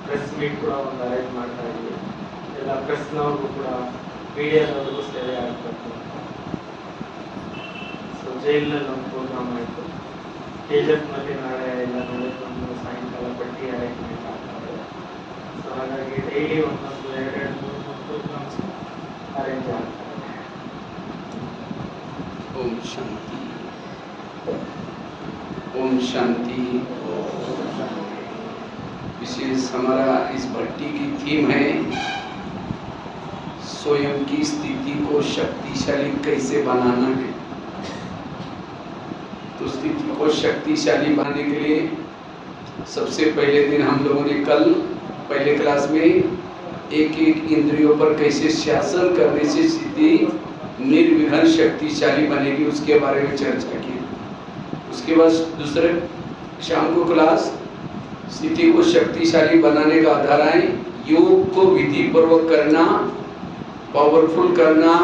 Press meet ಕೂಡ ಒಂದು arrange ಮಾಡ್ತಾ ಇದ್ದೀವಿ. ಎಲ್ಲ ಪ್ರೆಸ್ನವ್ರಿಗೂ ಕೂಡ ಮೀಡಿಯಾದವ್ರಿಗೂ ಸೇವೆ ಆಗಬೇಕು. ಸೊ ಜೈಲಿನಲ್ಲಿ ಒಂದು ಪ್ರೋಗ್ರಾಮ್ ಆಯಿತು. KGF ನಾಳೆ ಎಲ್ಲ ನಡೆದು ಸಾಯಂಕಾಲ ಪಟ್ಟಿ ಅರೇಂಜ್ಮೆಂಟ್ ಆಗ್ತಾರೆ. ಸೊ ಹಾಗಾಗಿ ಡೈಲಿ ಒಂದೊಂದು 2-3 ಪ್ರೋಗ್ರಾಮ್ಸ್ ಅರೇಂಜ್ ಆಗ್ತಾರೆ. ओम शांति, ओम शांति। विशेष हमारा इस भट्टी की थीम है स्वयं की स्थिति को शक्तिशाली कैसे बनाना है। तो स्थिति को शक्तिशाली बनाने के लिए सबसे पहले दिन हम लोगों ने कल पहले क्लास में एक एक इंद्रियों पर कैसे शासन करने से स्थिति निर्विघ्न शक्तिशाली बनेगी उसके बारे में चर्चा की। उसके बाद दूसरे शाम को क्लास स्थिति को शक्तिशाली बनाने का आधार है योग को विधि पूर्वक करना, पावरफुल करना।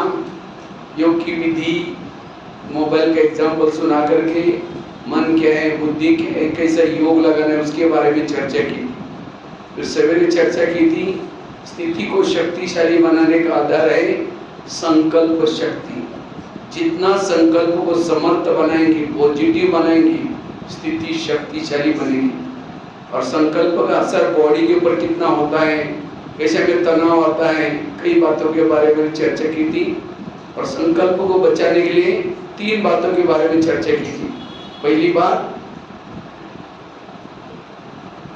योग की विधि मोबाइल का एग्जाम्पल सुना करके मन क्या है, बुद्धि क्या है, कैसा योग लगाना है उसके बारे में चर्चा की। फिर सवेरे चर्चा की थी स्थिति को शक्तिशाली बनाने का आधार है संकल्प शक्ति। जितना संकल्प को समर्थ बनाएंगे, पॉजिटिव बनाएंगे, स्थिति शक्तिशाली बनेगी। और संकल्प का असर बॉडी के ऊपर कितना होता है, कैसे में तनाव आता है, कई बातों के बारे में चर्चा की थी। और संकल्प को बचाने के लिए 3 बातों के बारे में चर्चा की थी। पहली बात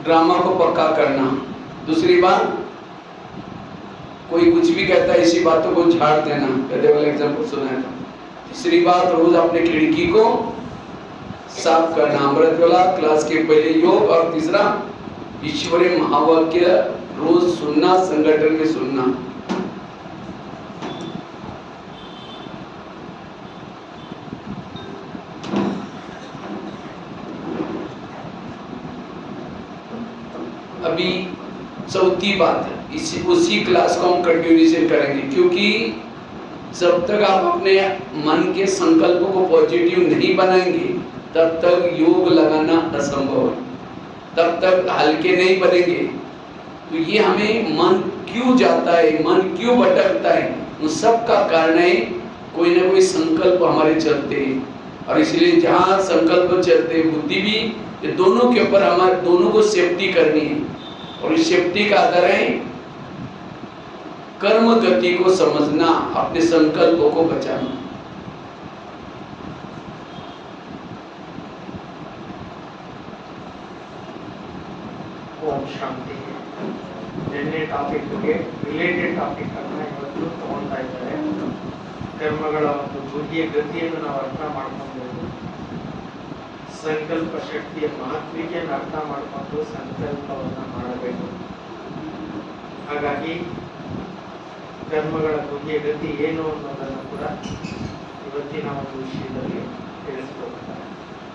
ड्रामा को पक्का करना। दूसरी बात कोई कुछ भी कहता है इसी बातों को झाड़ देना, पहले वाला एग्जाम्पल सुना था। तीसरी बात रोज अपने खिड़की को साफ करना, अमृत वाला क्लास के पहले योग। और तीसरा ईश्वरीय महावाक्य रोज सुनना, संगठन में सुनना। अभी चौथी बात है, उसी क्लास को हम कंटिन्यूशन करेंगे, क्योंकि जब तक आप अपने मन के संकल्प को पॉजिटिव नहीं बनाएंगे तब तक योग लगाना असंभव है, तब तक हल्के नहीं बनेंगे। तो ये हमें मन क्यों जाता है, मन क्यों भटकता है, उन सब का कारण है कोई ना कोई संकल्प हमारे चलते हैं। और इसलिए जहाँ संकल्प चलते हैं बुद्धि भी, ये दोनों के ऊपर हमारे दोनों को सेफ्टी करनी है। और इस सेफ्टी का आधार है कर्म गति को समझना, अपने संकल्पों को बचाना। ಓಂ ಶಾಂತಿ. ನಿನ್ನೆ ಟಾಪಿಕ್ಗೆ ರಿಲೇಟೆಡ್ ಟಾಪಿಕ್ ಅನ್ನ ಇವತ್ತು ತಗೊಳ್ತಾ ಇದ್ದಾರೆ. ಕರ್ಮಗಳ ಒಂದು ಗುರಿಯ ಗತಿಯನ್ನು ನಾವು ಅರ್ಥ ಮಾಡ್ಕೊಬೇಕು, ಸಂಕಲ್ಪ ಶಕ್ತಿಯ ಮಹತ್ವವನ್ನು ಅರ್ಥ ಮಾಡಿಕೊಂಡು ಸಂಕಲ್ಪವನ್ನು ಮಾಡಬೇಕು. ಹಾಗಾಗಿ ಕರ್ಮಗಳ ಗುರಿಯ ಗತಿ ಏನು ಅನ್ನೋದನ್ನು ಕೂಡ ಇವತ್ತಿನ ಒಂದು ವಿಷಯದಲ್ಲಿ ತಿಳಿಸ್ಕೊಡ್ತಾರೆ.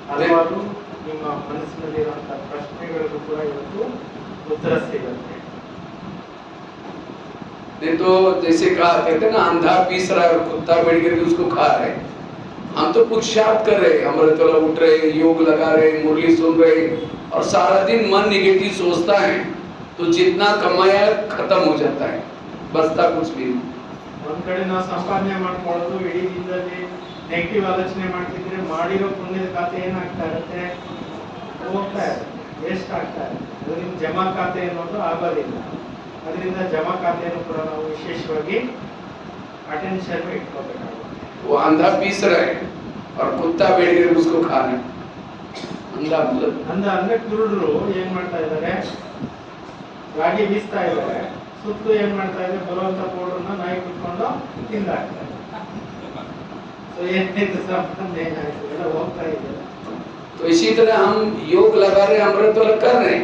ಹಲವಾರು ನಿಮ್ಮ ಮನಸ್ಸಿನಲ್ಲಿರುವಂತಹ ಪ್ರಶ್ನೆಗಳಿಗೂ ಕೂಡ ಇವತ್ತು उत्तर सिगते। नहीं तो जैसे कहा कहते ना अंधा पीस रहा है और कुत्ता बैठ करके उसको खा रहा है। हम तो पुरुषार्थ कर रहे, अमृत वाला उठ रहे, योग लगा रहे, मुरली सुन रहे, और सारा दिन मन निगेटिव सोचता है तो जितना कमाया खत्म हो जाता है, बचता कुछ भी नहीं। ಒಂದ್ ಕಡೆ ನಾವು ಸಂಪಾದನೆ ಮಾಡ್ಕೊಳ್ಳೋದು, ಇಡೀ ದಿನದಲ್ಲಿ ನೆಗೆಟಿವ್ ಆಲೋಚನೆ ಮಾಡ್ತಿದ್ರೆ ಮಾಡಿರೋ ಪುಣ್ಯದ ಖಾತೆ ಏನಾಗ್ತಾ ಇರುತ್ತೆ, ಹೋಗ್ತಾ ಇರುತ್ತೆ, ವೇಸ್ಟ್ ಆಗ್ತಾ ಇರುತ್ತೆ. ಅದರಿಂದ ಜಮಾ ಖಾತೆ ಅನ್ನೋದು ಆಗೋದಿಲ್ಲ. ಅದರಿಂದ ಜಮಾ ಖಾತೆಯನ್ನು ಕೂಡ ನಾವು ವಿಶೇಷವಾಗಿ ಅಟೆನ್ಷನ್ ಇಟ್ಕೋಬೇಕಾಗುತ್ತೆ. वो अंधा पीस रहा है और कुत्ता बैठ कर उसको खा रहा है। अंधा मतलब ಅಂದ್ರೆ ಕುರುಡರು ಏನ್ ಮಾಡ್ತಾ ಇದ್ದಾರೆ, ರಾಗಿ ಬೀಸ್ತಾ ಇದ್ದಾರೆ, ಸುತ್ತಲೂ ಏನ್ ಮಾಡ್ತಾ ಇದ್ದಾರೆ, ಬರುವಂತ ಪೌಡರ್ನ ನಾಯಿ ಕುತ್ಕೊಂಡು ತಿಂದಾಕ್ತಾರೆ. ಸೊ ಏನಿದೆ ಸಂಬಂಧ ಏನಾಯ್ತು, ಎಲ್ಲ ಹೋಗ್ತಾ ಇದೆ. तो इसी तरह हम योग लगा रहे हैं, अमृत वाला कर रहे हैं,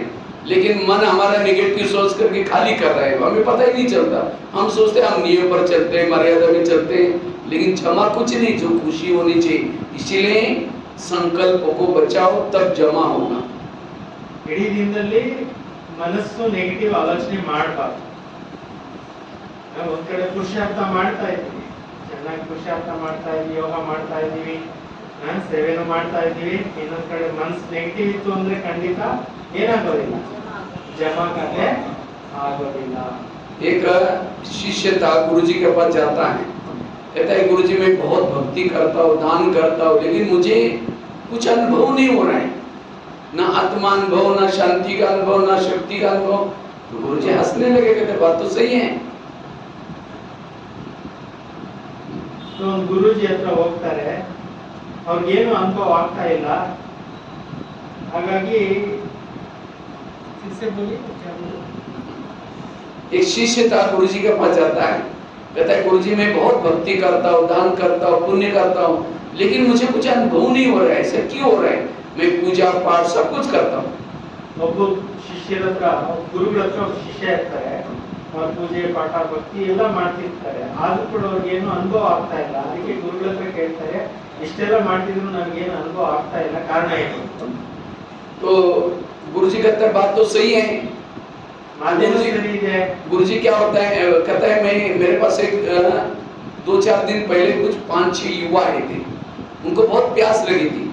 लेकिन मन हमारा निगेटिव सोच करके खाली कर रहा है, हमें पता ही नहीं चलता। हम सोचते हैं हम नियम पर चलते हैं, मर्यादा में चलते हैं, लेकिन जमा कुछ नहीं, जो खुशी होनी चाहिए। इसीलिए संकल्प को बचाओ, तब जमा होगा। ಇಡೀ ದಿನದಲ್ಲಿ ಮನಸ್ಸು ನೆಗೆಟಿವ್ ಆಲೋಚನೆ ಮಾಡಬಾರ್ದು. ನಾವು ಒಂದ್ ಕಡೆ ಪುರುಷಾರ್ಥ ಮಾಡ್ತಾ ಇದ್ದೀವಿ, ಚೆನ್ನಾಗಿ ಪುರುಷಾರ್ಥ ಮಾಡ್ತಾ ಇದ್ದೀವಿ, ಯೋಗ ಮಾಡ್ತಾ ಇದ್ದೀವಿ, ಸೇವೆನೂ ಮಾಡ್ತಾ ಇದ್ದೀವಿ. ಇನ್ನೊಂದ್ ಕಡೆ ಮನಸ್ಸು ನೆಗೆಟಿವ್ ಇತ್ತು ಅಂದ್ರೆ ಖಂಡಿತ ಏನಾಗೋದಿಲ್ಲ, ಜಮಾ ಖಾತೆ ಆಗೋದಿಲ್ಲ. एक शिष्य था, गुरुजी के पास जाता है, कहता है गुरुजी मैं बहुत भक्ति करता हूँ, दान करता हूँ, लेकिन मुझे कुछ अनुभव नहीं हो रहा है, ना आत्मानुभव, ना शांति का अनुभव, ना शक्ति का अनुभव। तो गुरुजी हंसने लगे, कहते बात तो सही है। ಸೊ ಒಂದು ಗುರುಜಿ ಹತ್ರ ಹೋಗ್ತಾರೆ, ಅವ್ರಿಗೇನು ಅನುಭವ ಆಗ್ತಾ ಇಲ್ಲ. ಹಾಗಾಗಿ एक शिष्य था, गुरुजी के पास जाता है, कहता है गुरुजी मैं बहुत भक्ति करता हूँ, दान करता हूँ, पुण्य करता हूँ, लेकिन मुझे कुछ अनुभव नहीं हो रहा है, ऐसा क्यों हो रहा है? मैं पूजा पाठ सब कुछ करता हूँ। ಒಬ್ಬ ಶಿಷ್ಯರ ಹತ್ರ, ಗುರುಗಳ ಹತ್ರ ಒಬ್ಬ ಶಿಷ್ಯ ಇರ್ತಾರೆ, ಅವ್ರ ಪೂಜೆ ಪಾಠ ಭಕ್ತಿ ಎಲ್ಲ ಮಾಡ್ತಿರ್ತಾರೆ, ಆದ್ರೂ ಕೂಡ ಅವ್ರಿಗೇನು ಅನುಭವ ಆಗ್ತಾ ಇಲ್ಲ. ಅದಕ್ಕೆ ಗುರುಗಳ ಹತ್ರ ಕೇಳ್ತಾರೆ, ಇಷ್ಟೆಲ್ಲ ಮಾಡ್ತಿದ್ರು ನನಗೇನು ಅನುಭವ ಆಗ್ತಾ ಇಲ್ಲ, ಕಾರಣ ಏನು? तो गुरुजी कहता है बात तो सही है। गुरुजी क्या होता है, कहता है मैं, मेरे पास एक 2-4 दिन पहले कुछ 5-6 युवा आए थे, उनको बहुत प्यास लगी थी।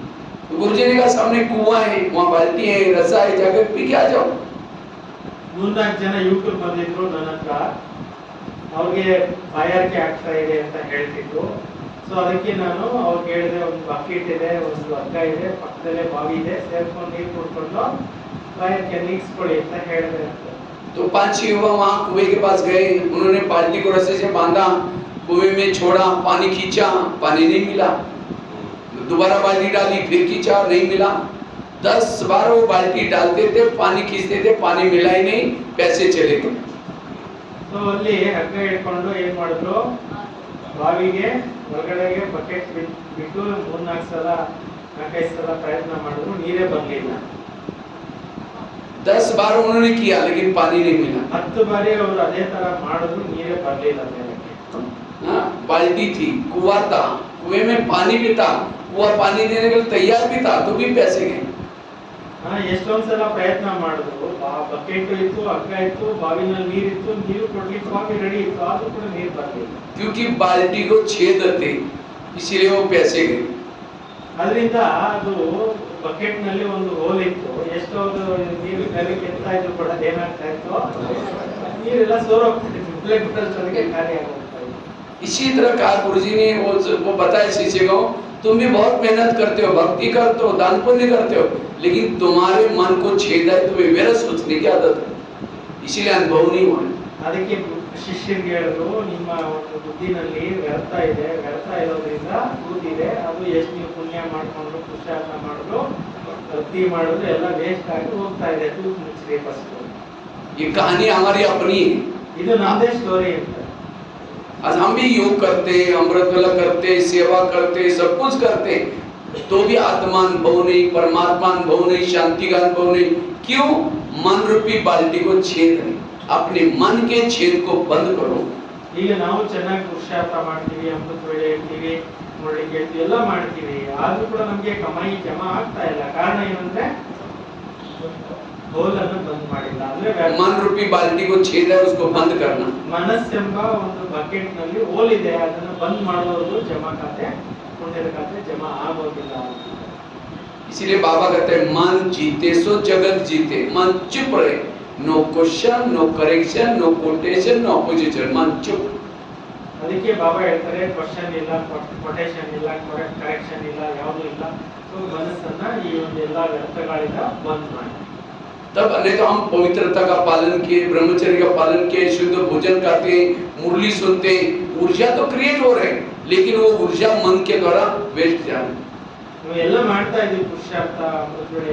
तो गुरुजी ने कहा सामने कुआं है, वहाँ बाल्टी है, रस्सा है, जाकर पी के आ जाओ। 3-4 ಜನ ಯುವಕರು ಬಂದಿದ್ರು ನನ್ನ ಹತ್ರ, ಅವ್ರಿಗೆ ಬಾಯಾರಿಕೆ ಆಗ್ತಾ ಇದೆ ಅಂತ ಹೇಳ್ತಿದ್ರು. ಸೊ ಅದಕ್ಕೆ ನಾನು ಅವ್ರಿಗೆ ಹೇಳಿದೆ, ಒಂದು ಬಕೆಟ್ ಇದೆ, ಒಂದು ಹಗ್ಗ ಇದೆ, ಪಕ್ಕದಲ್ಲೇ ಬಾವಿ ಇದೆ, ಸೇರ್ಕೊಂಡು ನೀರು ಕುಡ್ಕೊಂಡು ಬಾಯಾರಿಕೆ ನೀಗಿಸ್ಕೊಳ್ಳಿ ಅಂತ ಹೇಳಿದೆ ಅಂತ. तो 5-6 युवा वहाँ कुएं के पास गए, उन्होंने बाल्टी को रस्से से बांधा, कुएं में छोड़ा, पानी खींचा, पानी नहीं मिला, दोबारा बाल्टी डाली, फिर खींचा, नहीं मिला। 10 बार वो बाल्टी डालते थे, पानी खींचते थे, पानी मिला ही नहीं, पैसे चले गए। ಸೊ ಅಲ್ಲಿ ಹಗ್ಗ ಹಿಡ್ಕೊಂಡು ಏನ್ ಮಾಡಿದ್ರು, ಬಾವಿಗೆ ಹೊರಗಡೆಗೆ ಬಕೆಟ್ ಬಿಟ್ಟು 3-4 ಸಲ 4-5 ಸಲ ಪ್ರಯತ್ನ ಮಾಡಿದ್ರು, ನೀರೇ ಬರ್ಲಿಲ್ಲ. 10 बार उन्होंने किया लेकिन पानी नहीं मिला। 10 ಬಾರಿ ಅವರು ಅದೇ ತರ ಮಾಡಿದ್ರು, ನೀರೇ ಬರ್ಲಿಲ್ಲ ಮೇಲಕ್ಕೆ. हाँ, बाल्टी थी, कुआं था, कुएं में पानी भी था, कुआं पानी देने के लिए तैयार भी था, तो भी पैसे गए। ಎಷ್ಟೊಂದ್ ಸಲ ಪ್ರಯತ್ನ ಮಾಡಿದ್ರು, ಬಕೆಟ್ ಇತ್ತು, ಹಗ್ಗ ಇತ್ತು, ಬಾವಿನಲ್ಲಿ ನೀರಿತ್ತು, ನೀರು ಕೊಡ್ಲಿಕ್ಕೆ ಬಾವಿ ರೆಡಿ ಇತ್ತು, ಆದ್ರೂ ಕೂಡ ನೀರು ಬರ್ಲಿಲ್ಲ. क्योंकि बाल्टी को छेद थे, इसलिए वो पैसे गए। ಅದರಿಂದ ಅದು ಬಕೆಟ್ ನಲ್ಲಿ ಒಂದು ಹೋಲ್ ಇತ್ತು, ಎಷ್ಟೋ ನೀರು ಮೇಲೆ ಕೆತ್ತಾ ಇದ್ರು ಕೂಡ ಏನಾಗ್ತಾ ಇತ್ತು, ನೀರೆಲ್ಲ ಸೋರೋಗ್ತಿತ್ತು, ಅದಕ್ಕೆ ಖಾಲಿ ಆಗೋಗ್ತಾ ಇತ್ತು. इसी तरह कहा गुरुजी ने, वो बताया शिष्य को, तुम भी बहुत मेहनत करते हो, भक्ति करते हो, दान पुण्य करते हो, लेकिन तुम्हारे मन को छेद है, तुम्हें मेरा सोचने की आदत है, इसीलिए अनुभव नहीं हुआ। ಅದಕ್ಕೆ ಶಿಷ್ಯರಿಗೆ ಹೇಳಿದ್ರು, ನಿಮ್ಮ ಒಂದು ಬುದ್ಧಿನಲ್ಲಿ ವ್ಯರ್ಥ ಇದೆ, ವ್ಯರ್ಥ ಇರೋದ್ರಿಂದ ಕೂತಿದೆ, ಅದು ಎಷ್ಟು ನೀವು ಪುಣ್ಯ ಮಾಡ್ಕೊಂಡು ಪುರುಷಾರ್ಥ ಮಾಡಿದ್ರು, ಭಕ್ತಿ ಮಾಡಿದ್ರು ಎಲ್ಲ ವೇಸ್ಟ್ ಆಗಿ ಹೋಗ್ತಾ ಇದೆ, ತೂತು ಮುಚ್ಚಿದೆ ಫಸ್ಟ್. ये कहानी हमारी अपनी है, ಇದು ನಮ್ಮದೇ ಸ್ಟೋರಿ ಅಂತ. आज हम भी योग करते, अमृत वेला करते, सेवा करते, सब कुछ करते, तो भी आत्मा अनुभव नहीं, परमात्मा अनुभव नहीं, शांति का अनुभव नहीं। क्यों? मन रूपी बाल्टी को छेद नहीं, अपने मन के छेद को बंद करो। ಈಗ ನಾವು ಚೆನ್ನಾಗಿ ಪುರುಷಾರ್ಥ ಮಾಡ್ತೀವಿ, ಅಮೃತ ವೇಳೆ ಹೇಳ್ತೀವಿ, ಮುರಳಿ ಕೇಳ್ತೀವಿ, ಎಲ್ಲ ಮಾಡ್ತೀವಿ, ಆದ್ರೂ ಕೂಡ ನಮ್ಗೆ ಕಮಾಯಿ ಜಮಾ ಆಗ್ತಾ ಇಲ್ಲ. ಕಾರಣ ಏನಂದ್ರೆ ಹೋಲ್ ಅನ್ನು ಬಂದ್ ಮಾಡಿಲ್ಲ. ಅಂದ್ರೆ मन रूपी बाल्टी को छेद है, उसको बंद करना। ಮನಸ್ಸೆಂಬ ಒಂದು ಬಕೆಟ್ ನಲ್ಲಿ ಹೋಲ್ ಇದೆ, ಅದನ್ನ ಬಂದ್ ಮಾಡೋದು ಜಮಾ ಖಾತೆ, ಪುಣ್ಯದ ಖಾತೆ ಜಮಾ ಆಗೋದಿಲ್ಲ. इसीलिए बाबा कहते हैं मन जीते सो जगत जीते, मन चुप रहे, no question, no correction, no quotation, no opposition, मन चुप। ಅದಕ್ಕೆ ಬಾಬಾ ಹೇಳ್ತಾರೆ, ಕ್ವಶನ್ ಇಲ್ಲ, ಕೊಟೇಶನ್ ಇಲ್ಲ, ಕರೆಕ್ಷನ್ ಇಲ್ಲ, ಯಾವುದು ಇಲ್ಲ. ಸೊ ಮನಸ್ಸನ್ನ ಈ ಒಂದು ಎಲ್ಲಾ ವ್ಯರ್ಥಗಳಿಂದ ಬಂದ್ ಮಾಡಿ. तब नहीं तो हम पवित्रता का पालन किए, ब्रह्मचर्य का पालन किए, शुद्ध भोजन खाते, मुरली सुनते, ऊर्जा तो क्रिएट हो रहे, लेकिन वो ऊर्जा मन के द्वारा वेस्ट जा रही। ನಾವು ಎಲ್ಲ ಮಾಡ್ತಾ ಇದೀವಿ, ಪುರುಷಾರ್ಥ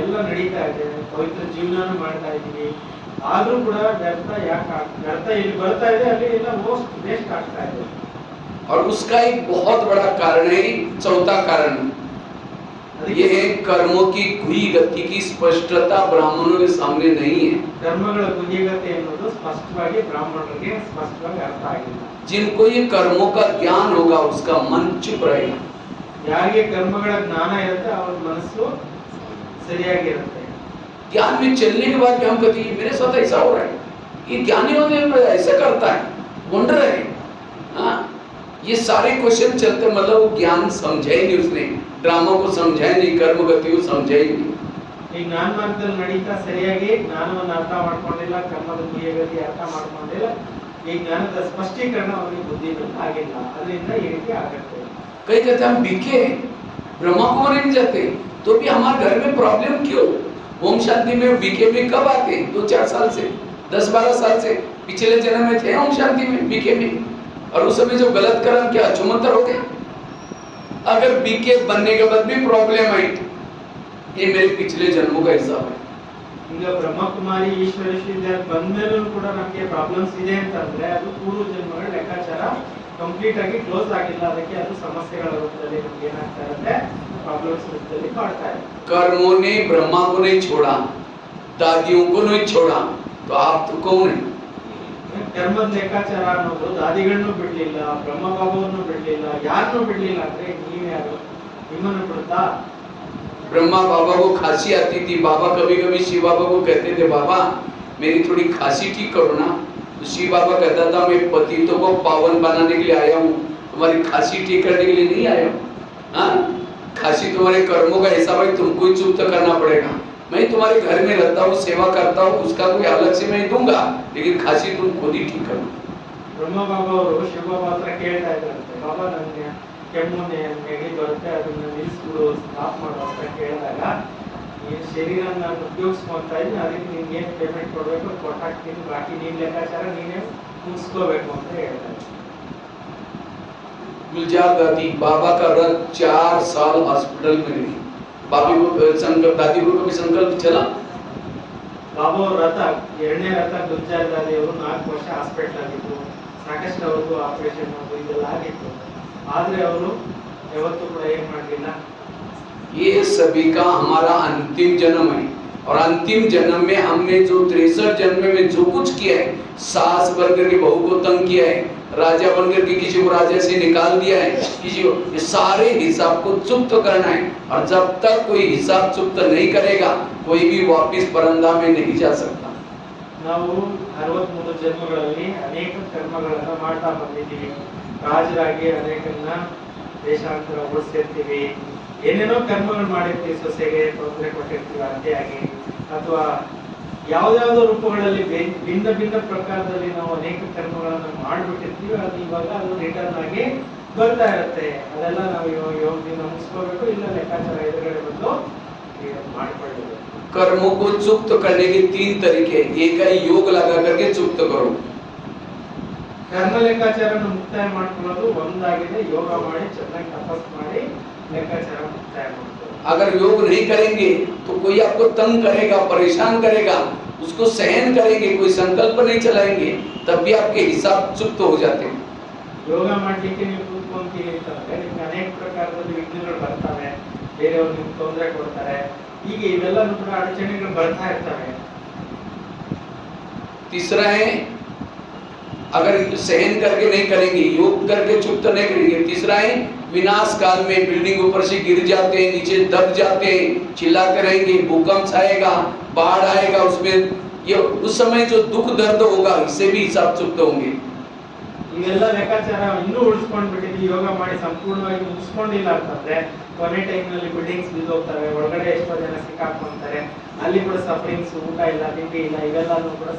ಎಲ್ಲ ನಡೀತಾ ಇದೆ, ಪವಿತ್ರ ಜೀವನನೂ ಮಾಡ್ತಾ ಇದೀವಿ, ಆದ್ರೂ ಕೂಡ ವ್ಯರ್ಥ ಯಾಕೆ ವ್ಯರ್ಥ ಇಲ್ಲಿ ಬರ್ತಾ ಇದೆ, ಅಲ್ಲಿ ಎಲ್ಲ ವೇಸ್ಟ್ ಆಗ್ತಾ ಇದೆ. और उसका एक बहुत बड़ा कारण है, चौथा कारण ये है कर्मों की खुई गति की स्पष्टता ब्राह्मणों के सामने नहीं है। ಕರ್ಮಗಳ ಗುಹ್ಯಗತೆ ಅನ್ನೋದು ಸ್ಪಷ್ಟವಾಗಿ ಬ್ರಾಹ್ಮಣರಿಗೆ ಸ್ಪಷ್ಟವಾಗಿ ಅರ್ಥ ಆಗಿಲ್ಲ. जिनको ये कर्मों का ज्ञान होगा उसका मन चुप रहेगा। ಯಾರಿಗೆ ಕರ್ಮಗಳ ಜ್ಞಾನ ಇರುತ್ತೆ ಅವರ ಮನಸ್ಸು ಸರಿಯಾಗಿರುತ್ತೆ. ज्ञान में चलने के बाद भी हम कहते हैं मेरे साथ ऐसा हो रहा है, ये ज्ञानी होने में ऐसा करता है, वंडर है। हाँ, ये सारे क्वेश्चन चलते, मतलब वो ज्ञान समझा ही नहीं, उसने ड्रामा को समझा ही नहीं, कर्म गति को समझा ही नहीं। ಈ ಜ್ಞಾನ ಮಾರ್ಗದಲ್ಲಿ ನಡೀತಾ ಸರಿಯಾಗಿ ಜ್ಞಾನವನ್ನು ಅರ್ಥ ಮಾಡ್ಕೊಂಡಿಲ್ಲ, ಕರ್ಮದ ಕ್ರಿಯೆಗಳಿಗೆ ಅರ್ಥ ಮಾಡ್ಕೊಂಡಿಲ್ಲ, ಈ ಜ್ಞಾನದ ಸ್ಪಷ್ಟೀಕರಣ ಅವರಿಗೆ ಬುದ್ಧಿನಲ್ಲಿ ಆಗಿಲ್ಲ, ಅದರಿಂದ ಈ ರೀತಿ ಆಗುತ್ತೆ. कई कहते हम बीके ब्रह्मा कुमारी में जाते तो भी हमारे घर में प्रॉब्लम क्यों? ओम शांति में बीके में कब आते? 2-4 साल से, 10-12 साल से। पिछले जन्म में थे ओम शांति में, बीके में, और उस समय जो गलत कर्म क्या चुमंतर हो गए। अगर बीके बनने के बाद भी प्रॉब्लम आई, ये मेरे पिछले जन्मों का हिसाब है। ಈಗ ಬ್ರಹ್ಮಕುಮಾರಿ ಈಶ್ವರ ವಿಶ್ವವಿದ್ಯಾಲಯ ಬಂದ್ಮೇಲೂ ಕೂಡ ನಮಗೆ ಪ್ರಾಬ್ಲಮ್ಸ್ ಇದೆ ಅಂತಂದ್ರೆ ಅದು ಪೂರ್ವ ಜನ್ಮಗಳ ಲೆಕ್ಕಾಚಾರ ಕಂಪ್ಲೀಟ್ ಆಗಿ ಕ್ಲೋಸ್ ಆಗಿಲ್ಲ, ಅದಕ್ಕೆ ಅದು ಸಮಸ್ಯೆಗಳ ರೂಪದಲ್ಲಿ ನಮ್ಗೆ ಏನಾಗ್ತಾ ಇರುತ್ತೆ, ಪ್ರಾಬ್ಲಮ್ಸ್ ರೂಪದಲ್ಲಿ ಕಾಡ್ತಾ ಇದೆ. कर्मों ने ब्रह्मा को नहीं छोड़ा, दादियों को नहीं छोड़ा, तो आप तो कौन है? ಕರ್ಮದ ಲೆಕ್ಕಾಚಾರ ಅನ್ನೋದು ದಾದಿಗಳನ್ನು ಬಿಡ್ಲಿಲ್ಲ, ಬ್ರಹ್ಮ ಬಾಬವನ್ನು ಬಿಡ್ಲಿಲ್ಲ, ಯಾರನ್ನೂ ಬಿಡ್ಲಿಲ್ಲ ಅಂದ್ರೆ ನೀವ್ಯಾರು? ನಿಮ್ಮನ್ನು ಬಿಡುತ್ತಾ? ब्रह्मा बाबा को खांसी आती थी, बाबा कभी कभी शिव बाबा को कहते थे बाबा मेरी थोड़ी खांसी ठीक करो ना, तो शिव बाबा कहता था मैं पतितों को पावन बनाने के लिए आया हूँ, तुम्हारी खांसी ठीक करने के लिए नहीं आया हूँ। हाँ, खांसी तुम्हारे कर्मों का हिसाब है, तुमको ही चुप करना पड़ेगा। मैं तुम्हारे घर में रहता हूँ, सेवा करता हूँ, उसका कोई अलग से मैं दूंगा, लेकिन खांसी तुम खुद ही ठीक करो। ಬ್ರಹ್ಮ ಬಾಬಾ ಅವರು ಶಿವ ಬಾಬಾ ಹತ್ರ ಕೇಳ್ತಾ ಇದ್ರಂತೆ, ಬಾಬಾ ನನಗೆ ಕೆಮ್ಮು ನೆಗಡಿ ಬರುತ್ತೆ, ಅದನ್ನ ನಿಲ್ಲಿಸ್ಬಿಡು, ಸ್ಟಾಪ್ ಮಾಡು ಅಂತ ಕೇಳಿದಾಗ, ಈ ಶರೀರ ನಾನು ಉಪಯೋಗಿಸ್ಕೊತಾ ಇದ್ದೀನಿ, ಅದಕ್ಕೆ ನಿನ್ಗೆ ಏನು ಪೇಮೆಂಟ್ ಕೊಡಬೇಕು ಕೊಟ್ಟಾಕ್ತೀನಿ, ಬಾಕಿ ನೀನ್ ಲೆಕ್ಕಾಚಾರ ನೀನೇ ಮುಗಿಸ್ಕೋಬೇಕು ಅಂತ ಹೇಳ್ತಾರೆ. गुलजार दादी बाबा का रथ 4 साल हॉस्पिटल में रही, बाबी को संकल्प, दादी को कभी संकल्प चला? ಬಾಬಾ ಅವ್ರ ರಥ, ಎರಡನೇ ರಥ ಗುಲ್ಜಾರ್ ದಾದಿ ಅವರು 4 ವರ್ಷ ಹಾಸ್ಪಿಟಲ್ ಆಗಿದ್ರು, ಸಾಕಷ್ಟು ಅವ್ರಿಗೂ ಆಪರೇಷನ್ ಇದೆಲ್ಲ ಆಗಿತ್ತು, ಆದ್ರೆ ಅವರು ಯಾವತ್ತೂ ಕೂಡ ಏನ್ ಮಾಡಲಿಲ್ಲ. ये सभी का हमारा अंतिम जन्म है, और अंतिम जन्म में हमने जो 63 जन्म में जो कुछ किया है, सास बनकर के बहू को तंग किया है, राजा बनकर के किसी को राजा से निकाल दिया है, किसी को, ये सारे हिसाब को चुप्त करना है, और जब तक कोई हिसाब चुप्त नहीं करेगा कोई भी वापिस परंदा में नहीं जा सकता। ನಾವು 63 ಜನ್ಮಗಳಲ್ಲಿ ಅನೇಕ ಕರ್ಮಗಳನ್ನ ಮಾಡ್ತಾ ಬಂದಿದ್ದೀವಿ, ರಾಜರಾಗಿ ಅನೇಕನ್ನ ದೇಶಾಂತರ ಓಡಿಸಿರ್ತೀವಿ, ಏನೇನೋ ಕರ್ಮಗಳು ಮಾಡಿರ್ತೀವಿ, ಸೊಸೆಗೆ ತೊಂದರೆ ಕೊಟ್ಟಿರ್ತೀವಿ ಅತ್ತೆಯಾಗಿ, ಅಥವಾ ಯಾವ್ದಾವ್ದೋ ರೂಪಗಳಲ್ಲಿ ಭಿನ್ನ ಭಿನ್ನ ಪ್ರಕಾರದಲ್ಲಿ ನಾವು ಅನೇಕ ಕರ್ಮಗಳನ್ನು ಮಾಡ್ಬಿಟ್ಟಿರ್ತೀವಿ, ಅದು ಇವಾಗ ಅದು ರಿಟರ್ನ್ ಆಗಿ ಬರ್ತಾ ಇರುತ್ತೆ. ಅದೆಲ್ಲ ನಾವು ಯೋಗದಿಂದ ಮುಗಿಸ್ಕೋಬೇಕು, ಇಲ್ಲ ಲೆಕ್ಕಾಚಾರ ಎದುರುಗಡೆ ಬಂದು ಮಾಡ್ಕೊಳ್ಳಬೇಕು. कर्मों को चुप्त करने के 3 तरीके, एक है योग लगा करके चुप्त करो। ಕರ್ಮ ಲೆಕ್ಕಾಚಾರನ ಮುಕ್ತಾಯ ಮಾಡ್ಕೊಳ್ಳೋದು ಒಂದಾಗಿದೆ, ಯೋಗ ಮಾಡಿ ಚೆನ್ನಾಗಿ ತಪಸ್ ಮಾಡಿ ಲೆಕ್ಕಾಚಾರ ಮುಕ್ತಾಯ ಮಾಡ್ಕೊಳ್ಳೋದು. अगर योग नहीं करेंगे तो कोई आपको तंग करेगा, परेशान करेगा, उसको सहन करेंगे, कोई संकल्प नहीं चलाएंगे, तब भी आपके हिसाब चुप्त हो जाते हैं। ಯೋಗ ಮಾಡ್ಲಿಕ್ಕೆ ನೀವು ಕೂತ್ಕೊಂತೀರಿ ಅಂತಂದ್ರೆ ನಿಮ್ಗೆ ಅನೇಕ ಪ್ರಕಾರದಲ್ಲಿ ವಿಘ್ನಗಳು ಬರ್ತವೆ, ಬೇರೆಯವರು ನಿಮ್ಗೆ ತೊಂದರೆ ಕೊಡ್ತಾರೆ, ಹೀಗೆ ಇವೆಲ್ಲನೂ ಕೂಡ ಅಡಚಣೆಗಳು ಬರ್ತಾ ಇರ್ತವೆ. तीसरा है अगर सहन करके नहीं करेंगे, योग करके चुप्त नहीं करेंगे। तीसरा है विनाश काल में बिल्डिंग ऊपर से गिर जाते हैं, नीचे दब जाते हैं, चिल्लाते रहेंगे, भूकंप आएगा, बाढ़ आएगा, उसमें ये उस समय जो दुख दर्द होगा इससे भी हिसाब चुप्त होंगे। ಇವೆಲ್ಲ ಲೆಕ್ಕಾಚಾರ ಇನ್ನೂ ಉಳಿಸ್ಕೊಂಡ್ಬಿಟ್ಟಿದ್ವಿ, ಯೋಗ ಮಾಡಿ ಸಂಪೂರ್ಣವಾಗಿ ಮುಗಿಸ್ಕೊಂಡಿಲ್ಲ ಅಂತಂದ್ರೆ ಕೊನೆ ಟೈಮ್ನಲ್ಲಿ ಬಿಲ್ಡಿಂಗ್ಸ್ ಬಿದ್ದೋಗ್ತವೆ, ಒಳಗಡೆ ಎಷ್ಟೋ ಜನ ಸಿಕ್ಕಾಕೊಂತಾರೆ, ಅಲ್ಲಿ ಕೂಡ ಸಫರಿಂಗ್ಸ್, ಊಟ ಇಲ್ಲ, ತಿಂಡಿ ಇಲ್ಲ, ಇವೆಲ್ಲನೂ ಕೂಡ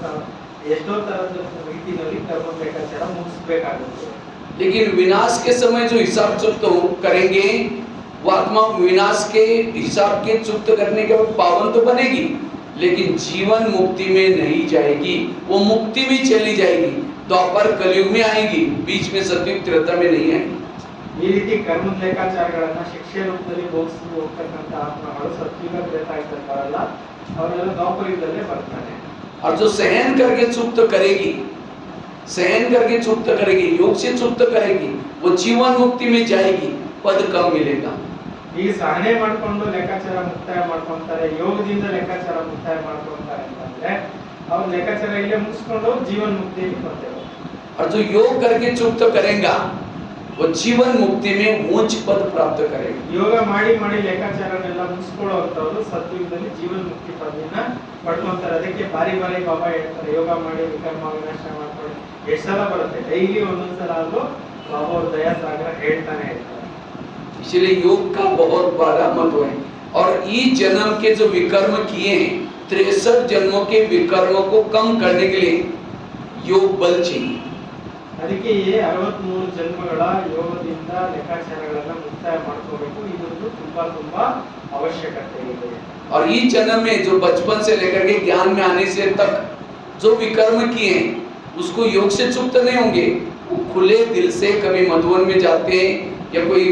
ಎಷ್ಟೋ ತರದ ರೀತಿಯಲ್ಲಿ ಕರ್ಮ ಲೆಕ್ಕಾಚಾರ ಮುಗಿಸ್ಬೇಕಾಗುತ್ತೆ. लेकिन विनाश के समय जो हिसाब चुप्त करेंगे वो आत्मा विनाश के हिसाब के चुप्त करने के बाद पावन तो बनेगी, लेकिन जीवन मुक्ति में नहीं जाएगी, वो मुक्ति भी चली जाएगी, द्वापर कलयुग में आएगी, बीच में सतयुग त्रेता में नहीं आएगी। ಈ ರೀತಿ ಕರ್ಮದ ಲೆಕ್ಕಾಚಾರಗಳನ್ನ ಶಿಕ್ಷೆ ರೂಪದಲ್ಲಿ ಭೋಗಿಸಿ ಹೋಗ್ತಕ್ಕಂಥ ಆತ್ಮಗಳು ಸತ್ಯುಗ ತ್ರೇತ ಇರ್ತಾರಲ್ಲ, ಅವರೆಲ್ಲ ದ್ವಾಪರಯುಗದಲ್ಲೇ ಬರ್ತಾರೆ. और जो सहन करके चुप्त करेगी, सहन करके चुप्त करेगी, योग से चुप्त करेगी, वो जीवन मुक्ति में जाएगी, पद कम मिलेगा। ಈಗ ಸಹನೆ ಮಾಡ್ಕೊಂಡು ಲೆಕ್ಕಾಚಾರ ಮುಕ್ತಾಯ ಮಾಡ್ಕೊಂತಾರೆ, ಯೋಗದಿಂದ ಲೆಕ್ಕಾಚಾರ ಮುಕ್ತಾಯ ಮಾಡ್ಕೊಂತಾರೆ ಅಂತಂದ್ರೆ ಅವ್ರ ಲೆಕ್ಕಾಚಾರ ಇಲ್ಲೇ ಮುಗಿಸ್ಕೊಂಡು ಜೀವನ್ ಮುಕ್ತಿಗೆ ಬರ್ತೇವೆ. और जो योग करके चुप्त करेगा वो जीवन मुक्ति में ऊंच पद प्राप्त करेगा। ಯೋಗ ಮಾಡಿ ಮಾಡಿ ಲೆಕ್ಕಾಚಾರನೆಲ್ಲ ಮುಗಿಸ್ಕೊಳ್ಳೋಂಥವ್ರು ಸತ್ಯುಗದಲ್ಲಿ ಜೀವನ್ ಮುಕ್ತಿ ಪದವಿನ ಪಡ್ಕೊಂತಾರೆ. ಅದಕ್ಕೆ ಬಾರಿ ಬಾರಿ ಬಾಬಾ ಹೇಳ್ತಾರೆ, ಯೋಗ ಮಾಡಿ ವಿಕರ್ಮ ವಿನಾಶ ಮಾಡ್ಕೊಳ್ಳಿ. ಎಷ್ಟು ಸಲ ಬರುತ್ತೆ, ಡೈಲಿ ಒಂದೊಂದ್ಸಲ ಆದ್ರೂ ಬಾಬಾ ಅವ್ರ ದಯಾ ಸಾಗರ ಹೇಳ್ತಾನೆ ಇರ್ತಾರೆ. इसलिए योग का बहुत बड़ा महत्व है, और इस जन्म के जो विकर्म किए हैं 63 जन्मों के विकर्मों को कम करने के लिए योग बल चाहिए। ಅದಕ್ಕೆ ಈ 63 ಜನ್ಮಗಳ ಯೋಗದಿಂದ ಲೆಕ್ಕಾಚಾರಗಳನ್ನ ಮುಕ್ತಾಯ ಮಾಡ್ಕೋಬೇಕು. ಇದು ತುಂಬಾ ಅವಶ್ಯಕತೆ ಇದೆ. और इस जन्म में जो बचपन से लेकर के ज्ञान में आने से तक जो विकर्म किए हैं उसको योग से चुक्त नहीं होंगे। वो खुले दिल से कभी मधुवन में जाते हैं या कोई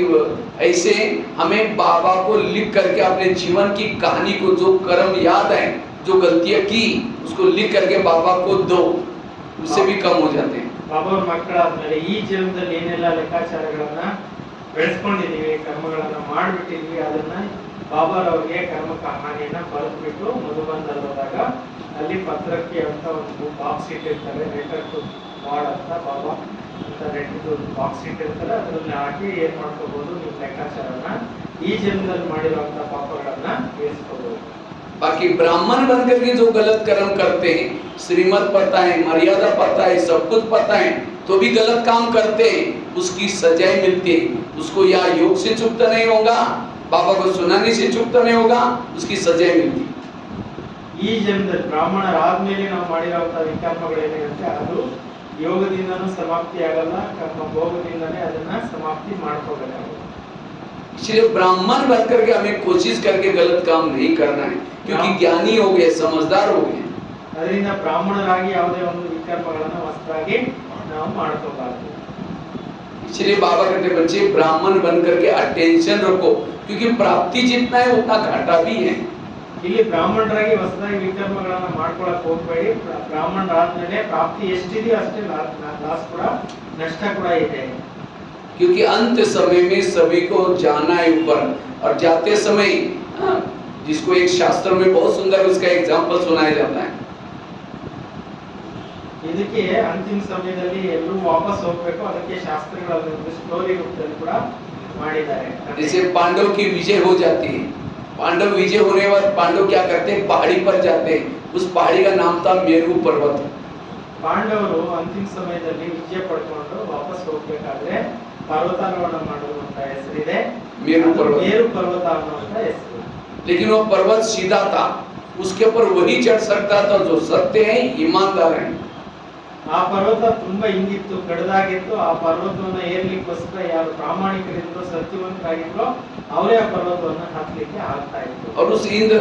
ऐसे हमें बाबा को लिख करके अपने जीवन की कहानी को जो कर्म याद है जो गलतियां की उसको लिख करके बाबा को दो, उससे भी कम हो जाते हैं। ಬಾಬಾ ಅವ್ರ ಮಕ್ಕಳಾದ್ಮೇಲೆ ಈ ಜನ್ಮದಲ್ಲಿ ಏನೆಲ್ಲ ಲೆಕ್ಕಾಚಾರಗಳನ್ನ ಬೆಳೆಸ್ಕೊಂಡಿದೀವಿ, ಕರ್ಮಗಳನ್ನ ಮಾಡ್ಬಿಟ್ಟಿದೀವಿ, ಅದನ್ನ ಬಾಬಾರವ್ರಿಗೆ ಕರ್ಮ ಕಹಾನಿಯನ್ನ ಬರೆದ್ಬಿಟ್ಟು ಮಧುಬಂದಲ್ಲಿ ಹೋದಾಗ ಅಲ್ಲಿ ಪತ್ರಕ್ಕೆ ಅಂತ ಒಂದು ಬಾಕ್ಸ್ ಇಟ್ಟಿರ್ತಾರೆ, ಲೆಟರ್ ಟು ಗಾಡ್ ಅಂತ ಬಾಬಾ ಅಂತ ಲೆಟರ್ ಬಾಕ್ಸ್ ಇಟ್ಟಿರ್ತಾರೆ. ಅದರಲ್ಲಿ ಹಾಕಿ ಏನ್ ಮಾಡ್ಕೋಬಹುದು, ನೀವು ಲೆಕ್ಕಾಚಾರನ ಈ ಜನ್ಮದಲ್ಲಿ ಮಾಡಿರುವಂತ ಪಾಪಗಳನ್ನ ಇರಿಸ್ಕೋಬಹುದು. बाकी ब्राह्मण बनकर के जो गलत कर्म करते हैं, श्रीमत पता है, मर्यादा पता है, सब कुछ पता है, तो भी गलत काम करते हैं, उसकी सजाएं मिलती है। उसको या योग से चुक्त नहीं होगा, बाबा को सुनाने से चुक्त नहीं होगा, उसकी सजाएं मिलती है। ಈ ಜನ್ಮದಲ್ಲಿ ಬ್ರಾಹ್ಮಣರಾದ್ಮೇಲೆ ನಾವು ಮಾಡಿರುವಂತ ವಿಕರ್ಮಗಳೇನಿರುತ್ತೆ ಅದು ಯೋಗದಿಂದನೂ ಸಮಾಪ್ತಿ ಆಗಲ್ಲ, ಕರ್ಮ ಭೋಗದಿಂದನೇ ಅದನ್ನ ಸಮಾಪ್ತಿ ಮಾಡ್ಕೋಬೇಕಾಗುತ್ತೆ. इसलिए ब्राह्मण बनकर के हमें कोशिश करके गलत काम नहीं करना है, क्योंकि ज्ञानी हो गए, समझदार हो गए। ಅದರಿಂದ ಬ್ರಾಹ್ಮಣರಾಗಿ ಯಾವುದೇ ಒಂದು ವಿಕರ್ಮಗಳನ್ನ ಹೊಸದಾಗಿ ನಾವು ಮಾಡ್ಕೋಬಾರದು. इसलिए बाबा कहते बच्चे ब्राह्मण बनकर के अटेंशन रखो, क्योंकि प्राप्ति जितना है उतना घाटा भी है। ಇಲ್ಲಿ ಬ್ರಾಹ್ಮಣರಾಗಿ ಹೊಸದಾಗಿ ವಿಕರ್ಮಗಳನ್ನ ಮಾಡ್ಕೊಳಕ್ ಹೋಗ್ಬೇಡಿ. ಬ್ರಾಹ್ಮಣರಾದ್ಮೇಲೆ ಪ್ರಾಪ್ತಿ ಎಷ್ಟಿದೆಯೋ ಅಷ್ಟೇ ಲಾಸ್ ಕೂಡ, ನಷ್ಟ ಕೂಡ ಇದೆ. क्योंकि अंत समय में सभी को जाना है ऊपर, और जाते समय जिसको एक शास्त्र में बहुत सुंदर उसका एग्जाम्पल सुनाया जाता है। ಇದಕ್ಕೆ ಅಂತಿಮ ಸಮಯದಲ್ಲಿ ಎಲ್ಲರೂ ವಾಪಸ್ ಹೋಗ್ಬೇಕು, ಅದಕ್ಕೆ ಶಾಸ್ತ್ರಗಳಲ್ಲಿ ಒಂದು ಸ್ಟೋರಿ ರೂಪದಲ್ಲಿ ಕೂಡ ಮಾಡಿದ್ದಾರೆ. जैसे पांडव की विजय हो जाती है, पांडव विजय होने बाद पांडव क्या करते हैं, पहाड़ी पर जाते हैं। उस पहाड़ी का नाम था मेरू पर्वत। ಪಾಂಡವರು ಅಂತಿಮ ಸಮಯದಲ್ಲಿ ವಿಜಯ ಪಡ್ಕೊಂಡು ವಾಪಸ್ ಹೋಗ್ಬೇಕಾದ್ರೆ ಪರ್ವತಾರೋಹಣ ಮಾಡುವಂತ ಹೆಸರಿದೆ, ಮೇರು ಪರ್ವತ. ಮೇರು ಪರ್ವತ ಅನ್ನುವಂತ ಹೆಸರು. लेकिन वो पर्वत सीधा था, उसके ऊपर वही चढ़ सकता था जो सत्य है, ईमानदार है। ಆ ಪರ್ವತ ತುಂಬಾ ಹಿಂಗಿತ್ತು, ಕಡದಾಗಿತ್ತು. ಆ ಪರ್ವತವನ್ನ ಏರ್ಲಿಕ್ಕೋಸ್ಕರ ಯಾರು ಪ್ರಾಮಾಣಿಕರಿದ್ರು, ಸತ್ಯವಂತರಾಗಿದ್ರು, ಅವರೇ ಆ ಪರ್ವತವನ್ನ ಹತ್ತಲಿಕ್ಕೆ ಆಗ್ತಾ ಇತ್ತು. और उस इंद्र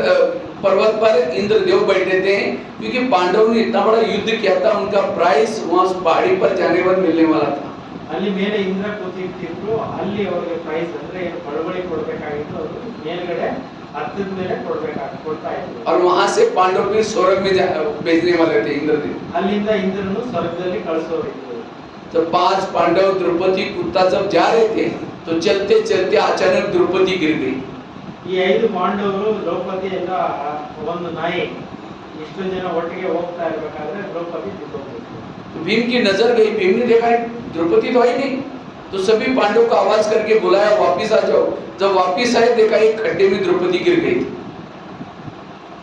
पर्वत पर इंद्रदेव बैठे थे, क्योंकि पांडवों ने इतना बड़ा युद्ध किया था, उनका प्राइस वहां उस पहाड़ी पर जाने पर मिलने वाला था। ಅಲ್ಲಿ ಮೇಲೆ ಇಂದ್ರ ಕೂತಿರ್ತಿದ್ರು, ಅಲ್ಲಿ ಅವರಿಗೆ ಪ್ರೈಸ್ ಅಂದ್ರೆ ಬಡವಳಿ ಕೊಡ್ಬೇಕಾಗಿತ್ತು, ಅದು ಮೇಲ್ಗಡೆ ಹತ್ತದ ಮೇಲೆ ಕೊಡ್ತಾ ಇದ್ರು. और वहां से पांडव भी स्वर्ग में भेजने वाले थे इंद्रदेव। ಅಲ್ಲಿಂದ ಇಂದ್ರನು ಸ್ವರ್ಗದಲ್ಲಿ ಕಳಿಸೋರಿದ್ರು. जब 5 पांडव द्रौपदी कुत्ता जब जा रहे थे, तो चलते चलते अचानक द्रौपदी गिर गई। ಈ 5 ಪಾಂಡವರು ದ್ರೌಪದಿ ಎಲ್ಲ ಒಂದು ನಾಯಿ ಇಷ್ಟು ಜನ ಒಟ್ಟಿಗೆ ಹೋಗ್ತಾ ಇರಬೇಕಾದ್ರೆ ದ್ರೌಪದಿ ಬಿದ್ದೋಗ್ಬಿಟ್ರು. तो भीम की नजर गई, भीम ने देखा द्रौपदी तो आई नहीं, तो सभी पांडव को आवाज करके बुलाया वापिस आ जाओ। जब वापिस आए देखा एक खड्डे में द्रौपदी गिर गई।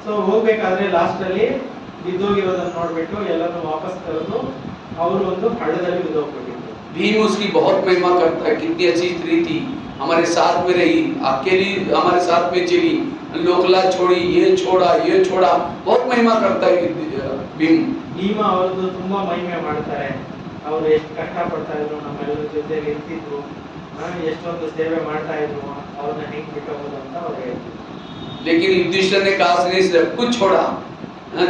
ಸೊ ಹೋಗ್ಬೇಕಾದ್ರೆ ಲಾಸ್ಟ್ ಅಲ್ಲಿ ಬಿದ್ದೋಗಿರೋದನ್ನ ನೋಡ್ಬಿಟ್ಟು ಎಲ್ಲರೂ ವಾಪಸ್ ಕರೆದು ಅವರು ಒಂದು ಹಳ್ಳದಲ್ಲಿ ಬಿದ್ದೋಗ್ಬಿಟ್ಟಿದ್ರು. भीम उसकी बहुत महिमा करता है, कितनी अच्छी स्त्री थी, हमारे साथ में रही, अकेली हमारे साथ में चली, लोकला छोड़ी, ये छोड़ा, बहुत महिमा करता है भीम। ಭೀಮ ಅವ್ರದ್ದು ತುಂಬಾ ಮಹಿಮೆ ಮಾಡ್ತಾರೆ. ಅವ್ರು ಎಷ್ಟು ಕಷ್ಟ ಪಡ್ತಾ ಇದ್ರು, ನಮ್ಮೆಲ್ಲರ ಜೊತೆಲಿ ಇರ್ತಿದ್ರು, ಎಷ್ಟೊಂದು ಸೇವೆ ಮಾಡ್ತಾ ಇದ್ರು, ಅವ್ರನ್ನ ಹೆಂಗ್ ಬಿಟ್ಟೋಗೋದು ಅಂತ ಅವ್ರು ಹೇಳ್ತಿದ್ರು. लेकिन युधिष्ठिर ने कहा नहीं, सब कुछ छोड़ा,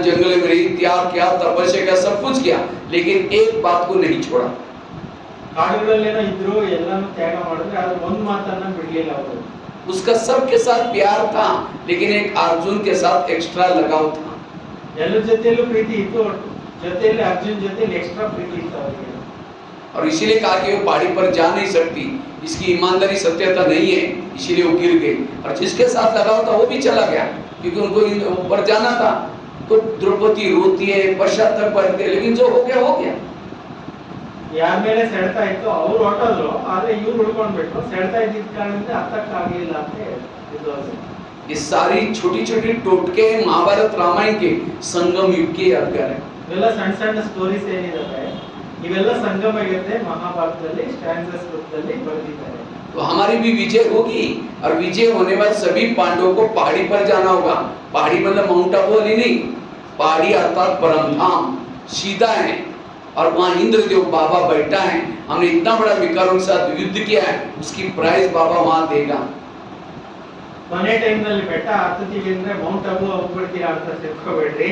जंगल में रही, त्याग किया, तपस्या किया, सब कुछ किया, लेकिन एक बात को नहीं छोड़ा। ಕಾಡುಗಳಲ್ಲೇನೋ ಇದ್ರು, ಎಲ್ಲಾನು ತ್ಯಾಗ ಮಾಡಿದ್ರೆ ಆದ್ರೆ ಒಂದ್ ಮಾತನ್ನ ಬಿಡ್ಲಿಲ್ಲ ಅವರು. उसका सबके साथ प्यार था, लेकिन एक अर्जुन के साथ एक्स्ट्रा लगाव था। ಎಲ್ಲರ ಜೊತೆಲೂ ಪ್ರೀತಿ ಇತ್ತು, ಜೊತೆಲಿ ಅರ್ಜುನ್ ಜೊತೆಲಿ ಎಕ್ಸ್ಟ್ರಾ ಪ್ರೀತಿ ಇತ್ತು ಅವರಿಗೆ. और इसीलिए कहा कि वो पहाड़ी पर जा नहीं सकती, इसकी ईमानदारी सत्यता नहीं है, इसीलिए वो गिर गई। और जिसके साथ लगाव था वो भी चला गया, क्योंकि उनको ऊपर जाना था। तो द्रौपदी रोती है, पश्चाताप करती है, लेकिन जो हो गया। ಯಾರ ಮೇಲೆ ಸೆಳ್ತಾ ಇತ್ತು ಅವ್ರು ಹೊರಟೋದ್ರು, ಆದ್ರೆ ಇವ್ರು ಉಳ್ಕೊಂಡ್ಬಿಟ್ರು. ಸೆಳ್ತಾ ಇದ್ದಿದ್ದ ಕಾರಣದಿಂದ ಹತ್ತಕ್ಕಾಗಲಿಲ್ಲ ಅಂತ ಹೇಳಿದ್ರು. ये सारी छोटी छोटी टोटके महाभारत रामायण के संगम युग के यादगार है। ಇವೆಲ್ಲ ಸಣ್ಣ ಸಣ್ಣ ಸ್ಟೋರೀಸ್ ಏನಿದಾವೆ, ಇವೆಲ್ಲ ಸಂಗಮ ಯುಗದ ಮಹಾಭಾರತದಲ್ಲಿ ಸ್ಟ್ಯಾನ್ಸಸ್ ರೂಪದಲ್ಲಿ ಬರೆದಿದ್ದಾರೆ. तो हमारी भी विजय होगी। और विजय होने बाद सभी पांडवों को पहाड़ी पर जाना होगा। पहाड़ी मतलब माउंट आबू वाली नहीं, पहाड़ी अर्थात परमधाम सीधा है, और वहाँ इंद्रदेव बाबा बैठा है। हमने इतना बड़ा विकारों के साथ युद्ध किया है, उसकी प्राइज बाबा वहाँ देगा। ಕೊನೆ ಟೈಮ್ ನಲ್ಲಿ ಬೆಟ್ಟ ಹತ್ತುತ್ತೀವಿ ಅಂದ್ರೆ ಮೌಂಟ್ ಆಬು ಹೋಗ್ಬಿಡ್ತೀರಾ ಅಂತ ತಿಳ್ಕೊಬೇಡ್ರಿ.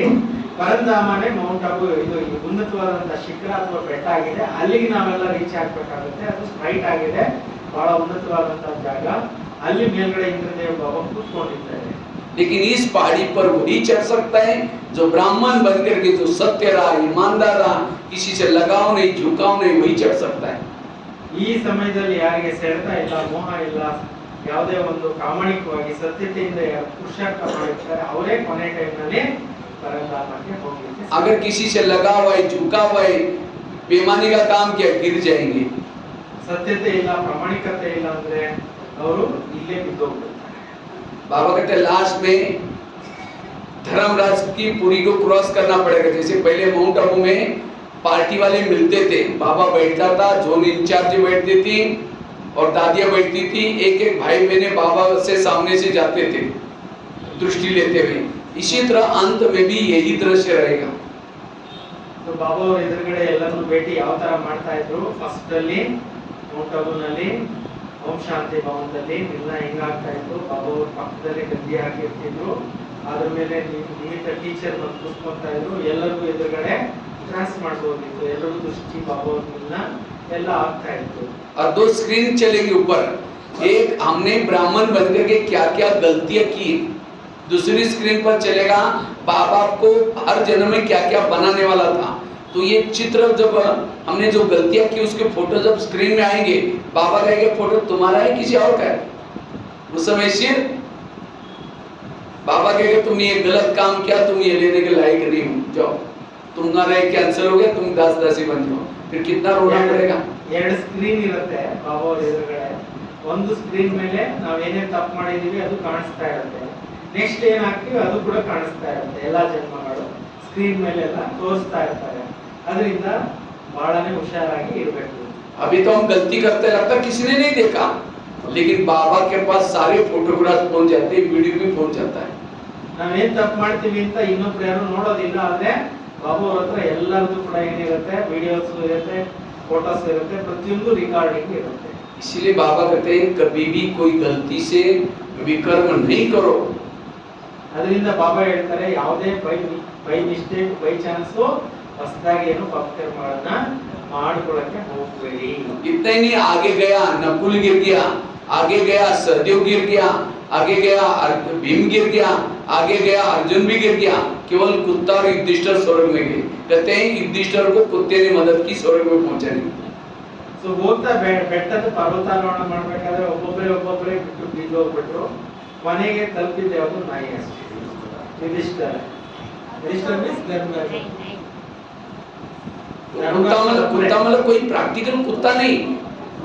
ಪರಂಧಾಮನೆ ಮೌಂಟ್ ಆಬು ಇದು ಉನ್ನತವಾದಂತ ಶಿಖರ ಅಥವಾ ಬೆಟ್ಟ ಆಗಿದೆ. ಅಲ್ಲಿಗೆ ನಾವೆಲ್ಲ ರೀಚ್ ಆಗ್ಬೇಕಾಗುತ್ತೆ. ಅದು ಸ್ಟ್ರೈಟ್ ಆಗಿದೆ, ಬಹಳ ಉನ್ನತವಾದಂತ ಜಾಗ. ಅಲ್ಲಿ ಮೇಲ್ಗಡೆ ಇಂದ್ರದೇವ ಬಾಬಾ ಕೂತ್ಕೊಂಡಿದ್ದಾರೆ. लेकिन इस पहाड़ी पर वही चढ़ सकता है जो ब्राह्मण बनकर के, जो सत्य रहा, ईमानदार रहा, किसी से लगाव नहीं, झुकाव नहीं, वही चढ़ सकता है। ಈ ಸಮಯದಲ್ಲಿ ಯಾರಿಗೆ ಸೆಳೆತ ಇಲ್ಲ, ಮೋಹ ಇಲ್ಲ, ಯಾವುದೇ ಒಂದು ಪ್ರಾಮಾಣಿಕವಾಗಿ ಸತ್ಯತೆಯಿಂದ ಯಾರು ಪುರುಷಾರ್ಥ ಮಾಡಿರ್ತಾರೆ ಅವರೇ ಕೊನೆ ಟೈಮ್ ನಲ್ಲಿ ಪರಂಧಾಮಕ್ಕೆ ಹೋಗ್ಲಿಕ್ಕೆ. अगर किसी से लगा हुआ है, झुका हुआ है, बेईमानी का काम किया, गिर जाएंगे। ಸತ್ಯತೆ ಇಲ್ಲ, ಪ್ರಾಮಾಣಿಕತೆ ಇಲ್ಲ ಅಂದ್ರೆ ಅವರು ಇಲ್ಲೇ ಬಿದ್ದೋಗ್ಬಿಡ್ತಾರೆ. बाबा कहते हैं लास्ट में धर्मराज की पुरी को क्रॉस करना पड़ेगा। जैसे पहले माउंट आबू में पार्टी वाले मिलते थे, बाबा बैठता था, जोन इंचार्ज बैठती थी और दादियां बैठती थी, एक एक भाई बहने बाबा से सामने से जाते थे दृष्टि लेते हुए। इसी तरह अंत में भी यही दृश्य रहेगा। तो ಬಾಬಾ ಅವರು ಎದುರುಗಡೆ ಎಲ್ಲರನ್ನು ಭೇಟಿ ಯಾವ ತರ ಮಾಡ್ತಾ ಇದ್ರು, ಫಸ್ಟ್ ಅಲ್ಲಿ ಮೌಂಟ್ ಆಬೂನಲ್ಲಿ ಓಂ ಶಾಂತಿ ಭವನದಲ್ಲಿ ನಿರ್ಣಯ ಹಿಂಗಾಗ್ತಾ ಇತ್ತು. ಬಾಬಾ ಅವ್ರ ಪಕ್ಕದಲ್ಲಿ ಗದ್ದಿ ಹಾಕಿರ್ತಿದ್ರು, ಅದ್ರ ಮೇಲೆ ನಿಮಿತ್ತ ಟೀಚರ್ ಬಂದು ಕೂತ್ಕೊಂತಾ ಇದ್ರು. ಎಲ್ಲರಿಗೂ ಎದುರುಗಡೆ ಕ್ರಾಸ್ ಮಾಡ್ಬೋದಿತ್ತು, ಎಲ್ಲರಿಗೂ ದೃಷ್ಟಿ ಬಾಬಾ ಅವ್ರನ್ನ ಎಲ್ಲ ಆಗ್ತಾ ಇತ್ತು. और दो स्क्रीन चलेंगे ऊपर, एक हमने ब्राह्मण बनकर के क्या क्या गलतियां की, दूसरी स्क्रीन पर चलेगा बाबा को हर जन्म में क्या क्या बनाने वाला था। तो ये चित्र जब हमने जो गलतियां की उसके फोटो जब स्क्रीन में आएंगे, बाबा कहेंगे फोटो तुम्हारा है किसी और का है। उस समय से बाबा कहेंगे तुमने ये गलत काम किया, तुम ये लेने के लायक नहीं हो, जाओ तुम्हारा ये कैंसिल हो गया, तुम दास दासी बन जाओ। फिर कितना रोना पड़ेगा। ಎರಡು ಸ್ಕ್ರೀನ್ ಇರುತ್ತೆ ಬಾಬಾ ಅವ್ರ ಎದುರುಗಡೆ. ಒಂದು ಸ್ಕ್ರೀನ್ ಮೇಲೆ ನಾವ್ ಏನೇನ್ ತಪ್ಪು ಮಾಡಿದೀವಿ ಅದು ಕಾಣಿಸ್ತಾ ಇರುತ್ತೆ, ನೆಕ್ಸ್ಟ್ ಏನ್ ಹಾಕ್ತೀವಿ ಅದು ಕೂಡ ಕಾಣಿಸ್ತಾ ಇರುತ್ತೆ. ಎಲ್ಲಾ ಜನ್ಮಗಳು ಸ್ಕ್ರೀನ್ ಮೇಲೆ ಎಲ್ಲ ತೋರಿಸ್ತಾ ಇರ್ತಾರೆ. ಅದರಿಂದ ಬಹಳನೇ ಹುಷಾರಾಗಿ ಇರಬೇಕು. अभी तो हम गलती करते लगता किसी ने नहीं देखा, लेकिन बाबा के पास सारे फोटोग्राफ पहुंच जाते हैं, वीडियो भी पहुंच जाता है। ನಾವೇನ್ ತಪ್ಪು ಮಾಡ್ತೀವಿ ಅಂತ ಇನ್ನೊಬ್ರು ಯಾರು ನೋಡೋದಿಲ್ಲ, ಆದ್ರೆ ಬಾಬು ಅವ್ರ ಹತ್ರ ಎಲ್ಲರದು ಕೂಡ ಏನಿರುತ್ತೆ, ವಿಡಿಯೋಸ್ ಇರುತ್ತೆ, फोटोस ಇರುತ್ತೆ, ಪ್ರತಿಯೊಂದು ರಿಕಾರ್ಡಿಂಗ್ ಇರುತ್ತೆ. इसलिए बाबा कहते हैं कभी भी कोई गलती से विकर्म नहीं करो। ಅದರಿಂದ ಬಾಬಾ ಹೇಳ್ತಾರೆ ಯಾವುದೇ ಬೈ ಮಿಸ್ಟೇಕ್, ಬೈ ಚಾನ್ಸ್ ಹೊಸದಾಗಿ ಏನು ಪಾಪಕರ್ಮಗಳನ್ನ ಮಾಡ್ಕೊಳ್ಳಕ್ಕೆ ಹೋಗಬೇಡಿ. इतना ही नहीं, आगे गया नकुल गिर गया, आगे गया सहदेव गिर गया, आगे गया भीम गिर गया, आगे गया अर्जुन भी गिर गया, केवल कुत्ता और युधिष्ठिर स्वर्ग में गए। कहते हैं युधिष्ठिर को कुत्ते ने मदद की, स्वर्ग में पहुंचा नहीं। ಸೊ ಹೋಗ್ತಾ ಬೆಟ್ಟದ ಪರ್ವತಾರೋಹಣ ಮಾಡ್ಬೇಕಾದ್ರೆ ಒಬ್ಬೊಬ್ಬರೇ ಬಿಟ್ಟು ಬಿದ್ದೋಗ್ಬಿಟ್ರು. ಮನೆಗೆ ತಲುಪಿದ್ದೆ ಯಾವುದು ನಾಯಿ ಅಷ್ಟೇ, ಯುಧಿಷ್ಠಿರ ಮೀನ್ಸ್ ಧರ್ಮರಾಜ. कुत्ता मतलब कोई प्रैक्टिकल कुत्ता नहीं,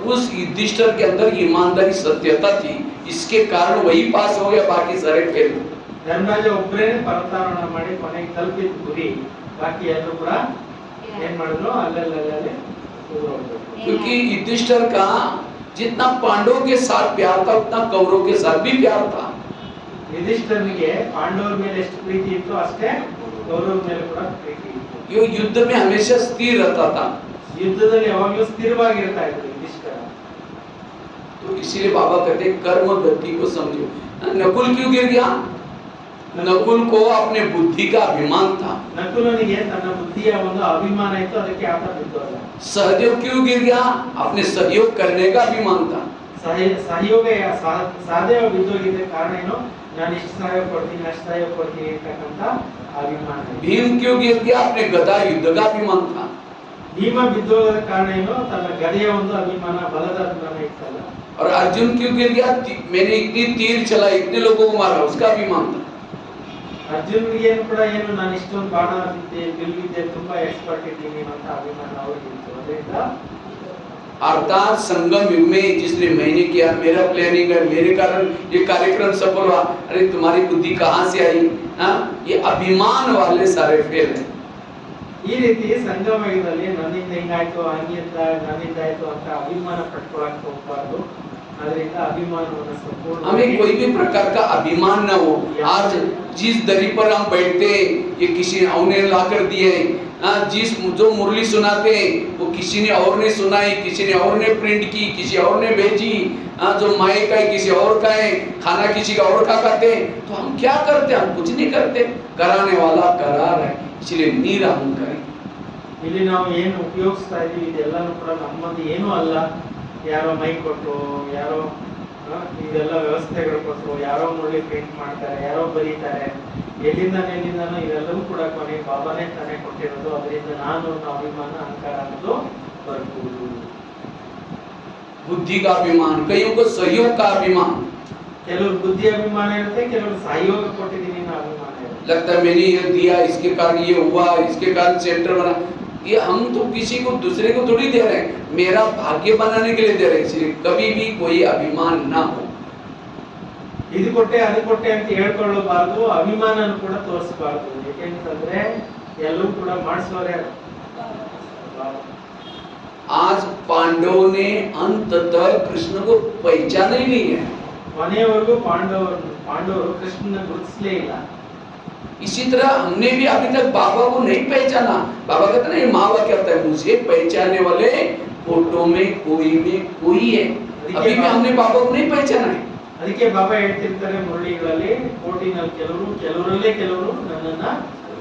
उस युधिष्ठिर के अंदर ईमानदारी सत्यता थी, इसके कारण वही पास हो गया, बाकी सारे फेल। ಧರ್ಮರಾಜ ಒಬ್ಬರೇ ಪರ್ವತಾರೋಹಣ ಮಾಡಿ ಕೊನೆಗೆ ತಲುಪಿದ ಗುರಿ, ಬಾಕಿ ಎಲ್ಲರೂ ಕೂಡ ಏನ್ ಮಾಡಿದ್ರು ಅಲ್ಲಲ್ಲೇ ಹೋಗ್ಬಿಟ್ರು. क्योंकि युधिष्ठिर का जितना पांडवों के साथ प्यार था उतना कौरवों के साथ भी प्यार था। ಯುಧಿಷ್ಠಿರನಿಗೆ ಪಾಂಡವರ ಮೇಲೆ ಎಷ್ಟು ಪ್ರೀತಿ ಇತ್ತು ಅಷ್ಟೇ ಕೌರವರ ಮೇಲೆ ಕೂಡ ಪ್ರೀತಿ ಇತ್ತು. ये युद्ध में हमेशा स्थिर रहता था, ಯುದ್ಧದಲ್ಲಿ ಯಾವಾಗಲೂ ಸ್ಥಿರವಾಗಿರ್ತಾ ಇದ್ರು ಯುಧಿಷ್ಠಿರ. तो इसीलिए बाबा कहते हैं कर्म गति को समझो। नकुल क्यों गिर गया? नकुल को अपने बुद्धि का अभिमान था। ನಕುಲನಿಗೆ ತನ್ನ ಬುದ್ಧಿಯ ಒಂದು ಅಭಿಮಾನ ಇತ್ತು, ಅದಕ್ಕೆ ಆತ ಬಿದ್ದೋದ. सहदेव क्यों गिर गया? अपने सहयोग करने का अभिमान था। ಸಹಯೋಗ ಸಾಧೇವ ಬಿದ್ದೋಗಿದ್ದ ಕಾರಣ ಏನು, ನಾನು ಇಷ್ಟು ಸಹಾಯ ಕೊಡ್ತೀನಿ ಅಷ್ಟು ಸಹಾಯ ಕೊಡ್ತೀನಿ ಅಂತಕ್ಕಂಥ ಅಭಿಮಾನ. भीम क्यों गिर गया? अपने गदा युद्ध का अभिमान था। ಭೀಮ ಬಿದ್ದೋಗದ ಕಾರಣ ಏನು, ತನ್ನ ಗದೆಯ ಒಂದು ಅಭಿಮಾನ, ಬಲದ ಅಭಿಮಾನ ಇತ್ತಲ್ಲ. और अर्जुन क्यों गिर गया? मैंने इतनी तीर चला, इतने लोगों को मारा, उसका अभिमान था। ಅರ್ಜುನ್ಗೆ ಏನು ಕೂಡ ಏನು, ನಾನು ಇಷ್ಟೊಂದು ಬಾಣ ಬಿದ್ದೆ, ಬಿಲ್ವಿದ್ದೆ, ತುಂಬಾ ಎಕ್ಸ್ಪರ್ಟ್ ಇದ್ದೀನಿ ಅಂತ ಅಭಿಮಾನ ಅವ್ರಿಗಿತ್ತು. ಅದರಿಂದ अर्थात संगम युग में जिसने मैंने किया, मेरा प्लानिंग है, मेरे कारण ये कार्यक्रम सफल हुआ, अरे तुम्हारी बुद्धि कहाँ से आई? ये अभिमान वाले सारे फेल हैं। ಈ ರೀತಿ ಸಂಗಮ ಯುಗದಲ್ಲಿ ನನ್ನಿಂದ ಹಿಂಗಾಯ್ತು, ಹಂಗಿಂದ ನನ್ನಿಂದ ಆಯ್ತು ಅಂತ ಅಭಿಮಾನ ಪಟ್ಕೊಳಕ್ ಹೋಗ್ಬಾರ್ದು. ಅದರಿಂದ ಅಭಿಮಾನವನ್ನು ಸಂಪೂರ್ಣ हमें कोई भी प्रकार का अभिमान न हो। आज जिस दरी पर हम बैठते हैं ये किसी और ने ला कर दिए है, जिस जो मुरली सुनाते हैं वो किसी ने और ने सुनाई, किसी ने और ने प्रिंट की, किसी और ने भेजी, जो माइक है किसी और का है, खाना किसी का और का खाते हैं, तो हम क्या करते हैं? हम कुछ नहीं करते। कराने वाला करार है, इसलिए निरहंकारी। ಇಲ್ಲಿ ನಾವು ಏನು ಉಪಯೋಗಿಸ್ತಾ ಇದೀವಿ ಇದೆಲ್ಲನೂ ಕೂಡ ನಮ್ಮದು ಏನೂ ಅಲ್ಲ. ಯಾರೋ ಮೈಕ್ ಕೊಟ್ಟರು, ಯಾರೋ ಇದೆಲ್ಲ ವ್ಯವಸ್ಥೆಗಳು ಕೊಟ್ಟರು, ಯಾರೋ ಮುರಳಿ ಪ್ರಿಂಟ್ ಮಾಡ್ತಾರೆ, ಯಾರೋ ಬರೀತಾರೆ, ಎಲ್ಲಿಂದನೋ ಇವೆಲ್ಲವೂ ಕೂಡ ಕೊನೆ ಬಾಬಾನೇ ತಾನೇ ಕೊಟ್ಟಿರೋದು. ಅದರಿಂದ ನಾನು ಅಭಿಮಾನ ಅಹಂಕಾರ ಅನ್ನೋದು ಬರ್ಬೋದು. बुद्धि का अभिमान, कईयों को सहयोग का अभिमान, ಕೆಲವರು ಬುದ್ಧಿ ಅಭಿಮಾನ ಇರುತ್ತೆ, ಕೆಲವರು ಸಹಯೋಗ ಕೊಟ್ಟಿದ್ದೀನಿ ಅನ್ನೋ ಅಭಿಮಾನ ಇರುತ್ತೆ. लगता है मैंने ये दिया, इसके कारण ये हुआ, इसके कारण सेंटर बना। ये हम तो किसी को दूसरे को थोड़ी दे रहे हैं, मेरा भाग्य बनाने के लिए दे रहे हैं। इसलिए कभी भी कोई अभिमान ना हो। ಇದು ಕೊಟ್ಟೆ ಅದು ಕೊಟ್ಟೆ ಅಂತ ಹೇಳ್ಕೊಳ್ಳಬಾರ್ದು, ಅಭಿಮಾನನ ಕೂಡ ತೋರಿಸಬಾರ್ದು. ಯಾಕೆಂತಂದ್ರೆ ಎಲ್ಲವೂ ಕೂಡ ಮಾಡಿಸೋರೆ. आज पांडवों ने अंततः कृष्ण को पहचाना ही नहीं है। ಕೊನೆಯವರೆಗೂ ಪಾಂಡವರು ಕೃಷ್ಣನ ಗುರುತಿಸಲೇ ಇಲ್ಲ. इसी तरह हमने भी अभी तक बाबा को नहीं पहचाना। बाबा कहते ना, ये मावा कहता है मुझे पहचानने वाले फोटो में कोई है। अभी भी हमने बाबा को नहीं पहचाना है। ಅದಕ್ಕೆ ಬಾಬಾ ಹೇಳ್ತಿರ್ತಾರೆ ಮುರಳಿಗಳಲ್ಲಿ, ಕೋಟಿನಲ್ಲಿ ಕೆಲವರಲ್ಲೇ ಕೆಲವರು ನನ್ನನ್ನ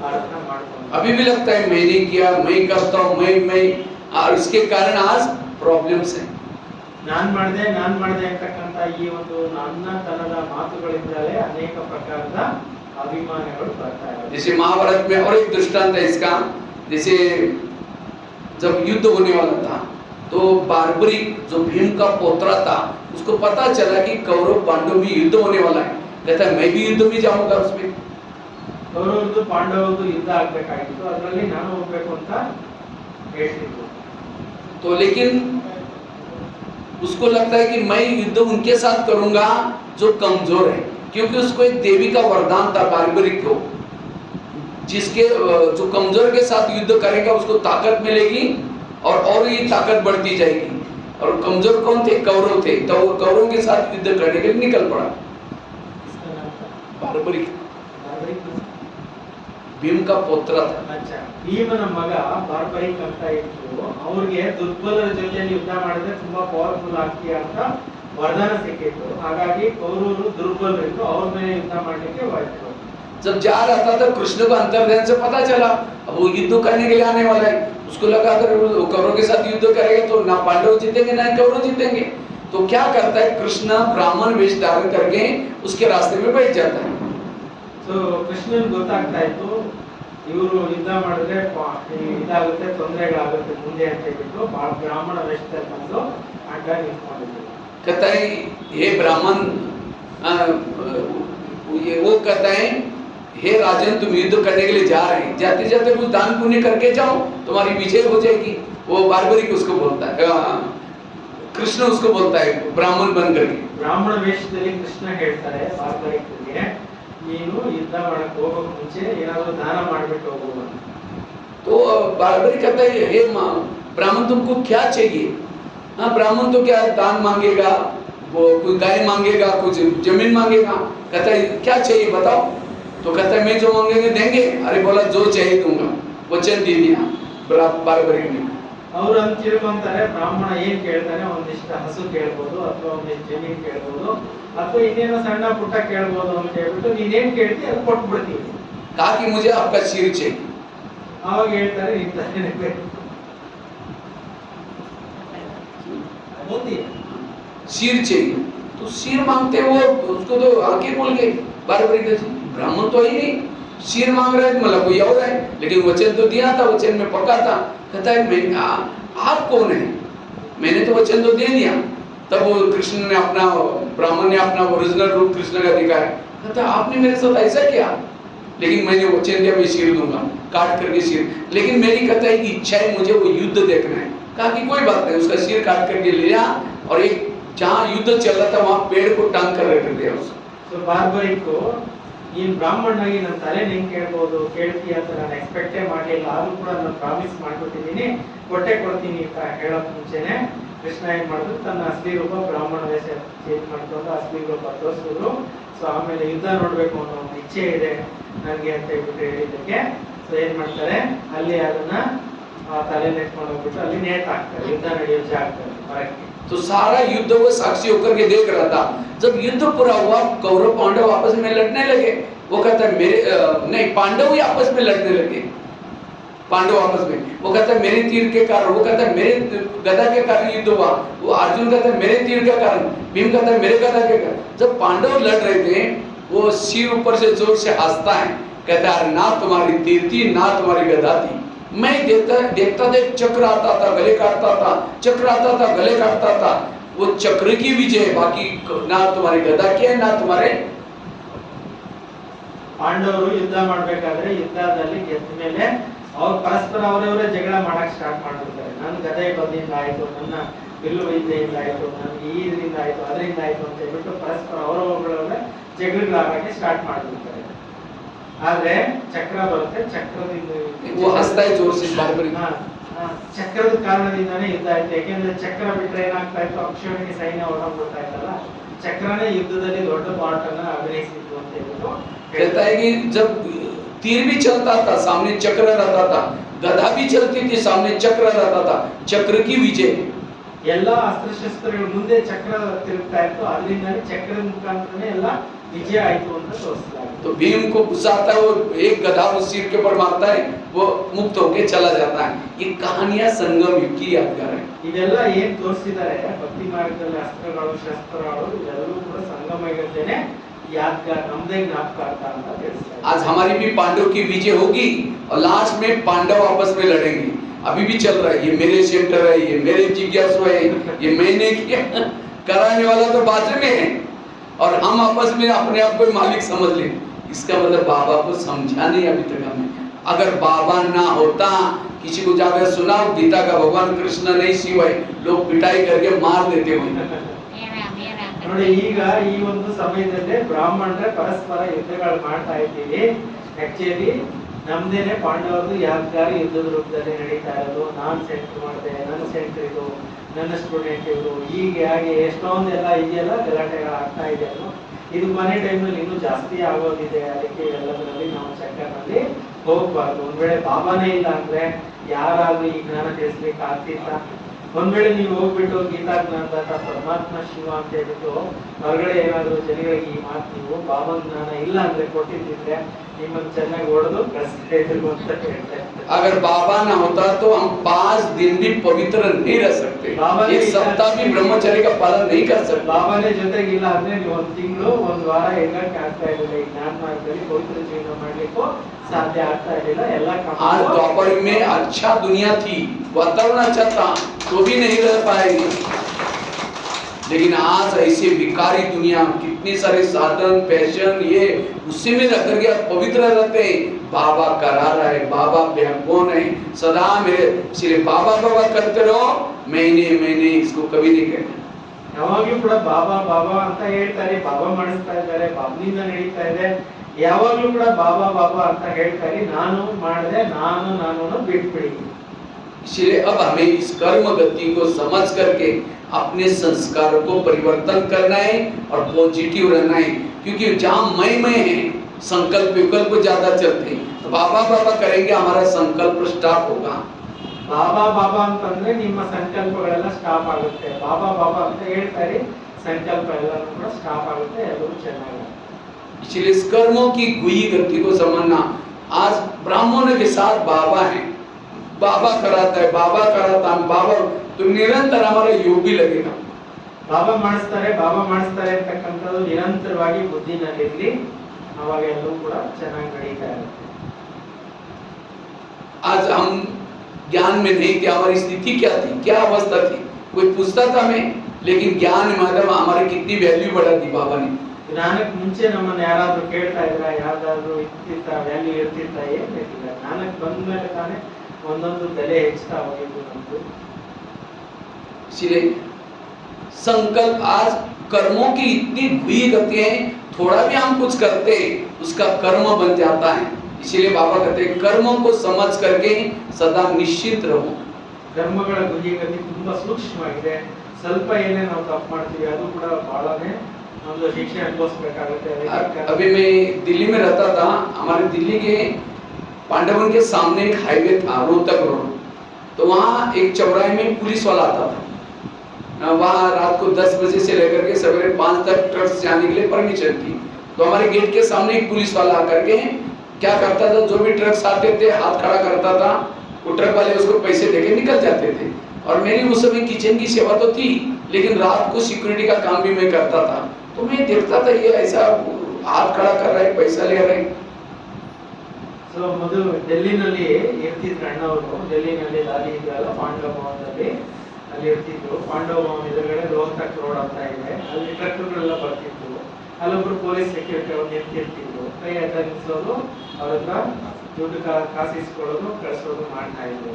ಆರಾಧನೆ ಮಾಡ್ತಾರೆ. अभी भी लगता है मैंने किया, मैं करता हूँ, मैं और इसके कारण आज प्रॉब्लम्स है। ನಾನ್ ಮಾಡಿದೆ ಅಂತಕ್ಕಂಥ ಈ ಒಂದು ನನ್ನತನದ ಮಾತುಗಳಿಂದಲೇ ಅನೇಕ ಪ್ರಕಾರದ अभिमानಗಳು ಬರ್ತಾ ಇದೆ. जैसे महाभारत में और एक दृष्टांत है इसका, जैसे जब युद्ध होने वाला था तो बार्बरिक जो भीम का पोतरा था उसको पता चला कि कौरव पांडव में युद्ध होने वाला है। कहता है मैं भी युद्ध में जाऊंगा उसमें। ಕೌರವರದು ಪಾಂಡವರದು ಯುದ್ಧ ಆಗಬೇಕಾಗಿತ್ತು, ಅದರಲ್ಲಿ ನಾನು ಹೋಗಬೇಕು ಅಂತ ಹೇಳ್ತಿದ್ರು. तो लेकिन उसको लगता है कि मैं युद्ध उनके साथ करूंगा जो कमजोर है, क्योंकि उसको एक देवी का वरदान था बार्बरिक को, जिसके जो कमजोर के साथ युद्ध करेगा उसको ताकत मिलेगी और ये ताकत बढ़ती जाएगी। और कमजोर कौन थे? कौरव थे। तो वो कौरव के साथ युद्ध करने के लिए निकल पड़ा। बार्बरिक भीम का पुत्र था। अच्छा, ಭೀಮನ ಮಗ ಬಾರ್ಬರಿಕ್ ಅಂತ ಇತ್ತು. ಅವ್ರಿಗೆ ದುರ್ಬಲರ ಜೊತೆಯಲ್ಲಿ ಯುದ್ಧ ಮಾಡಿದ್ರೆ ತುಂಬಾ ಪವರ್ಫುಲ್ ಆಗ್ತೀಯ ಅಂತ वरदान ಸಿಕ್ಕಿತ್ತು. ಹಾಗಾಗಿ ಕೌರವರು ದುರ್ಬಲರಿದ್ದು ಅವ್ರ ಮೇಲೆ ಯುದ್ಧ ಮಾಡಲಿಕ್ಕೆ ಹೊರಟರು. जब जा रहा था तो कृष्ण को अंतर्ध्यान से पता चला अब वो युद्ध करने के लिए आने वाला है। उसको लगा अगर कौरव के साथ युद्ध करेगा तो ना पांडव जीतेंगे ना कौरव जीतेंगे। तो क्या करता है, कृष्ण ब्राह्मण वेश धारण करके उसके रास्ते में बैठ जाता है। ಸೊ ಕೃಷ್ಣನ್ ಗೊತ್ತಾಗ್ತಾ ಇತ್ತು ಇವರು ಯುದ್ಧ ಮಾಡಿದ್ರೆ ಇದಾಗುತ್ತೆ, ತೊಂದರೆಗಳಾಗುತ್ತೆ ಮುಂದೆ ಅಂತ ಹೇಳ್ಬಿಟ್ಟು ಬ್ರಾಹ್ಮಣ ವೇಷದಲ್ಲಿ ಬಂದು ಅಡ್ಡ ನಿಂತ್ಕೊಂಡಿದ್ರು. कहता है हे ब्राह्मण, वो कहता है हे राजन तुम युद्ध करने के लिए जा रहे हैं, जाते जाते कुछ दान पुण्य करके जाओ तुम्हारी विजय हो जाएगी। वो बार्बरिक उसको बोलता है, कृष्ण उसको बोलता है ब्राह्मण बन करके। ಬ್ರಾಹ್ಮಣ ವೇಷದಲ್ಲಿ ಕೃಷ್ಣ ಹೇಳ್ತಾರೆ ಬಾರ್ಬರಿಕ್ಗೆ, ನೀನು ಯುದ್ಧ ಮಾಡಕ್ಕೆ ಹೋಗೋಕೆ ಮುಂಚೆ ಏನಾದರೂ ದಾನ ಮಾಡಿಬಿಟ್ಟು ಹೋಗು ಅಂತ. तो बार्बरिक कहता है हे ब्राह्मण तुमको क्या चाहिए? हाँ, ब्राह्मण तो क्या दान मांगेगा, वो कोई गाय मांगेगा, कुछ जमीन मांगेगा। कहता है क्या चाहिए बताओ? तो कहता है मैं जो मांगेंगे देंगे। अरे बोला जो चाहिए दूंगा, वचन दे दिया बार्बरिक ने। ಅವ್ರು ಅಂತ ತಿಳ್ಕೊಂತಾರೆ ಬ್ರಾಹ್ಮಣ ಏನ್ ಕೇಳ್ತಾನೆ, ಒಂದಿಷ್ಟು ಹಸು ಕೇಳ್ಬೋದು ಅಥವಾ ಒಂದಿಷ್ಟು ಜಮೀನು ಕೇಳ್ಬೋದು ಅಥವಾ ಇನ್ನೇನೋ ಸಣ್ಣ ಪುಟ್ಟ ಕೇಳ್ಬೋದು ಅಂತ ಹೇಳ್ಬಿಟ್ಟು ನೀನೇನ್ ಕೇಳ್ತಿ ಅದು ಕೊಟ್ಬಿಡ್ತೀವಿ. कहा कि मुझे आपका सिर चाहिए। ಅವಾಗ ಹೇಳ್ತಾರೆ ನಿಂತಾನೆ सिर चाहिए। तो सिर मांगते वो उसको तो आके बोल गए बार्बरिक, ब्राह्मण तो ही नहीं, सिर मांग रहे मतलब कोई और है, लेकिन वचन तो दिया था, वचन में पक्का था। कहता है मैं आप कौन है? मैंने तो वचन तो दे दिया। तब वो कृष्ण ने अपना ब्राह्मण ने अपना ओरिजिनल रूप कृष्ण का दिखाया। कहता है आपने मेरे साथ ऐसा किया, लेकिन मैंने वचन दिया मैं सिर दूंगा, काट करके सिर। लेकिन मेरी कहता है कि इच्छा है मुझे वो युद्ध देखना है। कहा कि कोई बात नहीं, उसका सिर काट करके ले लिया और एक जहाँ युद्ध चल रहा था वहाँ पेड़ को टांग कर रख दिया उसको। तो ಬಾರ್ಬರಿಕ್ ಏನ್ ಬ್ರಾಹ್ಮಣನಾಗಿ ನನ್ನ ತಲೆ ನಿಂಗೆ ಕೇಳ್ಬೋದು, ಕೇಳ್ತೀಯ ಅಂತ ನಾನು ಎಕ್ಸ್ಪೆಕ್ಟೇ ಮಾಡಲಿಲ್ಲ. ಆದ್ರೂ ಕೂಡ ನಾನು ಪ್ರಾಮಿಸ್ ಮಾಡ್ಬಿಟ್ಟಿದ್ದೀನಿ, ಕೊಟ್ಟೆ ಕೊಡ್ತೀನಿ ಅಂತ ಹೇಳೋಕ್ ಮುಂಚೆನೆ ಕೃಷ್ಣ ಏನ್ ಮಾಡಿದ್ರು ತನ್ನ ಅಸಲಿ ರೂಪ ಬ್ರಾಹ್ಮಣ ವೇಷ ಚೇಂಜ್ ಮಾಡ್ಕೊಂಡು ಅಸಲಿ ರೂಪ ತೋರಿಸಿದ್ರು. ಸೊ ಆಮೇಲೆ ಯುದ್ಧ ನೋಡ್ಬೇಕು ಅನ್ನೋ ಒಂದು ಇಚ್ಛೆ ಇದೆ ನನಗೆ ಅಂತ ಹೇಳ್ಬಿಟ್ಟು ಹೇಳಿದ್ದಕ್ಕೆ ಸೊ ಏನ್ ಮಾಡ್ತಾರೆ ಅಲ್ಲಿ ಅದನ್ನ ತಲೆ ನೆಟ್ಕೊಂಡು ಹೋಗ್ಬಿಟ್ಟು ಅಲ್ಲಿ ನೇತ್ ಹಾಕ್ತಾರೆ ಯುದ್ಧ ನಡೆಯೋ ಜಾಗದಲ್ಲಿ ಮರಕ್ಕೆ. तो सारा युद्ध वो साक्षी होकर के देख रहा था. जब युद्ध पूरा हुआ कौरव पांडव आपस में लड़ने लगे. वो कहता है मेरे नहीं पांडव ही आपस में लड़ने लगे. पांडव आपस में वो कहता है मेरे तीर के कारण, वो कहता है मेरे गदा के कारण युद्ध हुआ. वो अर्जुन कहता है मेरे तीर के कारण, भीम कहता है मेरे गदा के कारण. जब पांडव लड़ रहे थे वो सिर ऊपर से जोर से हंसता है, कहता है ना तुम्हारी तीर थी ना तुम्हारी गदा थी. मैं देखता था चक्र आता था गले काटता था, चक्र आता था गले काटता था. वो चक्र की विजय, बाकी ना तुम्हारी गदा की है ना तुम्हारे. ಪಾಂಡವರು ಯುದ್ಧ ಮಾಡ್ಬೇಕಾದ್ರೆ ಯುದ್ಧದಲ್ಲಿ ಗೆದ್ದ ಮೇಲೆ ಅವ್ರು ಪರಸ್ಪರ ಅವರವರೇ ಜಗಳ ಮಾಡಕ್ ಸ್ಟಾರ್ಟ್ ಮಾಡ್ಬಿಡ್ತಾರೆ. ನನ್ನ ಗದೆ ಬದಿಯಿಂದ ಆಯ್ತು, ನನ್ನ ಬಿಲ್ಲು ವಿದ್ಯೆಯಿಂದ ಆಯ್ತು, ನನಗೆ ಈ ಇದರಿಂದ ಆಯ್ತು ಅದರಿಂದ ಆಯ್ತು ಅಂತ ಹೇಳ್ಬಿಟ್ಟು ಪರಸ್ಪರ ಅವರವರೇ ಜಗಳಗಳಾಗಕ್ಕೆ ಸ್ಟಾರ್ಟ್ ಮಾಡ್ಬಿಡ್ತಾರೆ. ಆದ್ರೆ ಚಕ್ರ ಬರುತ್ತೆ, ಚಕ್ರದಿಂದ ಚಕ್ರದ ಕಾರಣದಿಂದಾನೇ ಯುದ್ಧ ಆಯ್ತು. ಯಾಕೆಂದ್ರೆ ಚಕ್ರ ಬಿಟ್ರೆ ಏನಾಗ್ತಾ ಇತ್ತು, ಅಕ್ಷೋಹಿಣಿ ಸೈನ್ಯ ಹೊರಡ್ಬಿಡ್ತಾ ಇತ್ತಲ್ಲ, ಚಕ್ರನೇ ಯುದ್ಧದಲ್ಲಿ ದೊಡ್ಡ ಪಾರ್ಟ್ ಅನ್ನ ಅಭಿನಯಿಸಿತ್ತು ಅಂತ ಹೇಳ್ಬಿಟ್ಟು कहता है कि जब तीर भी चलता था सामने चक्र रहता था, गदा भी चलती थी सामने चक्र रहता था. चक्र की विजय. ಎಲ್ಲಾ ಅಸ್ತ್ರಶಸ್ತ್ರಗಳ ಮುಂದೆ ಚಕ್ರ ತಿರುಗ್ತಾ ಇತ್ತು, ಅದರಿಂದಾನೇ ಚಕ್ರದ ಮುಖಾಂತರನೇ ಎಲ್ಲ विजय आयतु ಅಂತ ತೋರಿಸಲಾಗಿದೆ. तो भीम को गुस्सा आता है, वो एक गधा उस सिर के ऊपर मारता है, वो मुक्त होके चला जाता है. ये कहानियां संगम युग की यादगार है. ಇದೆಲ್ಲ ಏನ್ ತೋರಿಸಿದ್ದಾರೆ ಭಕ್ತಿ ಮಾರ್ಗದಲ್ಲಿ ಅಸ್ತ್ರಗಳು ಶಸ್ತ್ರಗಳು ಎಲ್ಲವೂ ಕೂಡ ಸಂಗಮ ಯುಗದಲ್ಲೇ यादगार नमदे ज्ञापकार्ता ಅಂತ ತಿಳಿಸ್ತಾರೆ. आज हमारी भी पांडव की विजय होगी और लास्ट में पांडव आपस में लड़ेंगे. अभी भी चल रहा है, ये मेरे सेंटर है, ये मेरे जिज्ञासु है, ये मैंने किया. कराने वाला तो बाजू में है और हम आपस में अपने आप को मालिक समझ ले. इसका मतलब बाबा को समझा नहीं अभी तक हमें. अगर बाबा ना होता, किसी को जाकर सुनाओ गीता का भगवान कृष्ण नहीं शिव है, लोग पिटाई करके मार देते हुए. ನೋಡಿ ಈಗ ಈ ಒಂದು ಸಮಯದಲ್ಲಿ ಬ್ರಾಹ್ಮಣರೇ ಪರಸ್ಪರ ಯುದ್ಧಗಳು ಮಾಡ್ತಾ ಇದ್ದೀವಿ. ಆಕ್ಚುಲಿ ನಮ್ದೇನೆ ಪಾಂಡವರದು ಯಾದಗಾರ ಯುದ್ಧದ ರೂಪದಲ್ಲಿ ನಡೀತಾ ಇರೋದು. ನಾನ್ ಸೆಂಟರ್ ಮಾಡಿದೆ, ನನ್ನ ಸೆಂಟರ್ ಇದು, ನನ್ನ ಸ್ಟೂಡೆಂಟ್ ಇವರು, ಹೀಗೆ ಹಾಗೆ ಎಷ್ಟೊಂದೆಲ್ಲ ಇದೆಯಲ್ಲ ಗಲಾಟೆಗಳು ಆಗ್ತಾ ಇದೆ. ಇದು ಮನೆ ಟೈಮ್ನಲ್ಲಿ ಇನ್ನೂ ಜಾಸ್ತಿ ಆಗೋದಿದೆ. ಅದಕ್ಕೆ ಎಲ್ಲದರಲ್ಲಿ ನಾವು ಚಕ್ಕರ್ನಲ್ಲಿ ಹೋಗ್ಬಾರ್ದು. ಒಂದ್ ವೇಳೆ ಬಾಬಾನೇ ಇಲ್ಲ ಅಂದ್ರೆ ಯಾರಾದ್ರೂ ಈ ಜ್ಞಾನ ತಿಳಿಸ್ಲಿಕ್ಕೆ ಆಗ್ತಿತ್ತ? ಒಂದ್ ವೇಳೆ ನೀವು ಹೋಗ್ಬಿಟ್ಟು ಗೀತಾ ಜ್ಞಾನದಾತ ಪರಮಾತ್ಮ ಶಿವ ಅಂತ ಹೇಳ್ಬಿಟ್ಟು ಹೊರಗಡೆ ಏನಾದ್ರು ಜನಗಳಿಗೆ ಈ ಮಾತು ನೀವು ಬಾಬಾ ಜ್ಞಾನ ಇಲ್ಲ ಅಂದ್ರೆ ಕೊಟ್ಟಿದ್ದಿದ್ರೆ ನಿಮ್ಮನ್ನು ಚೆನ್ನಾಗಿ ಹೊಡೆದು ಕಳಿಸ್ತಾ ಇದ್ರು ಅಂತ ಹೇಳ್ತಾರೆ. अगर बाबा ना होता तो हम 5 दिन भी पवित्र नहीं रह सकते, एक सप्ताह भी ब्रह्मचर्य का पालन नहीं कर सकते. ಬಾಬಾನೇ ಜೊತೆಗಿಲ್ಲ ಅಂದ್ರೆ ನೀವು ಒಂದು ತಿಂಗಳು ಒಂದು ವಾರ ಹೇಗಕ್ಕೆ ಆಗ್ತಾ ಇರಲಿಲ್ಲ. ಈ ಜ್ಞಾನ ಮಾರ್ಗದಲ್ಲಿ ಪವಿತ್ರ ಜೀವನ ಮಾಡ್ಲಿಕ್ಕೂ ಸಾಧ್ಯ ಆಗ್ತಾ ಇರಲಿಲ್ಲ. ಎಲ್ಲ आज द्वापर में अच्छा दुनिया थी, वातावरण अच्छा था, तो भी नहीं रह पाएगी. लेकिन आज ऐसे विकारी दुनिया, कितने सारे साधन फैशन ये उससे में रह करके पवित्र रहते हैं. बाबा करा रहा है, बाबा बैकबोन है. सदा मेरे सिर्फ बाबा बाबा करते रहो, मैंने इसको कभी नहीं कहना. ಯಾವಾಗ್ಲೂ ಕೂಡ ಬಾಬಾ ಬಾಬಾ ಅಂತ ಹೇಳ್ತಾರೆ, ಬಾಬಾ ಮಾಡಿಸ್ತಾ ಇದ್ದಾರೆ, ಬಾಬನಿಂದ ನಡೀತಾ ಇದೆ. ಯಾವಾಗ್ಲೂ ಕೂಡ ಬಾಬಾ ಬಾಬಾ ಅಂತ ಹೇಳ್ತಾರೆ, ನಾನು ಮಾಡಿದೆ, ನಾನು ಬಿಟ್ಬಿಡಿ. इसलिए अब हमें इस कर्म गति को समझ करके अपने संस्कारों को परिवर्तन करना है और पॉजिटिव रहना है. क्योंकि जहाँ मैं है संकल्प विकल्प ज्यादा चलते हैं, तो बाबा बाबा करेंगे हमारा संकल्प स्टॉप होगा. ಬಾಬಾ ಬಾಬಾ ಅಂತಂದ್ರೆ ನಿಮ್ಮ ಸಂಕಲ್ಪಗಳೆಲ್ಲ ಸ್ಟಾಪ್ ಆಗುತ್ತೆ. ಬಾಬಾ ಬಾಬಾ ಅಂತ ಹೇಳ್ತಾರೆ, ಸಂಕಲ್ಪ ಎಲ್ಲಾನು ಕೂಡ ಸ್ಟಾಪ್ ಆಗುತ್ತೆ, ಎಲ್ಲರೂ ಚೆನ್ನಾಗಿ. इसलिए इस कर्मों की गुई गति को समझना. आज ब्राह्मणों के साथ बाबा है, बाबा कराता है, बाबा कराता है, बाबा तो निरंतर हमारा योग भी लगेगा. ಬಾಬಾ ಮಾಡಿಸ್ತಾರೆ ಅಂತಕ್ಕಂಥದ್ದು ನಿರಂತರವಾಗಿ ಬುದ್ಧಿನಲ್ಲಿರಲಿ, ಅವಾಗ ಎಲ್ಲವೂ ಕೂಡ ಚೆನ್ನಾಗಿ ನಡೀತಾ ಇರುತ್ತೆ. आज हम ज्ञान में नहीं थे, हमारी स्थिति क्या थी, क्या अवस्था थी, कोई पूछता था हमें. लेकिन ज्ञान माध्यम हमारी कितनी वैल्यू बढ़ा दी बाबा ने. ಜ್ಞಾನಕ್ಕೆ ಮುಂಚೆ ನಮ್ಮನ್ನ ಯಾರಾದ್ರೂ ಕೇಳ್ತಾ ಇದ್ರ, ಯಾವ್ದಾದ್ರು ಇರ್ತಿತ್ತ, ವ್ಯಾಲ್ಯೂ ಇರ್ತಿತ್ತ? ಏನಿಲ್ಲ. ಜ್ಞಾನಕ್ಕೆ ಬಂದ ಮೇಲೆ ತಾನೇ ಒಂದೊಂದು ಬೆಲೆ ಹೆಚ್ಚುತ್ತಾ ಹೋಗಿದ್ದು ನಮ್ದು. इसलिए संकल्प, आज कर्मों की इतनी हुई गति है, थोड़ा भी हम कुछ करते उसका कर्म बन जाता है. इसलिए बाबा कहते हैं कर्मों को समझ करके सदा निश्चित रहो. ಧರ್ಮಗಳ ಗುರಿಗತಿ ತುಂಬಾ ಸೂಕ್ಷ್ಮವಾಗಿದೆ. ಸ್ವಲ್ಪ ಏನೇ ನಾವು ತಪ್ಪು ಮಾಡ್ತೀವಿ ಅದು ಕೂಡ ಬಹಳನೇ ಒಂದು ಶಿಕ್ಷೆ ಅನುಭವಿಸಬೇಕಾಗುತ್ತೆ. अभी मैं दिल्ली में रहता था, हमारे दिल्ली के पांडवन के सामने एक हाईवे था, रोहतक रोड। तो वहाँ एक चौराहे में पुलिस वाला आता था। वहाँ रात को 10 बजे से लेकर के सवेरे 5 तक ट्रक्स जाने के लिए परमिशन थी। तो हमारे गेट के सामने एक पुलिस वाला आकर के क्या करता था, जो भी ट्रक्स आते थे हाथ खड़ा करता था, वो ट्रक वाले उसको पैसे देके निकल जाते थे। और मेरी उस समय किचन की सेवा तो थी, लेकिन रात को सिक्योरिटी का काम भी मैं करता था। तो मैं देखता था ये ऐसा हाथ खड़ा कर रहा है, पैसा ले रहा है। ಸೊ ಮೊದಲು ಡೆಲ್ಲಿನಲ್ಲಿ ಇರ್ತಿದ್ರು ಅಣ್ಣವರು. ಡೆಲ್ಲಿನಲ್ಲಿ ದಾರಿ ಇದೆಯಲ್ಲ ಪಾಂಡವ ಭವನದಲ್ಲಿ, ಅಲ್ಲಿ ಇರ್ತಿದ್ರು. ಪಾಂಡವ ಭವನ ಎದುರುಗಡೆ ರೋಹತಕ್ ರೋಡ್ ಅಂತ ಇದೆ, ಅಲ್ಲಿ ಟ್ರಕ್ಗಳೆಲ್ಲ ಬರ್ತಿತ್ತು. ಅಲ್ಲೊಬ್ರು ಪೊಲೀಸ್ ಸೆಕ್ಯೂರಿಟಿ ಅವ್ರು ನಿಂತಿರ್ತಿದ್ರು. ಕೈ ಅಡ್ಡಿಸೋದು, ಅವ್ರ ಹತ್ರ ದುಡ್ಡು ಕಾಸಿಸ್ಕೊಳ್ಳೋದು, ಕಳಿಸೋದು ಮಾಡ್ತಾ ಇದ್ರು.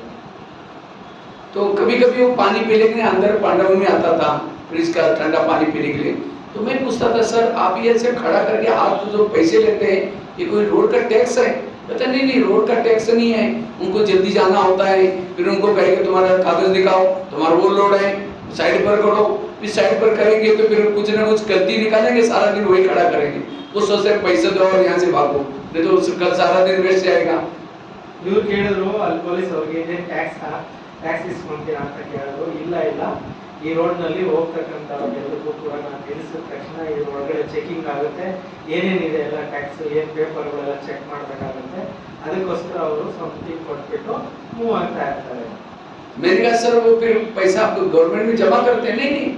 तो कभी कभी वो पानी पीने के लिए अंदर पांडव में आता था, फ्रिज का ठंडा पानी पीने के लिए। तो मैं पूछता था, सर आप ये ऐसे खड़ा करके आप जो पैसे लेते हैं ये कोई रोड का टैक्स है? कहता नहीं नहीं, रोड का टैक्स नहीं है, उनको जल्दी जाना होता है, फिर उनको कहेंगे तुम्हारा कागज दिखाओ, तुम्हारा वो लोड है, साइड पर करो। फिर साइड पर करेंगे तो फिर कुछ ना कुछ गलती निकालेंगे, सारा दिन वही खड़ा करेंगे। वो सोचते हैं पैसे दो और यहाँ से भागो, नहीं तो कल सारा दिन वेस्ट जाएगा। ಇವ್ರು ಕೇಳಿದ್ರು ಅಲ್ಲಿ ಪೊಲೀಸ್ ಅವ್ರಿಗೆ, ಇದೇ ಟ್ಯಾಕ್ಸ್ ಇಸ್ಕೊಂತೀರಾ ಅಂತ ಕೇಳಿದ್ರು. ಇಲ್ಲ ಇಲ್ಲ, ಈ ರೋಡ್ನಲ್ಲಿ ಹೋಗ್ತಕ್ಕಂಥವ್ರಿಗೆಲ್ಲರಿಗೂ ಕೂಡ ನಾನು ತಿಳಿಸಿದ ತಕ್ಷಣ ಇದ್ರ ಒಳಗಡೆ ಚೆಕಿಂಗ್ ಆಗುತ್ತೆ, ಏನೇನಿದೆ ಎಲ್ಲ ಟ್ಯಾಕ್ಸ್ ಏನು ಪೇಪರ್ಗಳೆಲ್ಲ ಚೆಕ್ ಮಾಡಬೇಕಾಗುತ್ತೆ. ಅದಕ್ಕೋಸ್ಕರ ಅವರು ಸಮ್ಮತಿ ಕೊಟ್ಬಿಟ್ಟು ಮೂವ್ ಆಗ್ತಾ ಇರ್ತಾರೆ. मैंने कहा सर वो फिर पैसा आप गवर्नमेंट में जमा करते हैं? नहीं नहीं,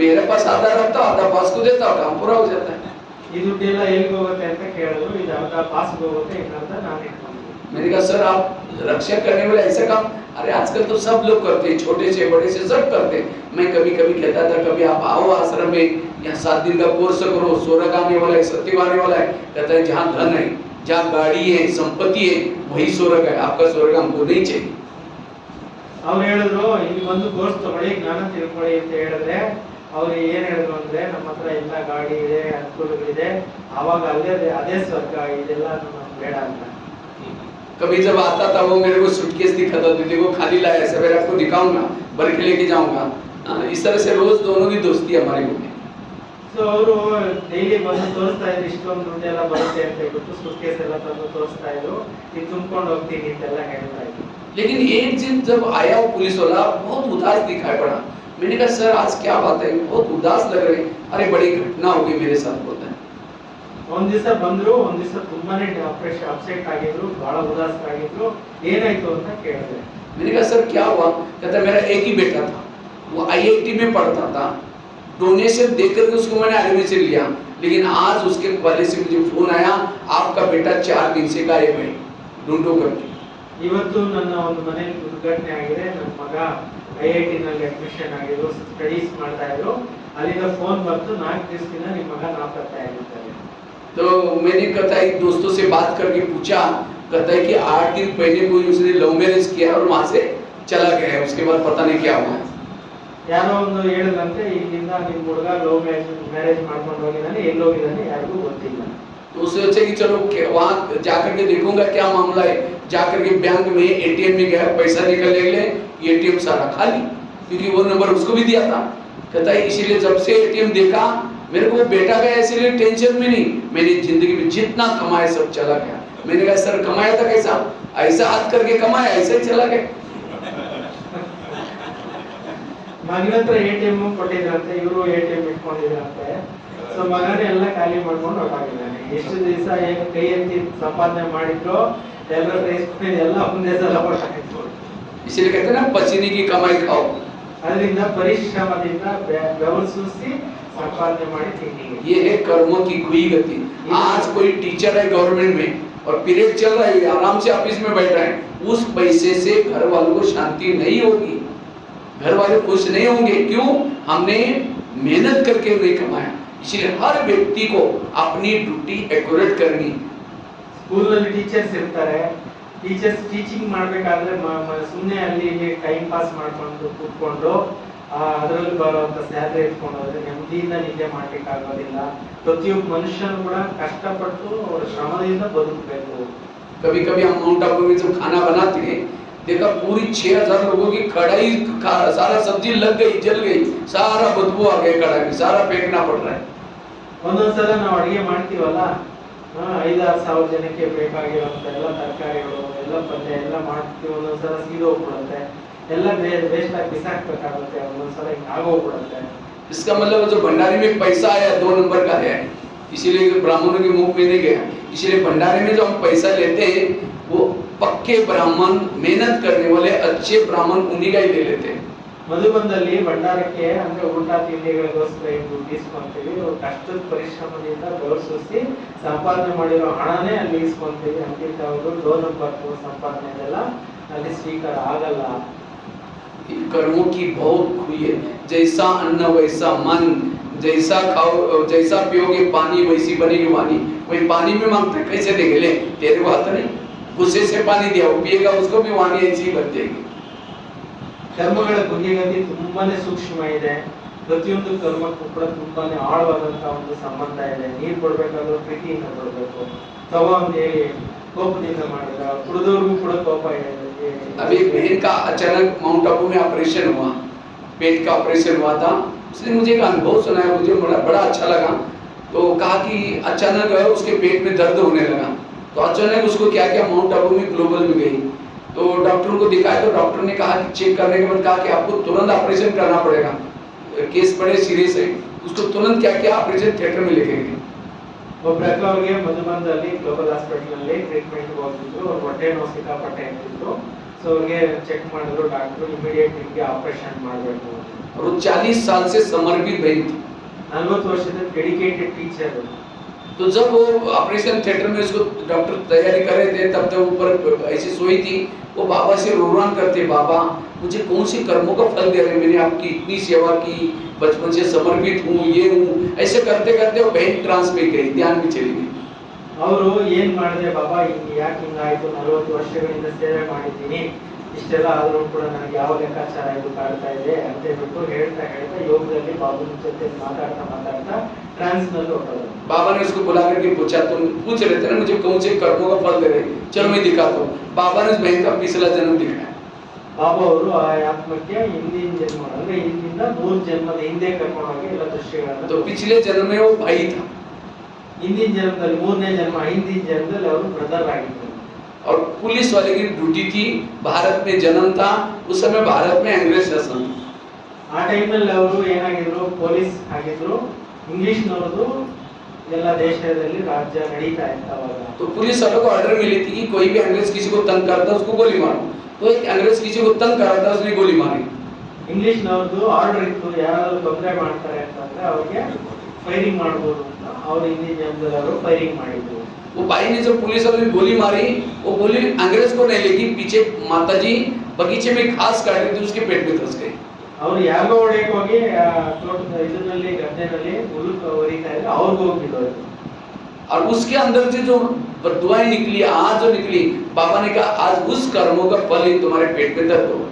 मेरे पास आधा रहता, आधा पास को देता, काम पूरा हो जाता है। ಈ ದುಡ್ಡೆಲ್ಲ ಎಲ್ಲಿಗೆ ಹೋಗುತ್ತೆ ಅಂತ ಕೇಳಿದ್ರು. ಇದು ಅರ್ಧ ಪಾಸ್ಗೆ ಹೋಗುತ್ತೆ, ಇನ್ನರ್ಧ ನಾನು ಇಟ್ಕೊಂಡಿದ್ದೀನಿ. मैंने कहा सर आप रक्षा करने वाले ऐसा काम, अरे आजकल तो सब लोग करते हैं, छोटे से बड़े से सब करते हैं। मैं कभी कभी कहता था, कभी आप आओ आश्रम में, यहाँ 7 दिन का कोर्स करो, स्वर्ग आने वाला है, सत्य आने वाला है। कहता है जहाँ धन है, जहाँ गाड़ी है, संपत्ति है, वही स्वर्ग है, आपका स्वर्ग हमको नहीं चाहिए। ಅವ್ರು ಹೇಳಿದ್ರು ಇಲ್ಲಿ ಬಂದು ಕೋರ್ಸ್ ತಗೊಳ್ಳಿ, ಜ್ಞಾನ ತಿಳ್ಕೊಳ್ಳಿ ಅಂತ ಹೇಳಿದ್ರೆ, ಅವ್ರು ಏನ್ ಹೇಳಿದ್ರು ಅಂದ್ರೆ, ನಮ್ಮ ಹತ್ರ ಎಲ್ಲ ಗಾಡಿ ಇದೆ, ಅನುಕೂಲಗಳಿದೆ, ಆವಾಗ ಅದೇ ಸ್ವರ್ಗ, ಇದೆಲ್ಲ ನಮ್ಗೆ ಬೇಡ ಅಂತ. कभी जब आता था वो मेरे को सूटकेस दिखाता था, देखो खाली लाया, सवेरे आपको दिखाऊंगा, भर के लेके जाऊंगा। इस तरह से रोज दोनों की दोस्ती हमारी होगी। ಸೊ ಅವರು ಡೈಲಿ ಬಂದು ತೋರಿಸ್ತಾ ಇದ್ರು, ಇಷ್ಟೊಂದು ದುಡ್ಡೆಲ್ಲ ಬರುತ್ತೆ ಅಂತ ಹೇಳ್ಬಿಟ್ಟು ಸೂಟ್ಕೇಸ್ ಎಲ್ಲ ತಂದು ತೋರಿಸ್ತಾ ಇದ್ರು. ಇದು ತುಂಬ್ಕೊಂಡು ಹೋಗ್ತೀನಿ ಅಂತೆಲ್ಲ ಹೇಳ್ತಾ ಇದ್ರು. लेकिन एक दिन जब आया वो पुलिस वाला, बहुत उदास दिखाई पड़ा। मैंने कहा सर आज क्या बात है, बहुत उदास लग रहे। अरे बड़ी घटना हो गई मेरे साथ, बोलता है। ಒಂದ್ ದಿವಸ ಬಂದ್ರು, ಒಂದ್ ದಿವಸ ತುಂಬಾನೇ ಅಪ್ಸೆಟ್ ಆಗಿದ್ರು, ಬಹಳ ಉದಾಸರಾಗಿದ್ರು. ಏನಾಯ್ತು ಅಂತ ಕೇಳಿದೆ. मैंने कहा सर क्या हुआ? कहता मेरा एक ही बेटा था, वो IIT में पढ़ता था, डोनेशन देकर के उसको मैंने एडमिशन लिया, लेकिन आज उसके वाले से मुझे फोन आया, आपका बेटा 4 दिन से गायब है, ढूंढो करके। ಇವತ್ತು ನನ್ನ ಒಂದು ಮನೆಯಲ್ಲಿ ದುರ್ಘಟನೆ ಆಗಿದೆ, ನನ್ನ ಮಗ IIT ನಲ್ಲಿ ಅಡ್ಮಿಷನ್ ಆಗಿದ್ರು, ಸ್ಟಡೀಸ್ ಮಾಡ್ತಾ ಇದ್ರು, ಅಲ್ಲಿಂದ ಫೋನ್ ಬಂತು, 4 ದಿವಸದಿಂದ ನಿಮ್ಮ ಮಗ ನಾಪತ್ತೆ ಆಗಿದ್ದಾರೆ. तो मैंने कहता है दोस्तों से बात करके पूछा, कहता है कि 8 दिन पहले कोई उसने लव मैरिज किया और वहां से चला गया है, उसके बाद पता नहीं क्या हुआ। ಯಾರೋ ಒಂದು ಹೇಳಿದಂತೆ, ಇಲ್ಲಿಂದ ನಿಮ್ಮ ಹುಡುಗ ಲವ್ ಮ್ಯಾರೇಜ್ ಮಾಡ್ಕೊಂಡು ಹೋಗಿದ್ದಾನೆ, ಎಲ್ಲಿ ಹೋಗಿದ್ದಾನೆ ಯಾರಿಗೂ ಗೊತ್ತಿಲ್ಲ. तो उसे सोचा कि चलो वहाँ जाकर के देखूंगा क्या मामला है, जाकर के बैंक में ATM में गया, पैसा निकल ले, ATM सारा खाली, क्योंकि वो नंबर उसको भी दिया था। कहता है इसीलिए जब से ATM देखा, मेरे को बेटा गया, इसीलिए टेंशन में नहीं, मैंने जिंदगी में जितना कमाया सब चला गया। मैंने कहा सर कमाया था कैसा? ऐसा हाथ करके कमाया, ऐसा ही चला गया। ಮಗನ ಹತ್ರ ATM ಕೊಟ್ಟಿದ್ರಂತೆ, ಇವರು ATM ಇಟ್ಕೊಂಡಿದ್ರಂತೆ. ಸೊ ಮಗನೇ ಎಲ್ಲ ಖಾಲಿ ಮಾಡ್ಕೊಂಡು ಹೊರಟಾಗಿದ್ದಾನೆ. ಎಷ್ಟು ದಿವಸ ಏನು ಕೈ ಎತ್ತಿ ಸಂಪಾದನೆ ಮಾಡಿದ್ರು ಎಲ್ಲರ ಇಸ್ಕೊಂಡಿದ್ದು ಎಲ್ಲ ಒಂದೇ ಸಲ ಹೊರಟಾಗಿತ್ತು. इसीलिए कहते हैं ना पसीने की कमाई खाओ। ಅದರಿಂದ ಪರಿಶ್ರಮದಿಂದ ಬೆವರು ಸೂಸಿ संपादने मारी थिंकिंग है। ये है कर्मों की खुई गति। आज कोई टीचर है गवर्नमेंट में और पीरियड चल रहा है, आराम से ऑफिस में बैठा है, उस पैसे से घर वालों को शांति नहीं होगी, घर वाले खुश नहीं होंगे। क्यों? हमने मेहनत करके नहीं कमाया। इसलिए हर व्यक्ति को अपनी ड्यूटी एक्यूरेट करनी। स्कूल ನಲ್ಲಿ ಟೀಚರ್ಸ್ ಇರ್ತಾರೆ, ಟೀಚರ್ಸ್ ಟೀಚಿಂಗ್ ಮಾಡಬೇಕಾದ್ರೆ ಸುಮ್ಮನೆ ಅಲ್ಲಿ ಇಲ್ಲಿ ಟೈಮ್ ಪಾಸ್ ಮಾಡ್ಕೊಂಡು ಕೂತ್ಕೊಂಡು ಅದರಲ್ಲಿ ಬರುವಂತ ಸ್ಯಾಲರಿ ಇಟ್ಕೊಂಡು ಹೋದ್ರೆ ನೆಮ್ಮದಿಯಿಂದ ನಿದ್ದೆ ಮಾಡ್ಲಿಕ್ಕಾಗೋದಿಲ್ಲ. ಪ್ರತಿಯೊಬ್ಬ ಮನುಷ್ಯನು ಕೂಡ ಕಷ್ಟಪಟ್ಟು ಅವ್ರ ಶ್ರಮದಿಂದ ಬದುಕಬೇಕು. कभी कभी हम माउंट आबू में जब खाना बनाते हैं देखा पूरी 6000 लोगों की कढ़ाई सारा सब्जी लग गई, जल गई, सारा बदबू आ गया कढ़ाई में, सारा फेंकना पड़ रहा है। ಒಂದೊಂದ್ಸಲ ನಾವು ಅಡಿಗೆ ಮಾಡ್ತೀವಲ್ಲ, 5-6 ಸಾವಿರ ಜನಕ್ಕೆ ಬೇಕಾಗಿರುವಂತ ಎಲ್ಲ ತರಕಾರಿಗಳು ಎಲ್ಲ ಪಲ್ಯ ಎಲ್ಲ ಮಾಡ್ತೀವಿ, ಒಂದೊಂದ್ಸಲ ಸೀದೋಗ್ಬಿಡುತ್ತೆ, ಎಲ್ಲ ವೇಸ್ಟ್ ಆಗಿ ಬಿಸಾಕ್ಬೇಕಾಗುತ್ತೆ, ಒಂದೊಂದ್ಸಲ ಹಿಂಗ್ ಆಗೋಗ್ಬಿಡುತ್ತೆ. इसका मतलब जो भंडारे में पैसा आया 2 नंबर का है, इसीलिए ब्राह्मणों के मुंह में नहीं गया। इसलिए भंडारे में जो हम पैसा लेते हैं वो पक्के ब्राह्मण, मेहनत करने वाले अच्छे ब्राह्मण उन्हीं का ही ले लेते हैं। ಮಧುಬಂದಲ್ಲಿ ಭಂಡಾರಕ್ಕೆ ಅಂದ್ರೆ ಊಟ ತಿಂಡಿಗಳಿಗೋಸ್ಕರ ಏನು ದುಡ್ಡು ಇಸ್ಕೊಂತೀವಿ, ಕಷ್ಟದ ಪರಿಶ್ರಮದಿಂದ ಬೆವರಿಸಿ ಸಂಪಾದನೆ ಮಾಡಿರೋ ಹಣನೇ ಅಲ್ಲಿ ಇಸ್ಕೊಂತೀವಿ, ಅಂತಿಂತವ್ರು ಲೋನ್ ಬರ್ತು ಸಂಪಾದನೆದೆಲ್ಲ ಅಲ್ಲಿ ಸ್ವೀಕಾರ ಆಗಲ್ಲ. कर्मों की बहुत खुई है, जैसा अन्न वैसा मन, जैसा खाओ जैसा पियोगे पानी वैसी बनेगी वाणी। कोई पानी में मांगते कैसे देंगे, ले तेरे को आता नहीं, गुस्से से पानी दिया वो पिएगा, उसको भी वाणी ऐसी ही बन जाएगी। ಕರ್ಮಗಳ ಬಗೆಗತಿ ತುಂಬಾನೇ ಸೂಕ್ಷ್ಮ ಇದೆ, ಪ್ರತಿಯೊಂದು ಕರ್ಮಕ್ಕೂ ಕೂಡ ತುಂಬಾನೇ ಆಳವಾದಂತ ಒಂದು ಸಂಬಂಧ ಇದೆ. ನೀರ್ ಕೊಡ್ಬೇಕಾದ್ರೂ ಪ್ರೀತಿಯಿಂದ ಕೊಡ್ಬೇಕು, ತಗೊಂಡು ಹೇಗೆ ಕೋಪದಿಂದ ಮಾಡಿದ್ರೆ ಕುಡಿದವ್ರಿಗೂ ಕೂಡ ಕೋಪ ಇದೆ. अभी बहन का अचानक माउंट आबू में ऑपरेशन हुआ, पेट का ऑपरेशन हुआ था, उसने मुझे एक अनुभव सुनाया, मुझे बड़ा अच्छा लगा। तो कहा कि अचानक उसके पेट में दर्द होने लगा, तो अचानक उसको क्या क्या माउंट आबू में ग्लोबल में गई, तो डॉक्टर को दिखाया, तो डॉक्टर ने कहा कि चेक करने के बाद कहा कि आपको तुरंत ऑपरेशन करना पड़ेगा, केस बड़े सीरियस है, उसको तुरंत क्या क्या ऑपरेशन थिएटर में लेके गए। ಒಬ್ಬರಕ್ಕ ಅವ್ರಿಗೆ ಮಧುಬಂದಲ್ಲಿ ಗ್ಲೋಬಲ್ ಹಾಸ್ಪಿಟಲ್ ಅಲ್ಲಿ ಟ್ರೀಟ್ಮೆಂಟ್ ಹೋಗಿದ್ರು, ಅವ್ರ ಹೊಟ್ಟೆ ನೋವು ಸಿಕ್ಕಾಪಟ್ಟೆ ಅಂತಿದ್ರು. ಸೊ ಅವ್ರಿಗೆ ಚೆಕ್ ಮಾಡಿದ್ರು ಡಾಕ್ಟರ್, ಇಮಿಡಿಯೇಟ್ ನಿಮಗೆ ಆಪರೇಷನ್ ಮಾಡಬೇಕು. और वो 40 साल से समर्पित बहन थी, 40 ವರ್ಷದ ಡೆಡಿಕೇಟೆಡ್ ಟೀಚರ್. तो जब वो ऑपरेशन थिएटर में उसको डॉक्टर तैयारी कर रहे थे, तब तक ऊपर ऐसी सोई थी, वो बाबा से रोरान करते, बाबा मुझे कौन से कर्मों का फल दे रहे हैं, मैंने आपकी इतनी सेवा की, बचपन से समर्पित हूँ, ये हूँ, ऐसे करते करते वो बहन ट्रांस में गई, ध्यान में चली गई। ಅವರು ಏನ್ ಮಾಡಿದೆ, ಬಾಬಾ ಹಿಂಗೆ ಯಾಕೆ ಹಿಂಗಾಯ್ತು, 40 ವರ್ಷಗಳಿಂದ ಸೇವೆ ಮಾಡಿದ್ದೀನಿ, ಇಷ್ಟೆಲ್ಲ ಆದ್ರೂ ಕೂಡ ನನಗೆ ಯಾವ ಲೆಕ್ಕಾಚಾರ ಇದು ಕಾಡ್ತಾ ಇದೆ ಅಂತ ಹೇಳ್ಬಿಟ್ಟು ಹೇಳ್ತಾ ಯೋಗದಲ್ಲಿ ಬಾಬುನ ಜೊತೆ ಮಾತಾಡ್ತಾ ಟ್ರಾನ್ಸ್ ನಲ್ಲಿ ಹೋಗೋದು. बाबा ने उसको बुला करके पूछा, तुम पूछ रहे थे ना मुझे कौन से कर्मों का फल दे रहे, चलो मैं दिखाता हूँ। बाबा ने उस बहन का पिछला जन्म दिखाया। ಬಾಬಾ ಅವರು ಆ ಆತ್ಮಕ್ಕೆ ಹಿಂದಿನ ಜನ್ಮ ಅಂದ್ರೆ ಹಿಂದಿಂದ 3 ಜನ್ಮದ ಹಿಂದೆ ಕರ್ಕೊಂಡೋಗಿ ಎಲ್ಲ ದೃಶ್ಯಗಳನ್ನ. तो पिछले जन्म में वो भाई था, ಹಿಂದಿನ ಜನ್ಮದಲ್ಲಿ 3ನೇ ಜನ್ಮ, ಹಿಂದಿನ ಜನ್ಮದಲ್ಲಿ ಅವರು ಬ್ರದರ್ ಆಗಿದ್ರು. और पुलिस वाले की ड्यूटी थी, भारत में जन्म था, उस समय भारत में अंग्रेज शासन था। ಆ ಟೈಮಲ್ಲಿ ಅವರು ಏನಾಗಿದ್ರು, ಪೊಲೀಸ್ ಆಗಿದ್ರು, ಇಂಗ್ಲಿಷ್ನವ್ರದ್ದು ಎಲ್ಲ ದೇಶದಲ್ಲಿ ರಾಜ್ಯ ನಡೀತಾ ಇತ್ತು ಅವಾಗ. तो पुलिस वालों को ऑर्डर मिली थी कि कोई भी अंग्रेज किसी को तंग करता उसको गोली मारो, तो एक अंग्रेज किसी को तंग कर रहा था, उसने गोली मारी। ಇಂಗ್ಲಿಷ್ನವ್ರದ್ದು ಆರ್ಡರ್ ಇತ್ತು, ಯಾರಾದ್ರೂ ತೊಂದರೆ ಮಾಡ್ತಾರೆ ಅಂತಂದ್ರೆ ಅವ್ರಿಗೆ ಫೈರಿಂಗ್ ಮಾಡ್ಬೋದು ಅಂತ, ಅವ್ರು ಹಿಂದಿನ ಜನ್ಮದಲ್ಲಿ ಅವರು ಫೈರಿಂಗ್ ಮಾಡಿದ್ರು. वो भाई ने जब पुलिस वाले ने गोली मारी, वो गोली अंग्रेज को नहीं लगी, पीछे माताजी बगीचे में घास काट रही थी, उसके पेट में धंस गई। ಅವ್ರು ಯಾರಿಗೋ ಹೊಡೆಯಕ್ಕೆ ಹೋಗಿ ತೋಟದ ಇದರಲ್ಲಿ ಗದ್ದೆನಲ್ಲಿ ಹುಲ್ಲು ಹೊರಿತಾ ಇದ್ರೆ ಅವ್ರಿಗೂ ಹೋಗಿದ್ರು. और उसके अंदर से जो बददुआएं निकली, आज जो निकली, बाबा ने कहा आज उस कर्मों का फल ही तुम्हारे पेट में दर्द होगा।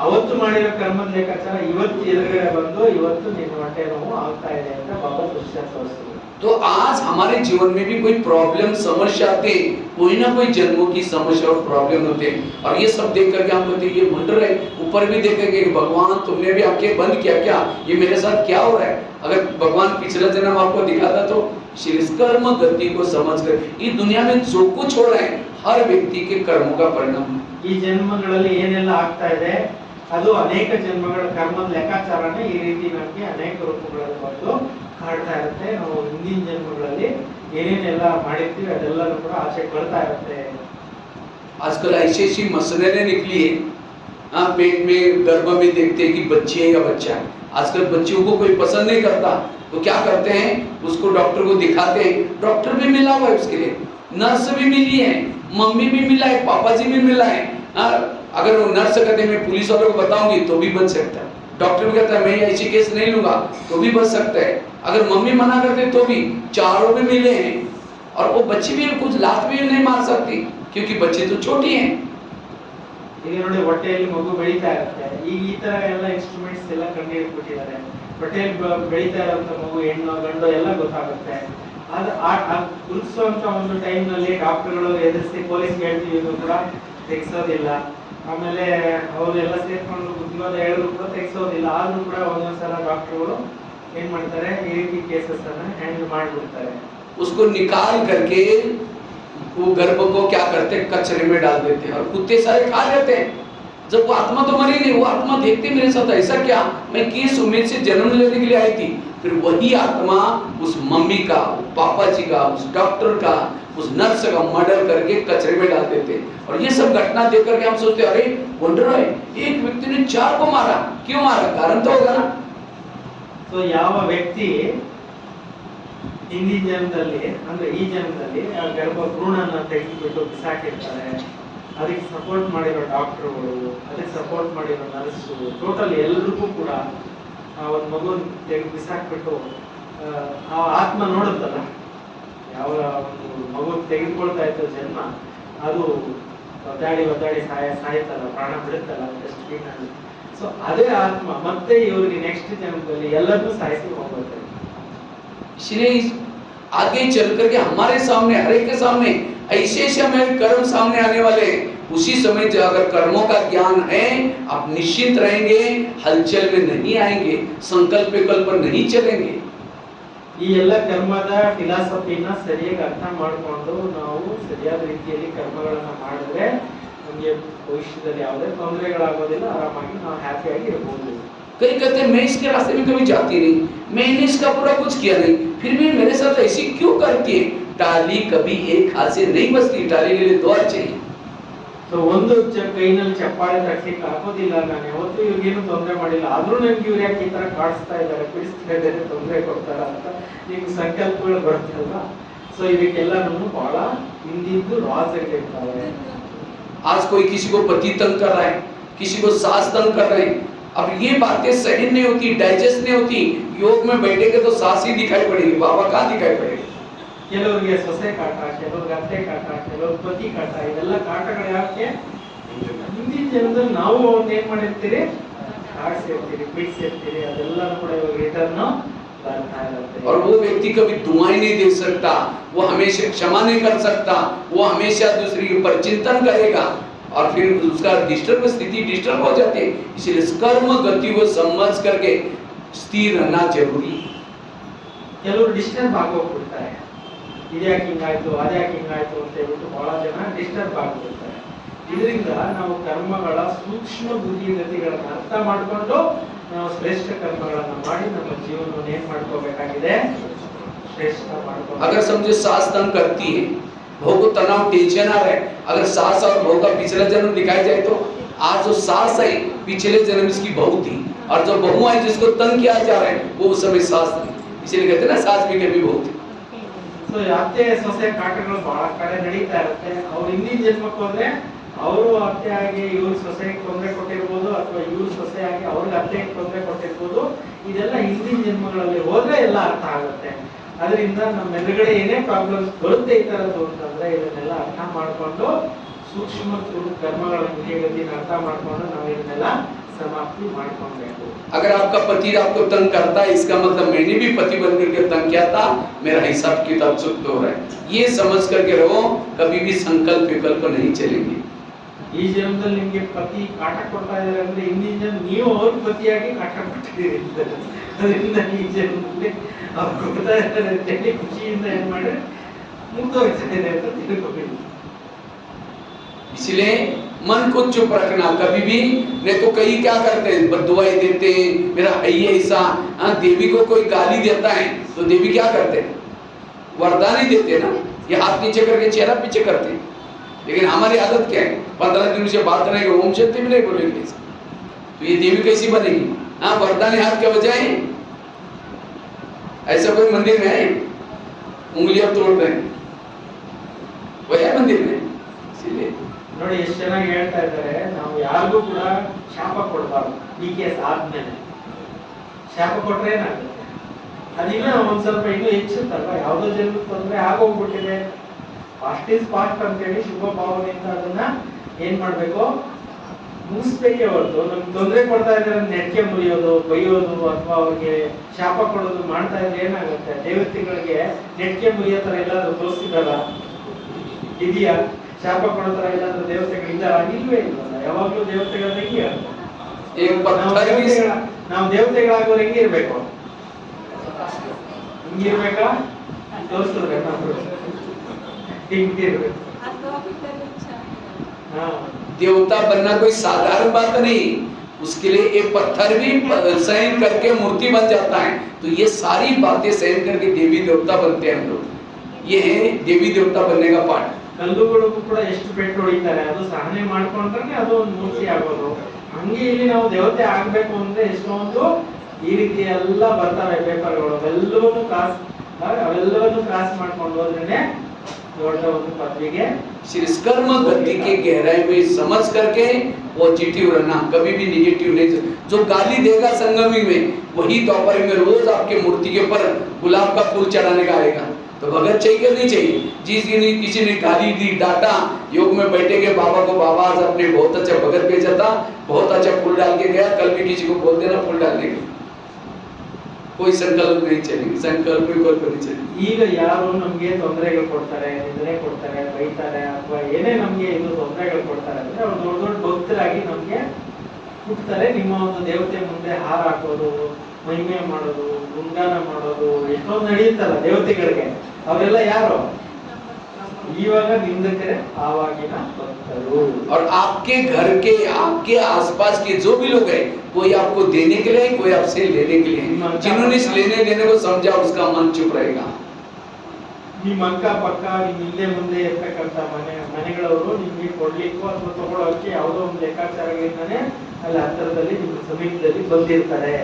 ಅವತ್ತು ಮಾಡಿರೋ ಕರ್ಮದ ಲೆಕ್ಕಾಚಾರ ಇವತ್ತು ಎದುರುಗಡೆ ಬಂದು ಇವತ್ತು ನಿನ್ನ ಹೊಟ್ಟೆ ನೋವು ಆಗ್ತಾ ಇದೆ ಅಂತ ಬಾಬಾ ದೃಶ್ಯ ತೋರಿಸಿದ್ರು. तो आज हमारे जीवन में भी कोई प्रॉब्लम समस्या आते, कोई ना कोई जन्मों की समस्या और प्रॉब्लम होते, और ये सब देख करके हम कहते ये वंडर है, ऊपर भी देखेंगे कि भगवान तुमने भी आंखें बंद किया क्या, ये मेरे साथ क्या हो रहा है। अगर भगवान पिछला जन्म आपको दिखाता तो कर्म गति को समझ कर ये दुनिया में जो कुछ हो रहा है हर व्यक्ति के कर्मों का परिणाम। ಈ ಜನ್ಮಗಳಲ್ಲಿ ಏನೆಲ್ಲ ಆಗ್ತಾ ಇದೆ ಅದು ಅನೇಕ ಜನ್ಮಗಳ ಕರ್ಮದ ಲೆಕ್ಕಾಚಾರನೇ ಈ ರೀತಿ ನಮಗೆ ಅನೇಕ ರೂಪಗಳಲ್ಲಿ ಬಂದು ಕಾಡ್ತಾ ಇರುತ್ತೆ. ನಾವು ಹಿಂದಿನ ಜನ್ಮಗಳಲ್ಲಿ ಏನೇನೆಲ್ಲ ಮಾಡಿರ್ತೀವಿ ಅದೆಲ್ಲನೂ ಕೂಡ ಆಚೆ ಬರ್ತಾ ಇರುತ್ತೆ. आजकल ऐसी ऐसी मसलें निकली है, हाँ पेट में गर्भ में देखते हैं कि बच्ची है या बच्चा है। आजकल बच्चियों को कोई पसंद नहीं करता, तो क्या करते हैं उसको डॉक्टर को दिखाते हैं, डॉक्टर भी मिला हुआ है उसके लिए, नर्स भी मिली है, मम्मी भी मिला है, पापा जी भी मिला है। अगर वो नर्स कहते मैं पुलिस वालों को बताऊंगी तो भी बच सकता है, डॉक्टर भी कहता है मैं ऐसी केस नहीं लूंगा तो भी बच सकता है, अगर मम्मी मना करते तो भी, चारों भी मिले हैं। और वो बच्ची भी कुछ लात भी नहीं मार सकती क्योंकि बच्चे तो छोटी हैं। ಈಗ ನೋಡಿ ಹೊಟ್ಟೆಯಲ್ಲಿ ಮಗು ಬೆಳೀತಾ ಇರುತ್ತೆ, ಈಗ ಈ ತರ ಎಲ್ಲ ಇನ್ಸ್ಟ್ರೂಮೆಂಟ್ಸ್ ಎಲ್ಲ ಕಂಡು ಹಿಡಿದ್ಬಿಟ್ಟಿದ್ದಾರೆ. ಹೊಟ್ಟೆಯಲ್ಲಿ ಬೆಳೀತಾ ಇರುವಂತ ಮಗು ಹೆಣ್ಣು ಗಂಡು ಎಲ್ಲ ಗೊತ್ತಾಗುತ್ತೆ. ಗುರುತಿಸುವಂತ ಒಂದು ಟೈಮ್ ನಲ್ಲಿ ಡಾಕ್ಟರ್ಗಳು ಎದುರಿಸಿ ಪೊಲೀಸ್ ಹೇಳ್ತೀವಿ ಕೂಡ ತೆಗಿಸೋದಿಲ್ಲ. ಆಮೇಲೆ ಅವರೆಲ್ಲ ಸೇರ್ಕೊಂಡು ಬುದ್ಧಿವಾದ ಹೇಳಿದ್ರು ಕೂಡ ತೆಗಿಸೋದಿಲ್ಲ. ಆದ್ರೂ ಕೂಡ ಒಂದೊಂದ್ಸಲ ಡಾಕ್ಟರ್ಗಳು ಏನ್ ಮಾಡ್ತಾರೆ, ಈ ರೀತಿ ಕೇಸಸ್ ಅನ್ನ ಹ್ಯಾಂಡಲ್ ಮಾಡ್ಬಿಡ್ತಾರೆ. उसको निकाल करके वो गर्भ को क्या करते हैं, कचरे में डाल देते हैं और कुत्ते सारे खा लेते हैं। जब वो आत्मा तो मरी नहीं, वो आत्मा देखते मेरे साथ ऐसा क्या, मैं किस उम्मीद से जन्म लेने के लिए आई थी, फिर वही आत्मा उस मम्मी का, पापा जी का, उस डॉक्टर का, उस नर्स का मर्डर करके कचरे में डाल देते हैं। और ये सब घटना देख करके हम सोचते अरे वंडर है, एक व्यक्ति ने 4 को मारा, क्यों मारा, कारण तो होगा ना। ಸೊ ಯಾವ ವ್ಯಕ್ತಿ ಹಿಂದಿನ ಜನ್ಮದಲ್ಲಿ ಅಂದ್ರೆ ಈ ಜನ್ಮದಲ್ಲಿ ಆ ಗರ್ಭ ಭ್ರೂಣನ ತೆಗೆದುಬಿಟ್ಟು ಬಿಸಾಕಿರ್ತಾರೆ, ಅದಕ್ಕೆ ಸಪೋರ್ಟ್ ಮಾಡಿರೋ ಡಾಕ್ಟರ್ಗಳು, ಅದಕ್ಕೆ ಸಪೋರ್ಟ್ ಮಾಡಿರೋ ನರ್ಸು, ಟೋಟಲ್ ಎಲ್ರಿಗೂ ಕೂಡ ಆ ಒಂದು ಮಗುನ ತೆಗೆದು ಬಿಸಾಕ್ಬಿಟ್ಟು ಆ ಆತ್ಮ ನೋಡುತ್ತಲ್ಲ, ಯಾವ ಒಂದು ಮಗು ತೆಗೆದುಕೊಳ್ತಾ ಇತ್ತು ಜನ್ಮ, ಅದು ಒದ್ದಾಡಿ ಸಾಯ್ತಲ್ಲ, ಪ್ರಾಣ ಬಿಡುತ್ತಲ್ಲ ಡಸ್ಟ್ಬಿನ್. ಸೊ ಅದೇ ಆತ್ಮ ಮತ್ತೆ ಇವ್ರಿಗೆ ನೆಕ್ಸ್ಟ್ ಜನ್ಮದಲ್ಲಿ ಎಲ್ಲರನ್ನೂ ಸಾಯಿಸಿ ಹೋಗುತ್ತೆ. इसलिए आगे चल करके हमारे सामने, हर एक के सामने ऐसे समय कर्म सामने आने वाले हैं। उसी समय जो अगर कर्मों का ज्ञान है, आप निश्चिंत रहेंगे, हलचल में नहीं आएंगे, संकल्प विकल्प पर नहीं चलेंगे। ಈ ಎಲ್ಲ ಕರ್ಮದ ಫಿಲಾಸಫಿನ ಸರಿಯಾಗಿ ಅರ್ಥ ಮಾಡಿಕೊಂಡು ನಾವು ಸರಿಯಾದ ರೀತಿಯಲ್ಲಿ ಕರ್ಮಗಳನ್ನ ಮಾಡಿದ್ರೆ ನಮಗೆ ಭವಿಷ್ಯದಲ್ಲಿ ಯಾವುದೇ ತೊಂದರೆಗಳಾಗೋದಿಲ್ಲ, ಆರಾಮಾಗಿ ನಾವು ಹ್ಯಾಪಿಯಾಗಿ ಇರಬಹುದು. कई कहते हैं मैं इसके रास्ते में कभी जाती नहीं, मैंने इसका पूरा कुछ किया नहीं, फिर भी मेरे साथ ऐसी क्यों करती है। टाली कभी एक हाथ से नहीं बचती, टाली के लिए 2 हाथ चाहिए। ಸೊ ಒಂದು ಕೈನಲ್ಲಿ ಚಪ್ಪಾಳೆ ತಗ್ಲಿಕ್ಕೆ ಆಗೋದಿಲ್ಲ, ನಾನು ಯಾವತ್ತೂ ಇವ್ರಿಗೇನು ತೊಂದರೆ ಮಾಡಿಲ್ಲ, ಆದ್ರೂ ನನ್ಗೆ ಇವ್ರು ಯಾಕೆ ಈ ತರ ಕಾಡಿಸ್ತಾ ಇದ್ದಾರೆ, ಬಿಡಿಸ್ತಾ ಇದ್ದಾರೆ, ತೊಂದರೆ ಕೊಡ್ತಾರ ಅಂತ ನಿಮ್ಗೆ ಸಂಕಲ್ಪಗಳು ಬರ್ತಲ್ವಾ. ಸೊ ಇದಕ್ಕೆಲ್ಲನೂ ಬಹಳ ಹಿಂದಿದ್ದು ರಾಜಗಳಿರ್ತಾರೆ. आज कोई किसी को पति तंग कर रहा है, किसी को सास तंग कर रहे हैं, अब ये बातें सहन नहीं होती, डाइजेस्ट नहीं होती, योग में बैठेंगे तो सास ही दिखाई पड़ेगी, बाबा कहाँ दिखाई पड़ेगी। ಕೆಲವರಿಗೆ ಸೊಸೆ ಕಾಟ, ಕೆಲವ್ರಿಗೆ ಅತ್ತೆ ಕಾಟ, ಕೆಲವ್ರಿಗೆ ಪತಿ ಕಾಟ, ಇದೆಲ್ಲ ಕಾಟಗಳು ಯಾಕೆ, ಹಿಂದಿನ ಜನ್ಮದಲ್ಲಿ ನಾವು ಅವ್ರನ್ನ ಏನ್ ಮಾಡಿರ್ತೀರಿ, ಕಾಡ್ಸಿರ್ತೀರಿ, ಬಿಡಿಸಿರ್ತೀರಿ, ಅದೆಲ್ಲ ಕೂಡ ಇವಾಗ ರಿಟರ್ನ್ ಬರ್ತಾ ಇರುತ್ತೆ. और वो व्यक्ति कभी दुआएं नहीं दे सकता, वो हमेशा क्षमा नहीं कर सकता, वो हमेशा दूसरे के ऊपर चिंतन करेगा और फिर उसका डिस्टर्ब स्थिति डिस्टर्ब हो जाती है। इसलिए कर्म गति को समझ करके स्थिर रहना जरूरी है। ಕೆಲವರು ಡಿಸ್ಟರ್ಬ್ ಆಗೋಗ್ಬಿಡ್ತಾರೆ, ಇದ್ಯಾಕೆ ಹಿಂಗಾಯ್ತು, ಅದ್ಯಾಕೆ ಹಿಂಗಾಯ್ತು ಅಂತ ಹೇಳ್ಬಿಟ್ಟು ಬಹಳ ಜನ ಡಿಸ್ಟರ್ಬ್ ಆಗ್ಬಿಡ್ತಾರೆ. ಇದರಿಂದ ನಾವು ಕರ್ಮಗಳ ಸೂಕ್ಷ್ಮ ಬುದ್ಧಿಗತಿಗಳನ್ನ ಅರ್ಥ ಮಾಡಿಕೊಂಡು ನಾವು ಶ್ರೇಷ್ಠ ಕರ್ಮಗಳನ್ನ ಮಾಡಿ ನಮ್ಮ ಜೀವನವನ್ನು ಏನ್ ಮಾಡ್ಕೋಬೇಕಾಗಿದೆ, ಶ್ರೇಷ್ಠ ಮಾಡ್ಕೋ. अगर समझे सास तंग करती है, बहू को तनाव टेंशन आ रहा है, अगर सास और बहू का पिछला जन्म दिखाया जाए तो आज जो सास है पिछले जन्म इसकी बहू थी, और जो बहू है जिसको तंग किया जा रहा है वो उस समय सास थी। इसीलिए कहते हैं ना सास भी कभी बहू थी। ಸೊ ಅತ್ತೆ ಸೊಸೆ ಕಾಟಗಳು ಬಹಳ ಕಡೆ ನಡೀತಾ ಇರುತ್ತೆ. ಅವ್ರು ಹಿಂದಿನ ಜನ್ಮಕ್ಕೆ ಹೋದ್ರೆ ಅವರು ಅತ್ತೆ ಆಗಿ ಇವ್ರ ಸೊಸೆಗೆ ತೊಂದರೆ ಕೊಟ್ಟಿರ್ಬೋದು, ಅಥವಾ ಇವ್ರ ಸೊಸೆ ಆಗಿ ಅವ್ರಿಗೆ ಅತ್ತೆಗೆ ತೊಂದರೆ ಕೊಟ್ಟಿರ್ಬೋದು. ಇದೆಲ್ಲ ಹಿಂದಿನ ಜನ್ಮಗಳಲ್ಲಿ ಹೋದ್ರೆ ಎಲ್ಲ ಅರ್ಥ ಆಗುತ್ತೆ. ಅದರಿಂದ ನಮ್ಮ ಎದುರುಗಡೆ ಏನೇ ಪ್ರಾಬ್ಲಮ್ಸ್ ಬರುತ್ತೆ ಈ ತರದ್ದು ಅಂತಂದ್ರೆ ಇದನ್ನೆಲ್ಲ ಅರ್ಥ ಮಾಡ್ಕೊಂಡು ಸೂಕ್ಷ್ಮ ಕರ್ಮಗಳ ಬುದ್ಧಿಗತಿನ ಅರ್ಥ ಮಾಡ್ಕೊಂಡು ನಾವು ಇದನ್ನೆಲ್ಲ समाप्ति ಮಾಡ್ಕೊಬೇಕು. अगर आपका पति आपको तंग करता है, इसका मतलब मैंने भी पति बन करके तंग किया था, मेरा हिसाब किताब चुकता हो रहा है, ये समझ करके रहो, कभी भी संकल्प विकल्प नहीं चलेंगे। ಈ ಜನ್ಮದಲ್ಲಿ ನಿಮಗೆ ಪತಿ ಕಾಟ ಕೊಡ್ತಾ ಇದ್ದಾರೆ ಅಂದ್ರೆ ಹಿಂದಿನ ಜನ್ಮ ನೀವು ಅವ್ರ ಪತಿಯಾಗಿ ಕಾಟ ಕೊಟ್ಟಿದ್ದೀರಿ, ಅದರಿಂದ ಈ ಜನ್ಮದಲ್ಲಿ ಅವ್ರು ಕೊಡ್ತಾ ಇದ್ದಾರೆ ಅಂತೇಳಿ ಖುಷಿಯಿಂದ ಏನ್ ಮಾಡಿ ಮುಗ್ದೋಗ್ತಾ ಇದೆ ಅಂತ ತಿಳ್ಕೊಬೇಕು. इसलिए मन को चुप रखना कभी भी, नहीं तो कई क्या करते हैं बददुआएं देते हैं, मेरा है ऐसा। देवी को कोई गाली देता है तो देवी क्या करते हैं, वरदान ही देते हैं ना, ये हाथ नीचे करके चेहरा पीछे करते हैं। लेकिन हमारी आदत क्या है, 15 दिन से बात करेंगे, ओम शक्ति भी नहीं बोलेंगे, तो ये देवी कैसी बनेगी। हाँ, वरदान हाथ के बजाय ऐसा कोई मंदिर में है उंगलियां तोड़ रहे हैं, वो है मंदिर में। इसीलिए ನೋಡಿ ಎಷ್ಟು ಚೆನ್ನಾಗಿ ಹೇಳ್ತಾ ಇದ್ದಾರೆ, ನಾವು ಯಾರಿಗೂ ಕೂಡ ಶಾಪ ಕೊಡಬಾರ್ದು. ಈ ಕೇಸ್ ಆದ್ಮೇಲೆ ಶಾಪ ಕೊಟ್ರೆ ಏನಾಗುತ್ತೆ, ಅದಿನ್ನ ಒಂದ್ ಸ್ವಲ್ಪ ಇನ್ನೂ ಹೆಚ್ಚುತ್ತಲ್ವಾ, ಯಾವ್ದೋ ಜನಕ್ಕೆ ತೊಂದರೆ ಆಗೋಗ್ಬಿಟ್ಟಿದೆ, ಫಾಸ್ಟ್ ಇಸ್ ಫಾಸ್ಟ್ ಅಂತೇಳಿ ಶುಭ ಭಾವನೆಯಿಂದ ಅದನ್ನ ಏನ್ ಮಾಡ್ಬೇಕು, ಮುಗಿಸ್ಬೇಕೇ ಹೊರತು ನಮ್ಗೆ ತೊಂದರೆ ಕೊಡ್ತಾ ಇದ್ರೆ ನೆಟ್ಕೆ ಮುರಿಯೋದು, ಬೈಯೋದು, ಅಥವಾ ಅವ್ರಿಗೆ ಶಾಪ ಕೊಡೋದು ಮಾಡ್ತಾ ಇದ್ರೆ ಏನಾಗುತ್ತೆ, ದೇವತೆಗಳಿಗೆ ನೆಟ್ಕೆ ಮುರಿಯೋ ತರ ಎಲ್ಲಾದ್ರೂ ತೋರಿಸಿದಲ್ಲ ಇದೆಯಾ? ಶಾಪ ಕೊಡ್ತಾರ ಇಲ್ಲಾಂದ್ರೆ ದೇವತೆಗಳಿಂದ ಇಲ್ವೇ ಇಲ್ವಲ್ಲ, ಯಾವಾಗ್ಲೂ ದೇವತೆಗಳ ಹೆಂಗೆ एक पत्थर भी ನಾವು ದೇವತೆಗಳಾಗೋರು ಹೆಂಗೆ ಇರ್ಬೇಕು, ಹಿಂಗಿರ್ಬೇಕಾ ತೋರಿಸಿದ್ರೆ ನಾವು ಹಿಂಗಿರ್ಬೇಕು. हाँ देवता बनना कोई साधारण बात नहीं, उसके लिए एक पत्थर भी सहन करके मूर्ति बन जाता है। तो ये सारी बातें सहन करके देवी देवता बनते हैं हम लोग। ये है देवी देवता बनने का पाठ। ಕಲ್ಲುಗಳಿಗೂ ಕೂಡ ಎಷ್ಟು ಪೆಟ್ಟು ಹೊಡಿತಾರೆ, ಅದು ಸಹನೆ ಮಾಡ್ಕೊಂಡ್ರೆ ಅದು ಒಂದು ಮೂರ್ತಿ ಆಗೋದು. ಹಂಗೆ ಇಲ್ಲಿ ನಾವು ದೇವತೆ ಆಗ್ಬೇಕು ಅಂದ್ರೆ ಎಷ್ಟೊಂದು ಈ ರೀತಿ ಎಲ್ಲ ಬರ್ತಾವೆ ಪೇಪರ್ಗಳು, ಅವೆಲ್ಲವನ್ನು ಕ್ರಾಸ್ ಮಾಡ್ಕೊಂಡು ಹೋದ್ರೆ ದೊಡ್ಡ ಒಂದು ಪದವಿಗೆ. कर्म गति के गहराई में समझ करके पॉजिटिव रहना, कभी भी निगेटिव नहीं। जो गाली देगा संगमी में वही द्वापर में रोज आपके मूर्ति के ऊपर गुलाब का फूल चढ़ाने का आएगा। तो भगत चाहिए नहीं चाहिए? जिस दिन किसी ने गाली दी, डांटा, योग में बैठे के बाबा को, बाबा आज अपने बहुत अच्छा भगत भेजा था, बहुत अच्छा फूल डाल के गया, कल भी किसी को बोल देना फूल डालने के, कोई संकल्प नहीं चलेगी, संकल्प नहीं चलेगी। ಈಗ ಯಾರು ನಮಗೆ ತೊಂದರೆಗಳು ಕೊಡ್ತಾರೆ, ನಿಂದನೆ ಕೊಡ್ತಾರೆ, ಬೈತಾರೆ ಅಥವಾ ಏನೇ ನಮಗೆ ಇದು ತೊಂದರೆಗಳು ಕೊಡ್ತಾರೆ ಅಂದ್ರೆ ಅವ್ರು ದೊಡ್ಡ ದೊಡ್ಡ ಭಕ್ತರಾಗಿ ನಮಗೆ ಹುಟ್ಟುತ್ತಾರೆ. ನಿಮ್ಮ ಒಂದು ದೇವತೆ ಮುಂದೆ ಹಾರ ಹಾಕೋದು, ಮಹಿಮೆ ಮಾಡೋದು, ಗುಣಗಾನ ಮಾಡೋದು ಎಷ್ಟೊಂದು ನಡೆಯುತ್ತಲ್ಲ ದೇವತೆಗಳಿಗೆ, ಅವರೆಲ್ಲ ಯಾರು ಇವಾಗ ನಿಂದಕರೇ, ಆವಾಗಿನ ಭಕ್ತರು. और आपके घर के, आपके आसपास के जो भी लोग हैं, कोई आपको देने के लिए, कोई आपसे लेने के लिए, जिन्होंने इस लेने देने को समझा उसका मन चुप रहेगा। ನಿಮ್ಮ ಅಕ್ಕ ಪಕ್ಕ ನಿಮ್ಮ ಹಿಂದೆ ಮುಂದೆ ಇರ್ತಕ್ಕಂಥ ಮನೆಗಳವರು ನಿಮ್ಗೆ ಕೊಡ್ಲಿಕ್ಕೂ ಅಥವಾ ತಗೊಳ್ಳೋಕೆ ಯಾವುದೋ ಒಂದು ಲೆಕ್ಕಾಚಾರಗಳಿಂದಾನೆ ಅಲ್ಲಿ ಹತ್ತಿರದಲ್ಲಿ ನಿಮ್ಮ ಸಮೀಪದಲ್ಲಿ ಬಂದಿರ್ತಾರೆ.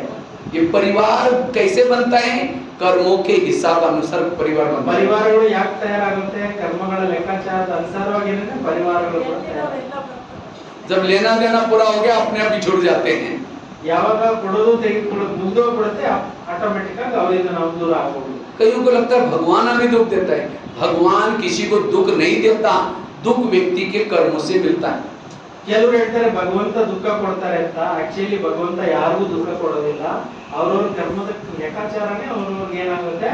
ये परिवार कैसे बनता है? कर्मों के हिसाब अनुसार परिवार बनता है। ಪರಿವಾರಗಳು ಯಾಕೆ ತಯಾರಾಗುತ್ತೆ? ಕರ್ಮಗಳ ಲೆಕ್ಕಾಚಾರದ ಅನುಸಾರವಾಗಿ ಪರಿವಾರಗಳು ಕೂಡ ತಯಾರಾಗುತ್ತೆ. जब लेना देना पूरा हो गया अपने आप बिछुड़ जाते हैं। ಯಾವಾಗ ಕೊಡೋದು ತೆಗೆದುಕೊಳ್ಳೋದು ಮುಗಿದೋಗ್ಬಿಡುತ್ತೆ, ಆಟೋಮೆಟಿಕ್ ಆಗಿ ಅವರಿಂದ ನಾವು ದೂರ ಆಗ್ಬೋದು. कईयों को लगता है भगवान हमें दुख देता है। भगवान किसी को दुख नहीं देता, दुख व्यक्ति के कर्मों से मिलता है। ಕೆಲವರು ಹೇಳ್ತಾರೆ ಭಗವಂತ ದುಃಖ ಕೊಡ್ತಾರೆ ಅಂತ. ಆಕ್ಚುಲಿ ಭಗವಂತ ಯಾರಿಗೂ ದುಃಖ ಕೊಡೋದಿಲ್ಲ, ಅವ್ರವ್ರ ಕರ್ಮದ ಲೆಕ್ಕಾಚಾರನೇ ಅವ್ರವ್ರಿಗೆ ಏನಾಗುತ್ತೆ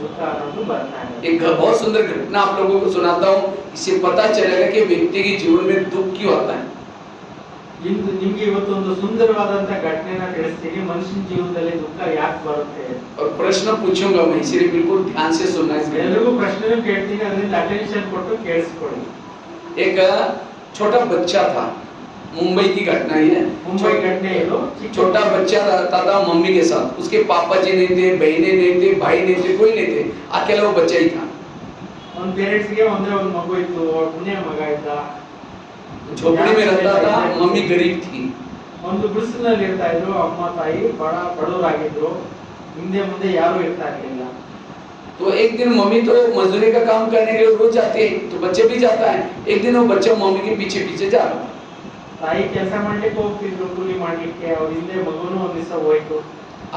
दुख ಅನ್ನೋದು ಬರ್ತಾ ಇದೆ. एक बहुत सुंदर घटना आप लोगों को सुनाता हूँ, इससे पता चलेगा कि व्यक्ति के जीवन में दुख क्यों आता है। ಇಂದು ನಿಮಗೆ ಇವತ್ತೊಂದು ಸುಂದರವಾದಂತ ಘಟನೆನ ತಿಳಿಸ್ತೀನಿ, ಮನುಷ್ಯನ ಜೀವನದಲ್ಲಿ ದುಃಖ ಯಾಕೆ ಬರುತ್ತೆ. और प्रश्न पूछूंगा मैं, इसलिए बिल्कुल ध्यान से सुनना है। ಎಲ್ಲರಿಗೂ ಪ್ರಶ್ನೆನೂ ಕೇಳ್ತೀನಿ, ಅದರಿಂದ ಅಟೆನ್ಷನ್ ಕೊಟ್ಟು ಕೇಳಿಸ್ಕೊಳ್ಳಿ. एक छोटा बच्चा था, मुंबई की घटना है। मुंबई घटना है। छोटा बच्चा रहता था मम्मी के साथ, उसके पापा जी नहीं थे, बहनें नहीं थे, भाई नहीं थे, कोई नहीं थे, अकेला वो बच्चा ही था। उन पेरेंट्स के ಒಂದೇ ಒಂದು ಮಗು ಇತ್ತು, ಒಬ್ಬನೇ ಮಗ ಇದ್ದ. झोपड़ी में रहता था, मम्मी गरीब थी। ಒಂದು ಗುಡಿಸಲಿನಲ್ಲಿ ಇರ್ತಾ ಇದ್ರು, ಅಮ್ಮ ತಾಯಿ ಬಡವರಾಗಿದ್ರು, ಹಿಂದೆ ಮುಂದೆ ಯಾರು ಇರ್ತಾ ಇರಲಿಲ್ಲ. तो एक दिन मम्मी तो मजदूरी का काम करने के लिए रोज जाती है, तो बच्चे भी जाता है। एक दिन वो बच्चा मम्मी के पीछे पीछे जा रहा था। ತಾಯಿ ಕೆಲಸ ಮಾಡ್ಲಿಕ್ಕೆ ಹೋಗ್ತಿದ್ರು, ಕೂಲಿ ಮಾಡ್ಲಿಕ್ಕೆ, ಅವ್ರ ಹಿಂದೆ ಮಗುನು ಒಂದ್ ದಿವಸ ಹೋಯ್ತು.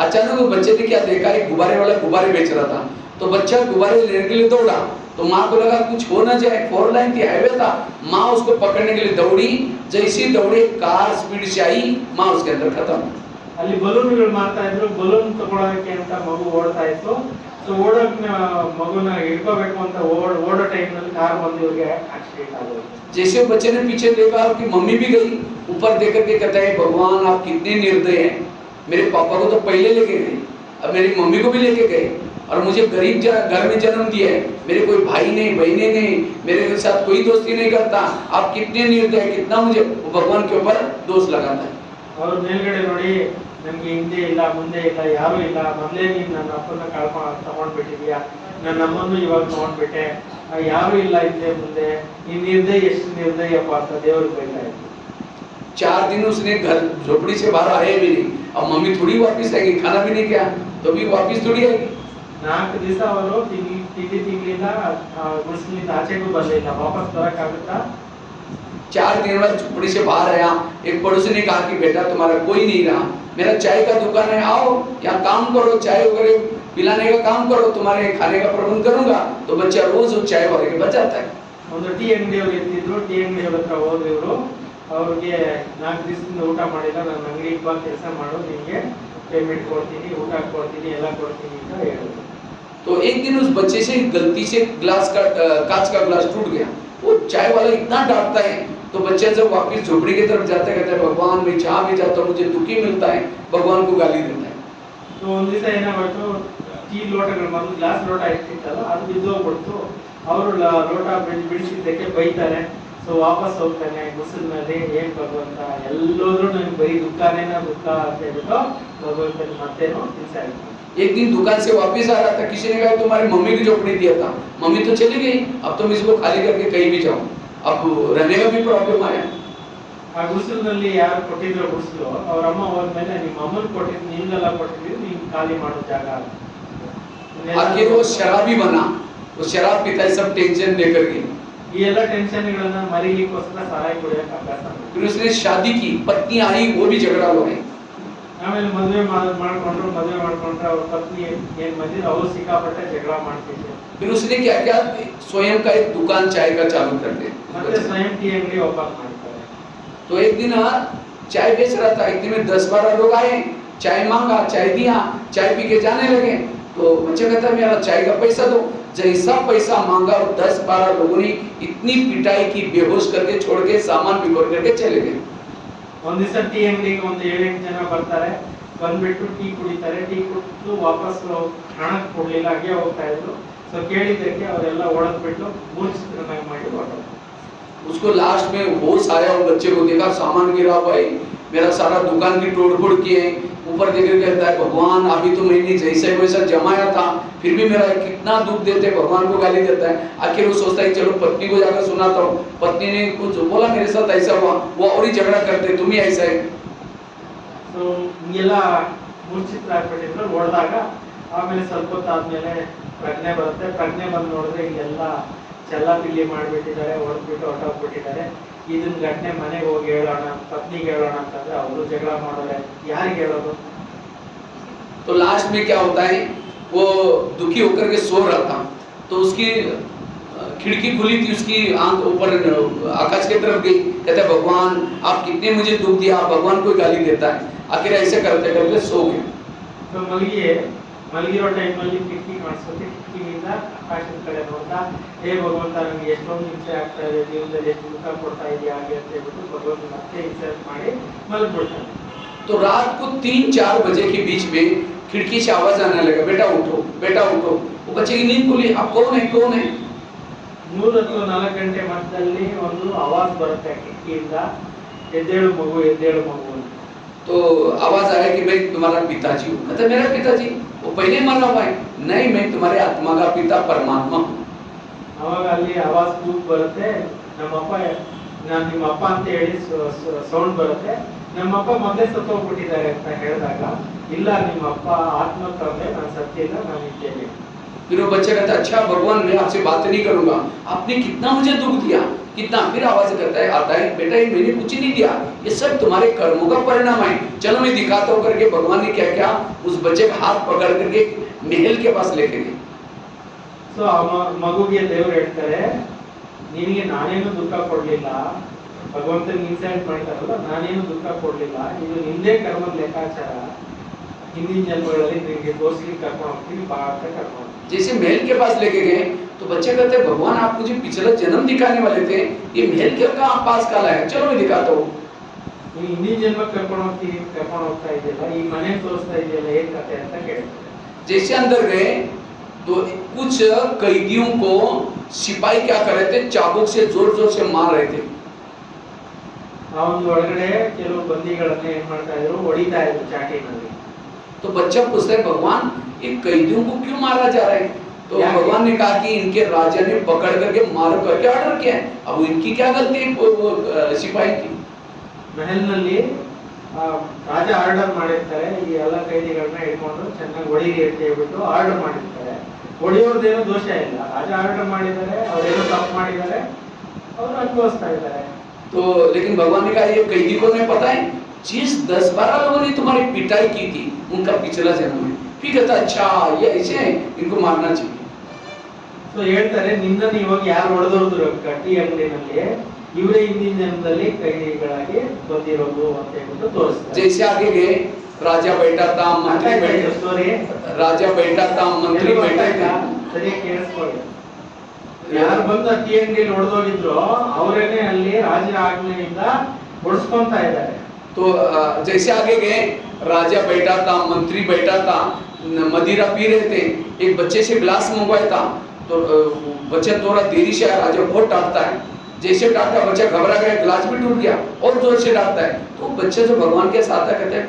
अचानक वो बच्चे ने क्या देखा, एक गुब्बारे वाला गुब्बारे बेच रहा था, तो बच्चा गुब्बारे लेने के लिए दौड़ा, तो माँ को लगा कुछ हो ना जाए, 4 लाइन की हाईवे था, माँ उसको पकड़ने के लिए दौड़ी, जैसी दौड़ी कार स्पीड से आई, माँ उसके अंदर खत्म। ಅಲ್ಲಿ ಬಲೂನ್ಗಳು ಮಾರ್ತಾ ಇದ್ರು, ಬಲೂನ್ ತಗೊಳ್ಳೋಕೆ ಅಂತ ಮಗು ಓಡ್ತಾ ಇತ್ತು. ಸೊ ಓಡೋಕ್ ಮಗುನ ಹಿಡ್ಕೋಬೇಕು ಅಂತ ಓಡೋ ಟೈಮ್ ನಲ್ಲಿ ಕಾರ್ ಬಂದು ಇವ್ರಿಗೆ ಆಕ್ಸಿಡೆಂಟ್ ಆಗೋದು. जैसे बच्चे ने पीछे देखा कि मम्मी भी गई, ऊपर देख करके कहता है भगवान आप कितने निर्दय हैं, मेरे पापा को तो पहले लेके गए, अब मेरी मम्मी को भी लेके गए, और मुझे गरीब घर में जन्म दिया है, मेरे कोई भाई नहीं, बहनें नहीं, मेरे साथ कोई दोस्ती नहीं करता, आप कितने निर्दय, कितना मुझे भगवान के ऊपर दोष लगाता है। और ಮೇಲ್ಗಡೆ ನೋಡಿ, ನಮ್ಗೆ ಹಿಂದೆ ಇಲ್ಲ ಮುಂದೆ ಇಲ್ಲ ಯಾರು ಇಲ್ಲ, ಮೊದಲೇ ನೀನು ನನ್ನ ಅಪ್ಪನ ತಗೊಂಡ್ಬಿಟ್ಟಿದ್ಯಾ, ನನ್ನ ಅಮ್ಮನ್ನು ಇವಾಗ ತಗೊಂಡ್ಬಿಟ್ಟೆ, ಯಾರು ಇಲ್ಲ ಹಿಂದೆ ಮುಂದೆ, ಈ ನಿರ್ದಯ ಎಷ್ಟು ನಿರ್ದಯಪ್ಪ ಅಂತ ದೇವರು ಬೈತಾ ಇದ್ರು. 4 दिन उसने घर झोपड़ी से बाहर आए भी नहीं, अब मम्मी थोड़ी वापस आएगी, खाना भी नहीं किया तो भी वापस थोड़ी आएगी। 4 ದಿವಸ ಅವರು ತಿಂಗಳಿಂದ ಗುಡಿಸಲಿಂದ ಆಚೆಗೂ ಬರಲಿಲ್ಲ, ವಾಪಸ್ ಬರಕ್ಕಾಗುತ್ತಾ? 4 दिन बाद झोपड़ी से बाहर आया, एक पड़ोसी ने कहा कि बेटा तुम्हारा कोई नहीं रहा, मेरा चाय का दुकान है, आओ यहाँ काम करो, चाय वगैरह पिलाने का काम करो, तुम्हारे खाने का प्रबंध करूंगा। तो बच्चा रोज वो चाय वगैरह बचाता है। ಒಂದು ಟೀ ಅಂಗಡಿಯವರು ಇರ್ತಿದ್ರು, ಟೀ ಅಂಗಡಿಯವ್ರ ಹತ್ರ ಹೋದ್ರು ಇವರು, ಅವ್ರಿಗೆ 4 ದಿವಸದಿಂದ ಊಟ ಮಾಡಿಲ್ಲ, ನನ್ನ ಅಂಗಡಿಗೆ ಬಾ ಕೆಲಸ ಮಾಡು, ನಿಮಗೆ ಪೇಮೆಂಟ್ ಕೊಡ್ತೀನಿ, ಊಟ ಕೊಡ್ತೀನಿ, ಎಲ್ಲ ಕೊಡ್ತೀನಿ ಅಂತ ಹೇಳಿದ್ರು. तो एक दिन उस बच्चे से गलती से कांच का ग्लास टूट गया, वो चाय वाला इतना डांटता है, तो बच्चे जब वापस झोपड़ी की तरफ जाते कहते हैं भगवान मैं जहाँ भी जाता हूँ मुझे दुखी मिलता है, भगवान को गाली देता है। ಸೊ ಒಂದ್ ದಿವಸ ಏನಾಗ್ಬಿಟ್ಟು ಟೀ ಲೋಟಗಳು ಒಂದು ಗ್ಲಾಸ್ ಲೋಟ ಇಟ್ಟಿತ್ತಲ್ಲ ಅದು ಬಿದ್ದೋಗ್ಬಿಡ್ತು. ಅವರು ಲೋಟ ಬಿಡಿಸಿದ್ದಕ್ಕೆ ಬೈತಾರೆ. ಸೊ ವಾಪಸ್ ಹೋಗ್ತಾನೆ ಗುಸಲ್ ಮೇಲೆ, ಏನ್ ಭಗವಂತ ಎಲ್ಲೋದ್ರೂ ನನ್ಗೆ ಬರೀ ದುಃಖನೇನ ದುಃಖ ಅಂತ ಹೇಳ್ಬಿಟ್ಟು ಭಗವಂತನ ಮತ್ತೇನೋ ಹಿಂಸೆ ಆಯ್ತು. एक दिन दुकान से वापस आ रहा था, किसी ने कहा तुम्हारी मम्मी की झोपड़ी दिया था, मम्मी तो चली गई, अब तुम इसको खाली करके कहीं भी जाओ, अब रहने का भी प्रॉब्लम आया। ಆ ಗುಸಲ್ನಲ್ಲಿ ಯಾರು ಕೊಟ್ಟಿದ್ರು ಗುಸಲು, ಅವ್ರ ಅಮ್ಮ ಹೋದ್ಮೇಲೆ ನಿಮ್ಮ ಅಮ್ಮನ್ ಕೊಟ್ಟಿದ್ದು ನಿಮ್ಗೆಲ್ಲ ಕೊಟ್ಟಿದ್ದೀವಿ, ನೀನ್ ಖಾಲಿ ಮಾಡೋ ಜಾಗ ಅಂತ. आखिर वो शराबी बना, वो शराब पीता है सब टेंशन लेकर के। ಈ ಎಲ್ಲ ಟೆನ್ಷನ್ಗಳನ್ನ ಮರೀಲಿಕ್ಕೋಸ್ಕರ ಸಹಾಯ ಕೊಡೋಕೆ ಅಭ್ಯಾಸ ಮಾಡಿ. फिर उसने शादी की, पत्नी आई, वो भी झगड़ा हुआ है। ಆಮೇಲೆ ಮದುವೆ ಮಾಡ್ಕೊಂಡ್ರೆ ಅವ್ರ ಪತ್ನಿ ಏನ್ ಮದ್ದಿದ್ರು ಅವ್ರು ಸಿಕ್ಕಾಪಟ್ಟೆ ಜಗಳ ಮಾಡ್ತಿದ್ರು. फिर उसने क्या किया, स्वयं का एक दुकान चाय का चालू कर दिया, ಮತ್ತೆ ಸ್ವಯಂ ಟೀ ಅಂಗಡಿ ಓಪನ್ ಮಾಡ್ತಾರೆ. तो एक दिन चाय बेच रहा था, एक दिन में 10-12 लोग आए, चाय मांगा, चाय दिया, चाय पी के जाने लगे। तो बच्चा कहता मेरा चाय का पैसा दो, जैसा पैसा मांगा और 10-12 लोगों ने इतनी पिटाई की, बेहोश करके छोड़ के सामान बिखोर करके चले गए। ಒಂದ್ ದಿವಸ ಟೀ ಅಂಗಡಿಗೆ ಒಂದು 7-8 ಜನ ಬರ್ತಾರೆ, ಬಂದ್ಬಿಟ್ಟು ಟೀ ಕುಡಿತಾರೆ, ಟೀ ಕುಡಿದು ವಾಪಸ್ ಹಣ ಕೊಡ್ಲಿಲ್ಲ, ಹಾಗೆ ಹೋಗ್ತಾ ಇದ್ರು. ಸೊ ಕೇಳಿದ್ದಕ್ಕೆ ಅವರೆಲ್ಲ ಓಡದ್ಬಿಟ್ಟು ಮೂರ್ಛಿತನಾಗಿ ಮಾಡಿ ಹೊರಟರು. उसको लास्ट में होश आया और बच्चे को देखा सामान गिरा हुआ है, मेरा सारा दुकान की तोड़-फोड़ किए, ऊपर देखकर कहता है भगवान अभी तो मैंने जैसा वैसा जमाया था, फिर भी मेरा कितना दुख देते, भगवान को गाली देता है। आखिर वो सोचता है चलो पत्नी को जाकर सुनाता हूँ, पत्नी ने कुछ बोला मेरे साथ ऐसा हुआ, वो और ही झगड़ा करते तुम ही ऐसा है। ಸೊ ಹಿಂಗೆಲ್ಲ ಮೂರ್ಛಿತರಾಗ್ಬಿಟ್ಟಿದ್ರು. ಹೊಡೆದಾಗ ಆಮೇಲೆ ಸ್ವಲ್ಪ ಹೊತ್ತಾದ್ಮೇಲೆ ಪ್ರಜ್ಞೆ ಬರುತ್ತೆ. ಪ್ರಜ್ಞೆ ಬಂದು ನೋಡಿದ್ರೆ ಇಲ್ಲೆಲ್ಲ ಚೆಲ್ಲಾಪಿಲ್ಲಿ ಮಾಡಿಬಿಟ್ಟಿದ್ದಾರೆ, ಹೊಡೆದ್ಬಿಟ್ಟು ಹೊರಟೋಗ್ಬಿಟ್ಟಿದ್ದಾರೆ. ಇದನ್ನ ಘಟನೆ ಮನೆಗೆ ಹೋಗಿ ಹೇಳೋಣ, ಪತ್ನಿಗೆ ಹೇಳೋಣ ಅಂತಂದ್ರೆ ಅವರು ಜಗಳ ಮಾಡೋರೆ, ಯಾರಿಗೆ ಹೇಳೋದು? तो लास्ट में क्या होता है, वो दुखी होकर के सो रहा था, तो उसकी खिड़की खुली थी, उसकी आंख ऊपर आकाश की तरफ गई, कहता है भगवान आप कितने मुझे दुख दिया, भगवान को गाली देता है। आखिर ऐसे करते करते सो गए। ಸೊ ಮಲಗಿರೋ ಟೈಮಲ್ಲಿ ಕಿಟಕಿ ಕಾಣಿಸುತ್ತೆ. ಕಿಟಕಿಯಿಂದ ಆಕಾಶದ ಕಡೆ ನೋಡ್ತಾ, ಹೇ ಭಗವಂತ ನನಗೆ ಎಷ್ಟೊಂದು ಹಿಂಸೆ ಆಗ್ತಾ ಇದೆ, ಜೀವನದಲ್ಲಿ ಎಷ್ಟು ದುಃಖ ಕೊಡ್ತಾ ಇದೆಯಾ ಹಾಗೆ ಅಂತ ಹೇಳ್ಬಿಟ್ಟು ಭಗವಂತ ಮತ್ತೆ ಹಿಂಸೆ ಮಾಡಿ ಮಲಗ್ಬಿಡ್ತಾನೆ. तो रात को 3-4 बजे के बीच में खिड़की से आवाज आने लगा, बेटा उठो बेटा उठो। वो बच्चे की नींद खुली, अब कौन है कौन है? 3-4 ಗಂಟೆ ಮಧ್ಯದಲ್ಲಿ ಒಂದು ಆವಾಜ್ ಬರುತ್ತೆ ಕಿಟಕಿಯಿಂದ, ಎದ್ದೇಳು ಮಗು ಎದ್ದೇಳು ಮಗು ಅಂತ. तो आवाज आया कि मैं तुम्हारा पिताजी हूँ। कहता मेरा पिताजी? वो पहले मरा हुआ है। नहीं मैं तुम्हारे आत्मा का पिता परमात्मा हूँ। ಅವಾಗ ಅಲ್ಲಿ ಆವಾಜ್ ಕೂಗ್ ಬರುತ್ತೆ, ನಮ್ಮಪ್ಪ ನಾನು ನಿಮ್ಮ ಅಪ್ಪ ಅಂತ ಹೇಳಿ ಸೌಂಡ್ ಬರುತ್ತೆ. ನಮ್ಮಪ್ಪ ಮೊದಲೇ ಸತ್ತೋಗ್ಬಿಟ್ಟಿದ್ದಾರೆ ಅಂತ ಹೇಳಿದಾಗ, ಇಲ್ಲ ನಿಮ್ಮ ಅಪ್ಪ ಆತ್ಮ ತಂದೆ, ನಾನು ಸತ್ತಿಲ್ಲ, ನಾನು ಇದ್ದೇನೆ. फिर वो बच्चा कहता अच्छा भगवान मैं आपसे बात नहीं करूंगा, आपने कितना मुझे दुख दिया कितना। फिर आवाज करता है आता है बेटा ये मैंने कुछ नहीं दिया, ये सब तुम्हारे कर्मों का परिणाम है, चलो मैं दिखाता हूँ करके भगवान ने क्या क्या उस बच्चे का हाथ पकड़ करके महल के पास लेके गए। ಸೊ ಆ ಮಗುಗೆ ದೇವರು ಹೇಳ್ತಾರೆ, ನಿನಗೆ ನಾನೇನು ದುಃಖ ಕೊಡ್ಲಿಲ್ಲ, ಭಗವಂತನ ಇನ್ಸಲ್ಟ್ ಮಾಡ್ತಾರಲ್ಲ, ನಾನೇನು ದುಃಖ ಕೊಡ್ಲಿಲ್ಲ, ಇದು ನಿಂದೇ ಕರ್ಮದ ಲೆಕ್ಕಾಚಾರ, ಹಿಂದಿನ ಜನ್ಮಗಳಲ್ಲಿ ನಿನಗೆ ತೋರಿಸಿ ಕರ್ಕೊಂಡು ಹೋಗ್ತೀನಿ, ಬಾ ಅಂತ ಕರ್ಕೊಂಡು ಹೋಗ್ತೀನಿ. जैसे महल के पास लेके गए तो बच्चे कहते हैं भगवान आप मुझे पिछला जन्म दिखाने वाले थे, ये महल के कहाँ पास काला है, चलो मैं दिखाता हूँ। ನೀವು ಹಿಂದಿನ ಜನ್ಮಕ್ಕೆ ಕರ್ಕೊಂಡು ಹೋಗ್ತೀನಿ, ಕರ್ಕೊಂಡು ಹೋಗ್ತಾ ಇದೆಯಲ್ಲ, ಈ ಮನೆ ತೋರಿಸ್ತಾ ಇದೆಯಲ್ಲ, ಏನ್ ಕತೆ ಅಂತ ಕೇಳ್ತಾರೆ. जैसे अंदर गए तो कुछ कैदियों को सिपाही क्या कर रहे थे, चाबुक से जोर जोर से मार रहे थे। ಆ ಒಂದು ಒಳಗಡೆ ಕೆಲವು ಬಂದಿಗಳನ್ನ ಏನ್ ಮಾಡ್ತಾ ಇದ್ರು, ಹೊಡಿತಾ ಇದ್ರು ಚಾಟಿನಲ್ಲಿ. तो बच्चा पूछता है भगवान ये कैदियों को क्यों मारा जा रहा है? तो भगवान ने कहा कि इनके राजा ने पकड़ करके मार करके ऑर्डर किया है, अब इनकी क्या गलती है वो सिपाही की। ಮಹಲ್ನಲ್ಲಿ ರಾಜ ಆರ್ಡರ್ ಮಾಡಿರ್ತಾರೆ, ಈ ಎಲ್ಲ ಕೈದಿಗಳನ್ನ ಹಿಡ್ಕೊಂಡು ಚೆನ್ನಾಗಿ ಹೊಡೀರಿ ಅಂತ ಹೇಳ್ಬಿಟ್ಟು ಆರ್ಡರ್ ಮಾಡಿರ್ತಾರೆ. ಹೊಡೆಯೋದೇನೋ ದೋಷ ಇಲ್ಲ, ರಾಜ ಆರ್ಡರ್ ಮಾಡಿದ್ದಾರೆ, ಅವ್ರೇನೋ ತಪ್ಪು ಮಾಡಿದ್ದಾರೆ, ಅವರು ಅನುಭವಿಸ್ತಾ ಇದ್ದಾರೆ. तो लेकिन भगवान ने कहा ये कैदी को नहीं पता है, जिस 10-12 लोगों ने तुम्हारी पिटाई की थी उनका पिछला जन्म है। फिर कहता अच्छा ये ऐसे है, इनको मारना चाहिए। ಸೊ ಹೇಳ್ತಾರೆ, ನಿನ್ನನ್ನು ಇವಾಗ ಯಾರು ಹೊಡೆದೋದ್ರು ಕಟ್ಟಿ ಅಂಗಡಿನಲ್ಲಿ, ಇವರೇ ಹಿಂದಿನ ಜನ್ಮದಲ್ಲಿ ಕೈದಿಗಳಾಗಿ ಬಂದಿರೋದು ಅಂತ ಹೇಳ್ಬಿಟ್ಟು ತೋರಿಸ್ತಾರೆ. जैसे आगे गए राजा बैठा था मंत्री बैठा, ಸ್ಟೋರಿ राजा बैठा था मंत्री बैठे थे। ಸರಿಯಾಗಿ ಕೇಳಿಸ್ಕೊಳ್ಳಿ. ಯಾರು ಬಂದು ಅಕ್ಕಿ ಅಂಗಡಿಯಲ್ಲಿ ಹೊಡೆದೋಗಿದ್ರು ಅವರೇನೆ ಅಲ್ಲಿ ರಾಜರ ಆಜ್ಞೆಯಿಂದ ಹೊಡ್ಸ್ಕೊಂತಾ ಇದ್ದಾರೆ. तो जैसे आगे गए, राजा बैठा था, मंत्री बैठा था, मदिरा पी रहे थे, एक बच्चे से ग्लास मंगवाया था, तो बच्चा थोड़ा देरी से आया, राजा बहुत डांटता है, जैसे डांटा बच्चा घबरा गया, ग्लास भी टूट गया और जोर से डांटता है। तो बच्चे जो भगवान के साथ कहते हैं,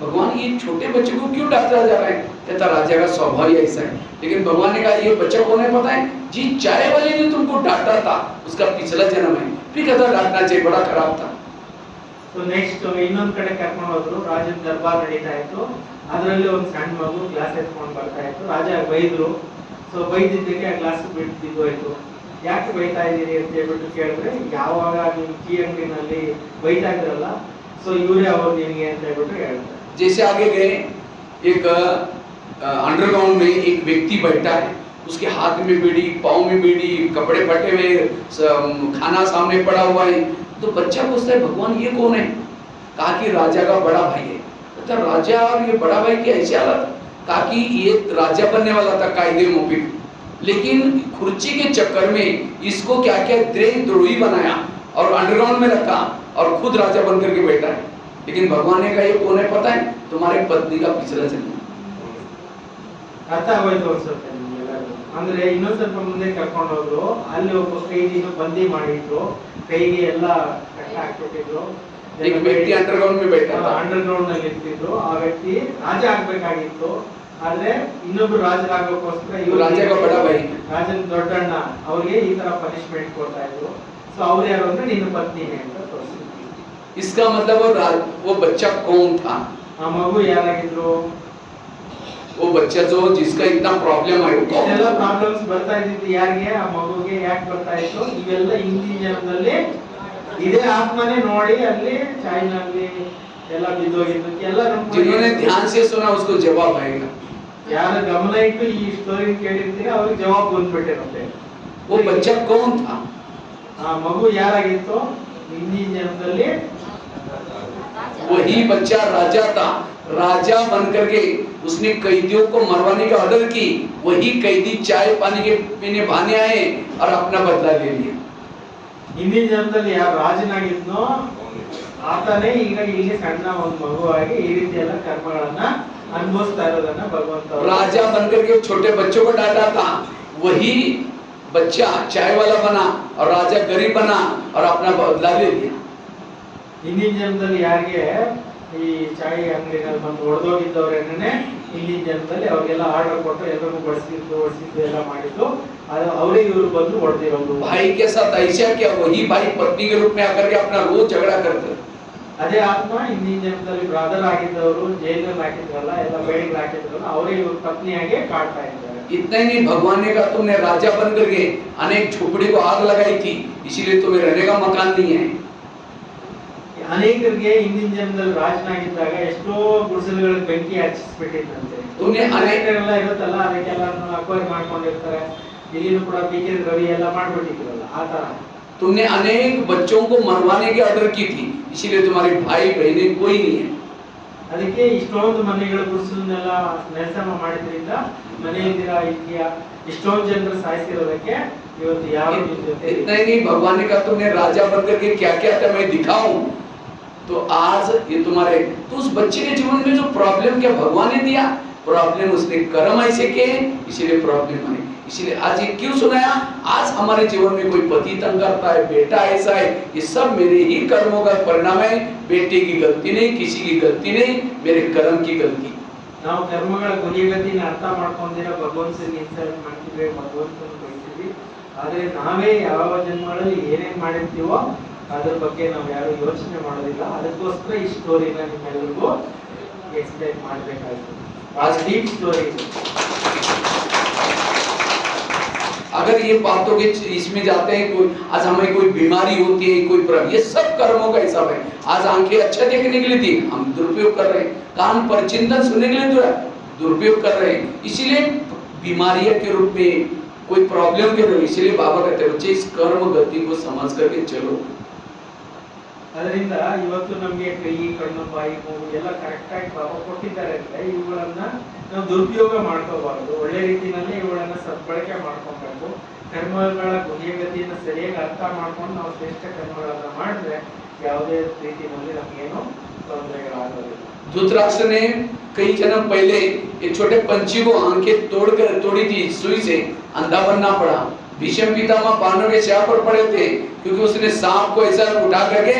भगवान ये छोटे बच्चे को क्यों डांटा जा रहा है? कहता राजा का स्वभाव ही ऐसा है। लेकिन भगवान ने कहा ये बच्चा कौन है पता है? जी चाय वाले ने तुमको डांटा था, उसका पिछला जन्म है। फिर कहता डांटना चाहिए, बड़ा खराब था। ಸೊ ನೆಕ್ಸ್ಟ್ ಇನ್ನೊಂದ್ ಕಡೆ ಕರ್ಕೊಂಡು ಹೋದ್ರು, ರಾಜನ ದರ್ಬಾರ್ ನಡೀತಾ ಇತ್ತು. ಅದರಲ್ಲಿ ಒಂದು ಸಣ್ಣ ಮಗು ಗ್ಲಾಸ್ ಎತ್ಕೊಂಡು ಬರ್ತಾ ಇತ್ತು. ರಾಜ ಬೈದ್ರು. ಸೊ ಬೈದಿದ್ದಕ್ಕೆ ಆ ಗ್ಲಾಸ್ ಬಿಟ್ಟು ಬಿದ್ದೋಯ್ತು. ಯಾಕೆ ಬೈತಾ ಇದ್ದೀರಿ ಅಂತ ಹೇಳ್ಬಿಟ್ಟು ಕೇಳಿದ್ರೆ, ಯಾವಾಗ ನೀವು ಟೀ ಅಂಗಡಿನಲ್ಲಿ ಬೈತಾ ಇದ್ರಲ್ಲ, ಸೊ ಇವರೇ ಅವರು ನಿನಗೆ ಅಂತ ಹೇಳ್ಬಿಟ್ಟು ಹೇಳ್ತಾರೆ. जैसे आगे गए, एक अंडरग्राउंड में एक व्यक्ति बैठा है, उसके हाथ में बीड़ी, पाँव में बीड़ी, कपड़े फटे हुए, खाना सामने पड़ा हुआ है। तो बच्चा पूछता है भगवान ये कौन है? कहा कि राजा का बड़ा भाई है। तो राजा और ये बड़ा भाई की ऐसी हालत? कहा कि ये राजा बनने वाला था कायदे मुताबिक, लेकिन खुर्ची के चक्कर में इसको क्या क्या द्रोही बनाया और अंडरग्राउंड में रखा और खुद राजा बन करके बैठा है। लेकिन भगवान ने कहा ये कौन है पता है? तुम्हारे पत्नी का पिछला जन्म। ಅರ್ಥ ಆಗೋಯ್ತು ಅನ್ಸುತ್ತೆ ನಿಮ್ಗೆಲ್ಲರಿಗೂ. ಅಂದ್ರೆ ಇನ್ನೊಂದ್ ಸ್ವಲ್ಪ ಮುಂದೆ ಕರ್ಕೊಂಡು ಹೋದ್ರು. ಅಲ್ಲಿ ಒಬ್ಬ ಕೈದಿನ ಬಂದಿ ಮಾಡಿದ್ರು, ಕೈಗೆ ಎಲ್ಲ ಕಟ್ಟ ಹಾಕ್ಬಿಟ್ಟಿದ್ರು. एक व्यक्ति अंडरग्राउंड में बैठा था, ಅಂಡರ್ಗ್ರೌಂಡ್ ನಲ್ಲಿ ಇರ್ತಿದ್ರು. ಆ ವ್ಯಕ್ತಿ ರಾಜ ಆಗ್ಬೇಕಾಗಿತ್ತು. ಆದ್ರೆ ಇನ್ನೊಬ್ರು ರಾಜರಾಗೋಕ್ಕೋಸ್ಕರ ಇವರು राजा का बड़ा भाई, ರಾಜನ ದೊಡ್ಡಣ್ಣ ಅವ್ರಿಗೆ ಈ ತರ ಪನಿಷ್ಮೆಂಟ್ ಕೊಡ್ತಾ ಇದ್ರು. ಸೊ ಅವ್ರು ಯಾರು ಅಂದ್ರೆ ನಿನ್ನ ಪತ್ನಿನೇ ಅಂತ ತೋರಿಸಿದ್ರು. इसका मतलब वो बच्चा कौन था? ಆ ಮಗು ಯಾರಾಗಿದ್ರು? वो बच्चा जो जिसका इतना प्रॉब्लम है वो कौन ಇಷ್ಟೆಲ್ಲ था? ಪ್ರಾಬ್ಲಮ್ಸ್ ಬರ್ತಾ ಇದ್ದಿದ್ದು ಯಾರಿಗೆ? ಆ ಮಗುಗೆ ಯಾಕೆ ಬರ್ತಾ ಇತ್ತು? ಇವೆಲ್ಲ ಹಿಂದಿನ ಜನ್ಮದಲ್ಲಿ ಇದೇ ಆತ್ಮನೇ ನೋಡಿ ಅಲ್ಲಿ ಚಾಯ್ನಲ್ಲಿ ಎಲ್ಲ ಬಿದ್ದೋಗಿದ್ದಕ್ಕೆ ಎಲ್ಲ जिन्होंने ध्यान से सुना उसको जवाब आएगा। ಯಾರು ಗಮನ ಇಟ್ಟು ಈ ಸ್ಟೋರಿ ಕೇಳಿರ್ತೀರಿ ಅವ್ರಿಗೆ ಜವಾಬ್ ಬಂದ್ಬಿಟ್ಟಿರುತ್ತೆ. वो बच्चा कौन था? ಆ ಮಗು ಯಾರಾಗಿತ್ತು? ಹಿಂದಿನ ಜನ್ಮದಲ್ಲಿ वही बच्चा राजा था। राजा बनकर के उसने कैदियों को मरवाने का ऑर्डर की। वही कैदी चाय पानी के पीने बहाने आए और अपना बदला ले लिया। ಹಿಂದಿನ ಜನ್ಮದಲ್ಲಿ ಯಾರು ರಾಜನಾಗಿದ್ನೋ ಆತನೇ ಈಗ ಇಲ್ಲಿ ಸಣ್ಣ ಒಂದು ಮಗುವಾಗಿ ಈ ರೀತಿ ಎಲ್ಲ ಕರ್ಮಗಳನ್ನ ಅನುಭವಿಸ್ತಾ ಇರೋದನ್ನ ಭಗವಂತ राजा बनकर के छोटे बच्चों को डांटा था, वही बच्चा चाय वाला बना और राजा गरीब बना और अपना बदला ले लिया। ಹಿಂದಿನ ಜನ್ಮದಲ್ಲಿ ಯಾರಿಗೆ ಈ ಚಾಯ್ ಅಂಗಡಿನಲ್ಲಿ ಬಂದು ಹೊಡೆದೋಗಿದ್ದವ್ರೇನೇ ಹಿಂದಿನ ಜನ್ಮದಲ್ಲಿ ಅವ್ರಿಗೆಲ್ಲ ಆರ್ಡರ್ ಕೊಟ್ಟು ಎಲ್ಲರಿಗೂ ಬಡಿಸಿದ್ದು ಎಲ್ಲ ಮಾಡಿದ್ದು ಅದು ಅವರೇ ಇವರು ಬಂದು ಹೊಡೆದಿರೋದು. भाई के साथ ऐसा क्या? वही भाई पत्नी के रूप में आकर के अपना रोज झगड़ा करते। ಅದೇ ಆತ್ಮ ಹಿಂದಿನ ಜನ್ಮದಲ್ಲಿ ಬ್ರದರ್ ಆಗಿದ್ದವರು ಜೈಲಲ್ಲಿ ಹಾಕಿದ್ರಲ್ಲ, ಎಲ್ಲ ಬೇಡಿಗೆ ಹಾಕಿದ್ರಲ್ಲ, ಅವರೇ ಇವ್ರ ಪತ್ನಿಯಾಗಿ ಕಾಡ್ತಾ ಇದ್ದಾರೆ. इतना ही नहीं, भगवान ने कहा तुमने राजा बन करके अनेक झोपड़ी को आग लगाई थी, इसीलिए तुम्हें रहने का मकान नहीं है। ಅನೇಕರಿಗೆ ಹಿಂದಿನ ಜನ್ಮದಲ್ಲಿ ರಾಜನಾಗಿದ್ದಾಗ ಎಷ್ಟೋ ಗುಡಿಸಲುಗಳಿಗೆ ಬೆಂಕಿ ಹಚ್ಚಿಸ್ಬಿಟ್ಟಿದ್ದಂತೆ. ತುಮ್ನೆ ಅನೇಕರೆಲ್ಲ ಇರುತ್ತಲ್ಲ, ಅದಕ್ಕೆಲ್ಲ ಅಕ್ವೈರ್ ಮಾಡ್ಕೊಂಡಿರ್ತಾರೆ. ಇಲ್ಲಿನೂ ಕೂಡ ಪಿ.ಕೆ. ರವಿ ಎಲ್ಲ ಮಾಡ್ಬಿಟ್ಟಿದ್ರಲ್ಲ ಆ ತರ. तुमने अनेक बच्चों को मरवाने की ऑर्डर की थी, इसीलिए तुम्हारे भाई बहनें कोई नहीं है। ಅದಕ್ಕೆ ಇಷ್ಟೊಂದು ಮನೆಗಳ ಗುಡಿಸಲನ್ನೆಲ್ಲ ನೆಲಸಮ ಮಾಡಿದ್ರಿಂದ ಮನೆಯಿಂದ ಇಷ್ಟೊಂದು ಜನರು ಸಾಯಿಸಿರೋದಕ್ಕೆ ಇವತ್ತು ಯಾರು इतना ही नहीं, भगवान ने कहा तुमने राजा बन करके क्या क्या था मैं दिखाऊं, तो आज ये तुम्हारे, तो उस बच्चे के जीवन में जो प्रॉब्लम क्या भगवान ने दिया? प्रॉब्लम उसने कर्म ऐसे किए, इसीलिए प्रॉब्लम आई। इसीलिए आज ये क्यों सुनाया? आज हमारे जीवन में कोई पति तंग करता है, बेटा ऐसा है, ये सब मेरे ही कर्मों का परिणाम है। बेटे की गलती नहीं, किसी की गलती नहीं, मेरे कर्म की गलती। ನಾವು ಕರ್ಮಗಳ ಗುರಿಗತಿನ ಅರ್ಥ ಮಾಡ್ಕೊಂಡಿರೋ ಭಗವಂತನಿಗೆ ಇನ್ಸಲ್ಟ್ ಮಾಡ್ತೀವಿ, ಭಗವಂತನ ಬೈತೀವಿ. ಆದ್ರೆ ನಾವೇ ಯಾವ ಜನ್ಮಗಳಲ್ಲಿ ಏನೇನ್ ಮಾಡಿರ್ತೀವೋ ಅದ್ರ ಬಗ್ಗೆ ನಾವು ಯಾರು ಯೋಚನೆ ಮಾಡೋದಿಲ್ಲ. ಅದಕ್ಕೋಸ್ಕರ ಈ ಸ್ಟೋರಿನ ನಿಮ್ಮೆಲ್ಲರಿಗೂ ಎಕ್ಸ್ಪ್ಲೈನ್ ಮಾಡ್ಬೇಕಾಯ್ತು. आज डीप स्टोरी। अगर ये बातों के इसमें जाते हैं, कोई आज हमें कोई बीमारी होती है, कोई ये सब कर्मों का हिसाब है। आज आंखें अच्छा देखने के लिए दी, हम दुरुपयोग कर रहे हैं। कान पर चिंतन सुनने के लिए दुरुपयोग कर रहे हैं, इसीलिए बीमारियों के रूप में कोई प्रॉब्लम के रूप में। इसीलिए बाबा कहते हैं बच्चे इस कर्म गति को समझ करके चलो। ಅದರಿಂದ ಇವತ್ತು ನಮಗೆ ಕೈ ಕಣ್ಣು ಬಾಯಿ ಮೂಗು ಎಲ್ಲ ಕರೆಕ್ಟಾಗಿ ಬಾಬಾ ಕೊಟ್ಟಿದ್ದಾರೆ ಅಂದ್ರೆ ಇವುಗಳನ್ನ ನಾವು ದುರುಪಯೋಗ ಮಾಡ್ಕೋಬಾರದು. ಒಳ್ಳೆ ರೀತಿಯಲ್ಲಿ ಇವುಗಳನ್ನ ಸದ್ಬಳಕೆ ಮಾಡ್ಕೊಬೇಕು. ಕರ್ಮಗಳ ಗುಹ್ಯಗತಿಯನ್ನು ಸರಿಯಾಗಿ ಅರ್ಥ ಮಾಡ್ಕೊಂಡು ನಾವು ಶ್ರೇಷ್ಠ ಕರ್ಮಗಳನ್ನ ಮಾಡಿದ್ರೆ ಯಾವುದೇ ರೀತಿಯಲ್ಲಿ ನಮಗೇನು ತೊಂದರೆಗಳಾಗೋದಿಲ್ಲ. धृतराष्ट्र ने कई जन्म पहले एक छोटे पंछी को आंखें तोड़ी थी, सुई से अंधा बनना पड़ा। भीष्म पितामह पांडव के शाप पर पड़े थे क्योंकि उसने सांप को ऐसा उठा करके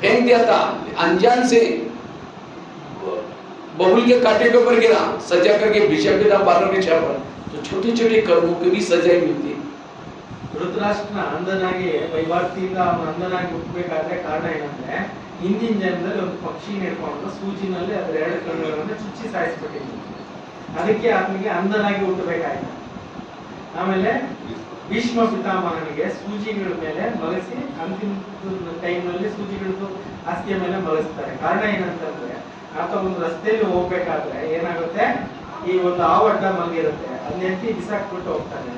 फेंक दिया था, अनजान से बबुल के कांटे के ऊपर गिरा, सजा करके भीष्म पितामह पांडव के शाप पर। तो छोटे छोटे कर्मों की भी सजाएं मिलती है। ಧೃತರಾಷ್ಟ್ರನ ಅಂಧನಾಗಿ ವೈವಾರ್ತಿಯಿಂದ ಅವನ ಅಂಧನಾಗಿ ಹುಟ್ಟಬೇಕಾದ್ರೆ ಕಾರಣ ಏನಂದ್ರೆ ಹಿಂದಿನ ಜನ್ಮದಲ್ಲಿ ಒಂದು ಪಕ್ಷಿ ಹಿಡ್ಕೊಂಡು ಸೂಜಿನಲ್ಲಿ ಅದರ 2 ಕಣ್ಣುಗಳನ್ನು ಚುಚ್ಚಿ ಸಾಯಿಸ್ಬಿಟ್ಟಿದ್ವಿ. ಅದಕ್ಕೆ ಆತನಿಗೆ ಅಂಧನಾಗಿ ಹುಟ್ಟಬೇಕಾಯ್ತು. ಆಮೇಲೆ ಭೀಷ್ಮ ಪಿತಾಮಹನಿಗೆ ಸೂಜಿಗಳ ಮೇಲೆ ಮಲಗಿಸಿ ಅಂತಿಮ ಟೈಮ್ನಲ್ಲಿ ಸೂಜಿಗಳದ್ದು ಹಾಸಿಗೆ ಮೇಲೆ ಮಲಗಿಸ್ತಾರೆ. ಕಾರಣ ಏನಂತಂದ್ರೆ ಆತ ಒಂದು ರಸ್ತೆಯಲ್ಲಿ ಹೋಗ್ಬೇಕಾದ್ರೆ ಏನಾಗುತ್ತೆ, ಈ ಒಂದು ಹಾವಡ್ಡ ಮಲಗಿರುತ್ತೆ, ಅದನ್ನೆತ್ತಿ ಬಿಸಾಕ್ಬಿಟ್ಟು ಹೋಗ್ತಾನೆ.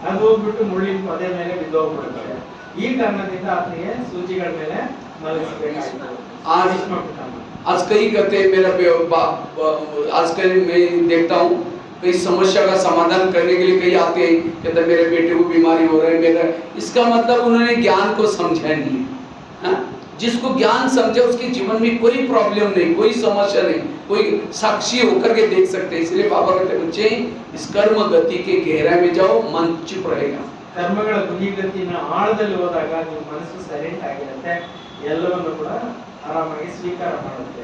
ಅದು ಹೋಗ್ಬಿಟ್ಟು ಮುಳ್ಳಿನ ಪೊದೆ ಮೇಲೆ ಬಿದ್ದೋಗ್ಬಿಡುತ್ತೆ. ಈ ಕಾರಣದಿಂದ ಆತನಿಗೆ ಸೂಜಿಗಳ ಮೇಲೆ ಮಲಗಿಸಬೇಕಾಯಿತು. आज कई कहते हैं मेरा आजकल मैं देखता हूँ कई समस्या का समाधान करने के लिए कई आते हैं, कहते मेरे बेटे को बीमारी हो रहा है मेरा, इसका मतलब उन्होंने ज्ञान को समझा नहीं है। जिसको ज्ञान समझे उसके जीवन में कोई प्रॉब्लम नहीं, कोई समस्या नहीं, कोई साक्षी होकर के देख सकते हैं। इसलिए बाबा कहते बच्चे इस कर्म गति के गहराई में जाओ, मन चुप रहेगा। ಕರ್ಮಗಳ ಗುಣಿಗತಿನ ಆಳದಲ್ಲಿ ಹೋದಾಗ ನಿಮ್ಮ ಮನಸ್ಸು ಸೈಲೆಂಟ್ ಆಗಿರುತ್ತೆ, ಎಲ್ಲವನ್ನು ಕೂಡ ಆರಾಮಾಗಿ ಸ್ವೀಕಾರ ಮಾಡುತ್ತೆ.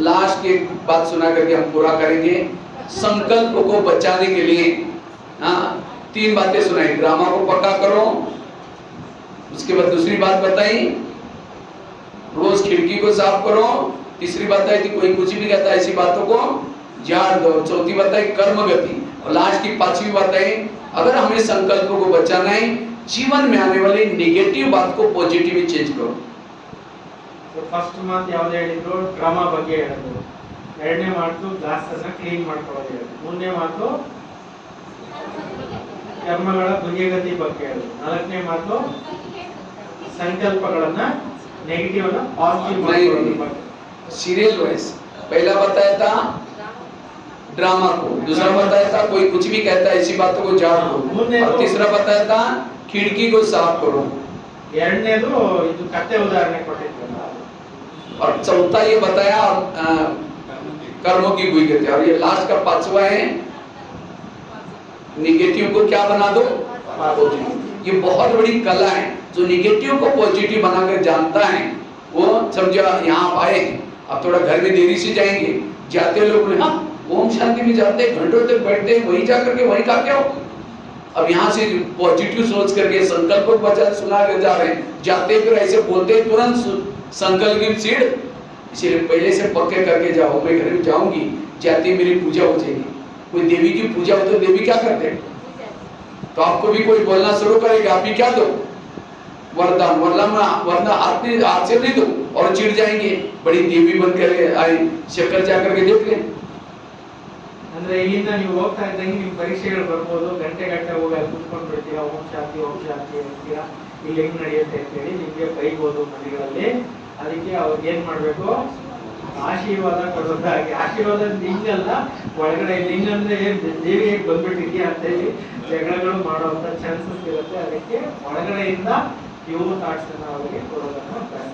लास्ट की एक बात सुना करके हम पूरा करेंगे। संकल्प को बचाने के लिए 3 बातें सुनाई। ड्रामा को पक्का करो, उसके बाद दूसरी बात बताई रोज खिड़की को साफ करो, तीसरी बात आई थी कोई कुछ भी कहता है ऐसी बातों को झाड़ दो, चौथी बताई कर्म गति, और लास्ट की 5वीं बात आई अगर हमें संकल्प को बचाना है जीवन में आने वाली नेगेटिव बात को पॉजिटिव में चेंज करो। तो फर्स्ट माತು ಯಾವುದು ಹೇಳಿದ್ರು, ಡ್ರಾಮಾ ಬಗ್ಗೆ ಹೇಳಿದ್ರು. ಎರಡನೇ ಮಾತು ಗ್ಲಾಸ್ ಅನ್ನು ಕ್ಲೀನ್ ಮಾಡ್ಕೊಳ್ಳೋದು ಹೇಳಿದ್ರು. ಮೂರನೇ ಮಾತು ಕರ್ಮಗಳ ಗುಹ್ಯಗತಿ ಬಗ್ಗೆ ಹೇಳಿದ್ರು. ನಾಲ್ಕನೇ ಮಾತು ಸಂಕಲ್ಪಗಳನ್ನ नेगेटिव ना पॉजिटिव ಮಾಡ್ಕೊಳ್ಳೋದು. सीरियल वाइज पहला बताया था ड्रामा को, दूसरा बताया था कोई कुछ भी कहता है ऐसी बातों को झाड़ दो, और तीसरा बताया था खिड़की को साफ करो। ಎರಡನೇದು ಇದು ಕತೆ ಉದಾಹರಣೆ ಕೊಟ್ಟಿದ್ರಲ್ಲ, और चौथा ये बताया कर्मों की गुहगति, और ये लास्ट का 5वां है नेगेटिव को क्या बना दो पॉजिटिव। ये बहुत बड़ी कला है, जो नेगेटिव को पॉजिटिव बनाकर जानता है वो समझो यहाँ आए, अब थोड़ा घर में देरी से जाएंगे, जाते लोग हाँ ओम शांति में जाते घंटों तक बैठते वहीं जाकर के वहीं का क्या हो। अब यहाँ से पॉजिटिव सोच करके संकल्प को बचा सुना कर जा रहे हैं, जाते फिर ऐसे बोलते तुरंत संकल्प की सीढ़, इसीलिए पहले से पक्के करके जाओ मैं घर में जाऊंगी, जाते मेरी पूजा हो जाएगी। कोई देवी की पूजा हो तो देवी क्या करते हैं, तो आपको भी कोई बोलना शुरू करेगा, आप भी क्या दो वरदान, वरना हाथ से नहीं दो और चिढ़ जाएंगे, बड़ी देवी बनकर आए शक्कर जाकर के देख ले। ಅಂದ್ರೆ ಇಲ್ಲಿಂದ ನೀವು ಹೋಗ್ತಾ ಇದ್ದಂಗೆ ನಿಮ್ಮ ಪರೀಕ್ಷೆಗಳು ಬರ್ಬೋದು, ಗಂಟೆ ಹೋಗಿ ಅಲ್ಲಿ ಕುತ್ಕೊಂಡು ಬಿಡ್ತೀರಾ, ಓಂ ಶಾಂತಿ ಅಂತೀರಾ, ಇಲ್ಲಿ ಹೆಂಗ್ ನಡೆಯುತ್ತೆ ಅಂತ ಹೇಳಿ ನಿಮ್ಗೆ ಬೈಬೋದು ಮನೆಗಳಲ್ಲಿ. ಅದಕ್ಕೆ ಅವ್ರಿಗೆ ಏನ್ ಮಾಡ್ಬೇಕು, ಆಶೀರ್ವಾದ ಕೊಡೋದಾಗಿ, ಆಶೀರ್ವಾದ ಲಿಂಗಲ್ಲ ಒಳಗಡೆ ಲಿಂಗ ಅಂದ್ರೆ ದೇವಿ ಹೇಗೆ ಬಂದ್ಬಿಟ್ಟಿದ್ಯಾ ಅಂತ ಹೇಳಿ ಜಗಳಗಳು ಮಾಡುವಂತ ಚಾನ್ಸಸ್ ಇರುತ್ತೆ. ಅದಕ್ಕೆ ಒಳಗಡೆಯಿಂದ ಪ್ಯೂರ್ ಥಾಟ್ಸ್ ಅನ್ನ ಅವರಿಗೆ ಕೊಡೋದನ್ನ ಅಭ್ಯಾಸ.